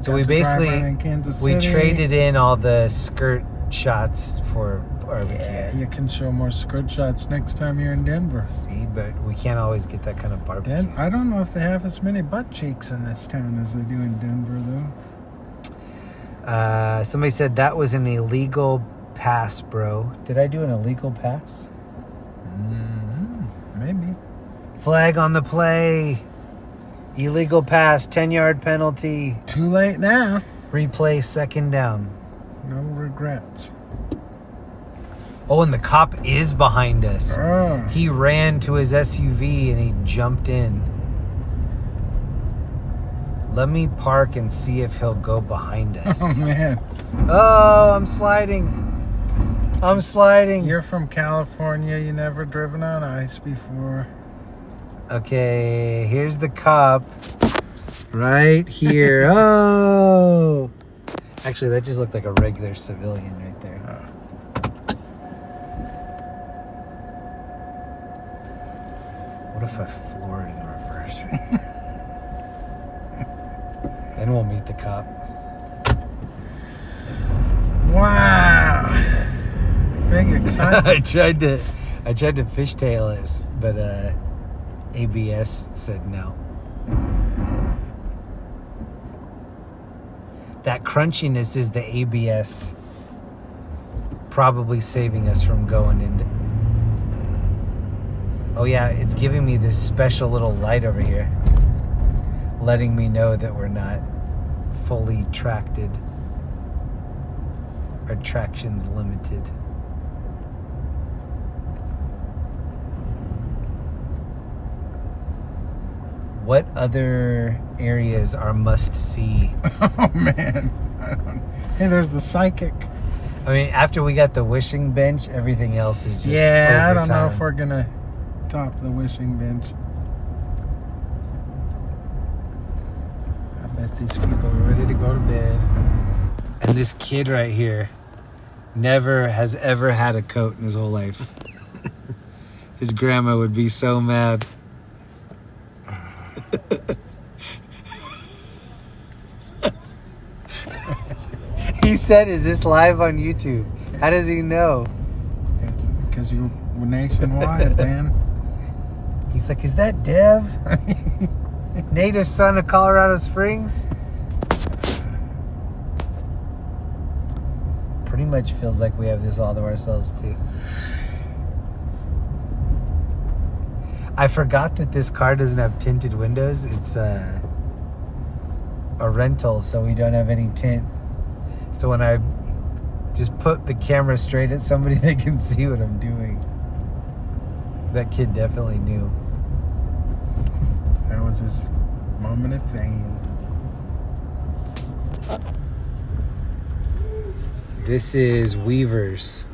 So we basically, we traded in all the skirt shots for barbecue. Yeah, you can show more skirt shots next time you're in Denver. See, but we can't always get that kind of barbecue. I don't know if they have as many butt cheeks in this town as they do in Denver, though. Somebody said that was an illegal pass, bro. Did I do an illegal pass? Maybe. Flag on the play. Illegal pass, 10-yard penalty. Too late now. Replay, second down. No regrets. Oh, and the cop is behind us. Oh. He ran to his SUV and he jumped in. Let me park and see if he'll go behind us. Oh, man. Oh, I'm sliding. I'm sliding. You're from California. You never driven on ice before. Okay, here's the cop. Right here. Oh. Actually, that just looked like a regular civilian right there. What if I floored in reverse right here? Then we'll meet the cop. Wow. Big excitement. I tried to fishtail it, but ABS said no. That crunchiness is the ABS probably saving us from going into... Oh yeah, it's giving me this special little light over here, letting me know that we're not fully tracted. Our traction's limited. What other areas are must see? Oh, man. Hey, there's the psychic. I mean, after we got the wishing bench, everything else is just Yeah, I don't know overtime. if we're going to top the wishing bench. I bet these people are ready to go to bed. And this kid right here never has ever had a coat in his whole life. His grandma would be so mad. He said, "Is this live on YouTube?" How does he know? Because you're nationwide, man. He's like, "Is that Dev? Native son of Colorado Springs?" Pretty much feels like we have this all to ourselves too. I forgot that this car doesn't have tinted windows. It's a rental, so we don't have any tint. So when I just put the camera straight at somebody, they can see what I'm doing. That kid definitely knew. That was his moment of fame. This is Weaver's.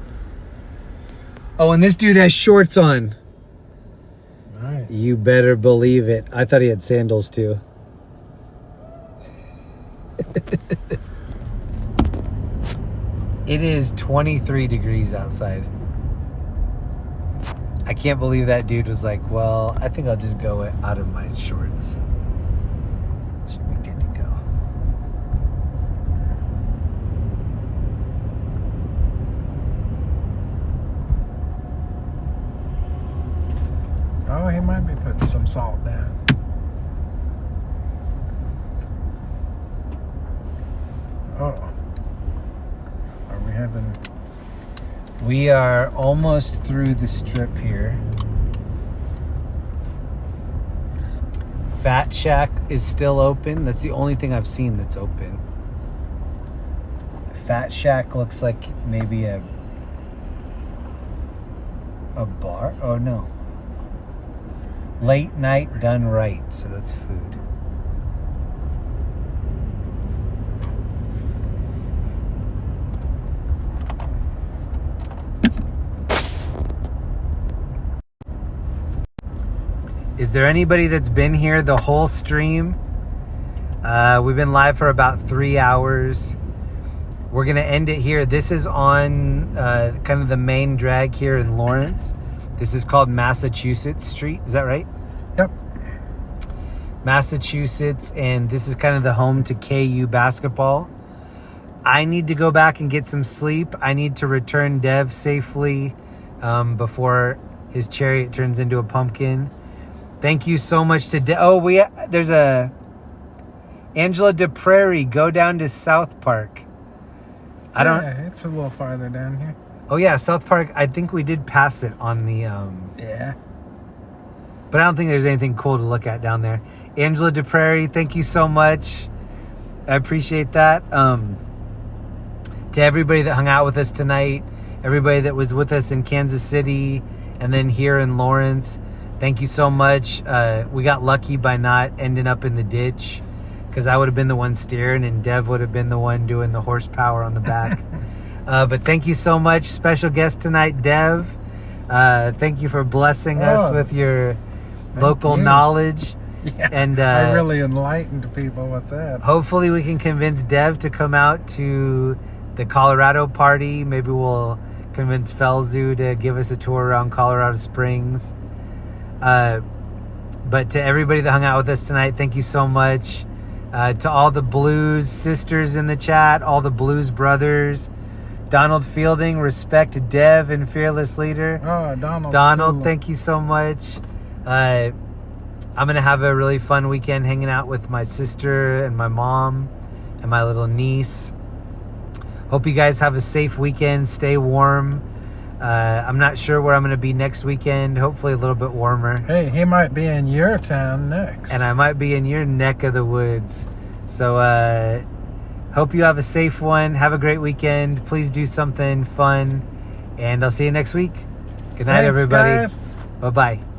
Oh, and this dude has shorts on. Nice. You better believe it. I thought he had sandals too. It is 23 degrees outside. I can't believe that dude was like, well, I think I'll just go out of my shorts. Should be good to go. Oh, he might be putting some salt down. Oh. Are we having... We are almost through the strip here. Fat Shack is still open. That's the only thing I've seen that's open. Fat Shack looks like maybe a bar. Oh no. Late night done right. So that's food. Is there anybody that's been here the whole stream? We've been live for about 3 hours. We're going to end it here. This is on kind of the main drag here in Lawrence. This is called Massachusetts Street. Is that right? Yep. Massachusetts, and this is kind of the home to KU basketball. I need to go back and get some sleep. I need to return Dev safely before his chariot turns into a pumpkin. Thank you so much to there's a Angela DePrairie, go down to South Park. Yeah, it's a little farther down here. Oh yeah, South Park. I think we did pass it on the Yeah. But I don't think there's anything cool to look at down there. Angela DePrairie, thank you so much. I appreciate that. To everybody that hung out with us tonight, everybody that was with us in Kansas City and then here in Lawrence, thank you so much. We got lucky by not ending up in the ditch, because I would have been the one steering and Dev would have been the one doing the horsepower on the back. But thank you so much. Special guest tonight, Dev. Thank you for blessing us with your local knowledge. Yeah, and I really enlightened people with that. Hopefully we can convince Dev to come out to the Colorado party. Maybe we'll convince Felzu to give us a tour around Colorado Springs. But to everybody that hung out with us tonight, thank you so much. To all the blues sisters in the chat, all the blues brothers, Donald Fielding, respect Dev and Fearless Leader. Oh, Donald, thank you so much. I'm going to have a really fun weekend hanging out with my sister and my mom and my little niece. Hope you guys have a safe weekend. Stay warm. I'm not sure where I'm going to be next weekend. Hopefully a little bit warmer. Hey, he might be in your town next. And I might be in your neck of the woods. So hope you have a safe one. Have a great weekend. Please do something fun. And I'll see you next week. Good night, Thanks, everybody. guys. Bye-bye.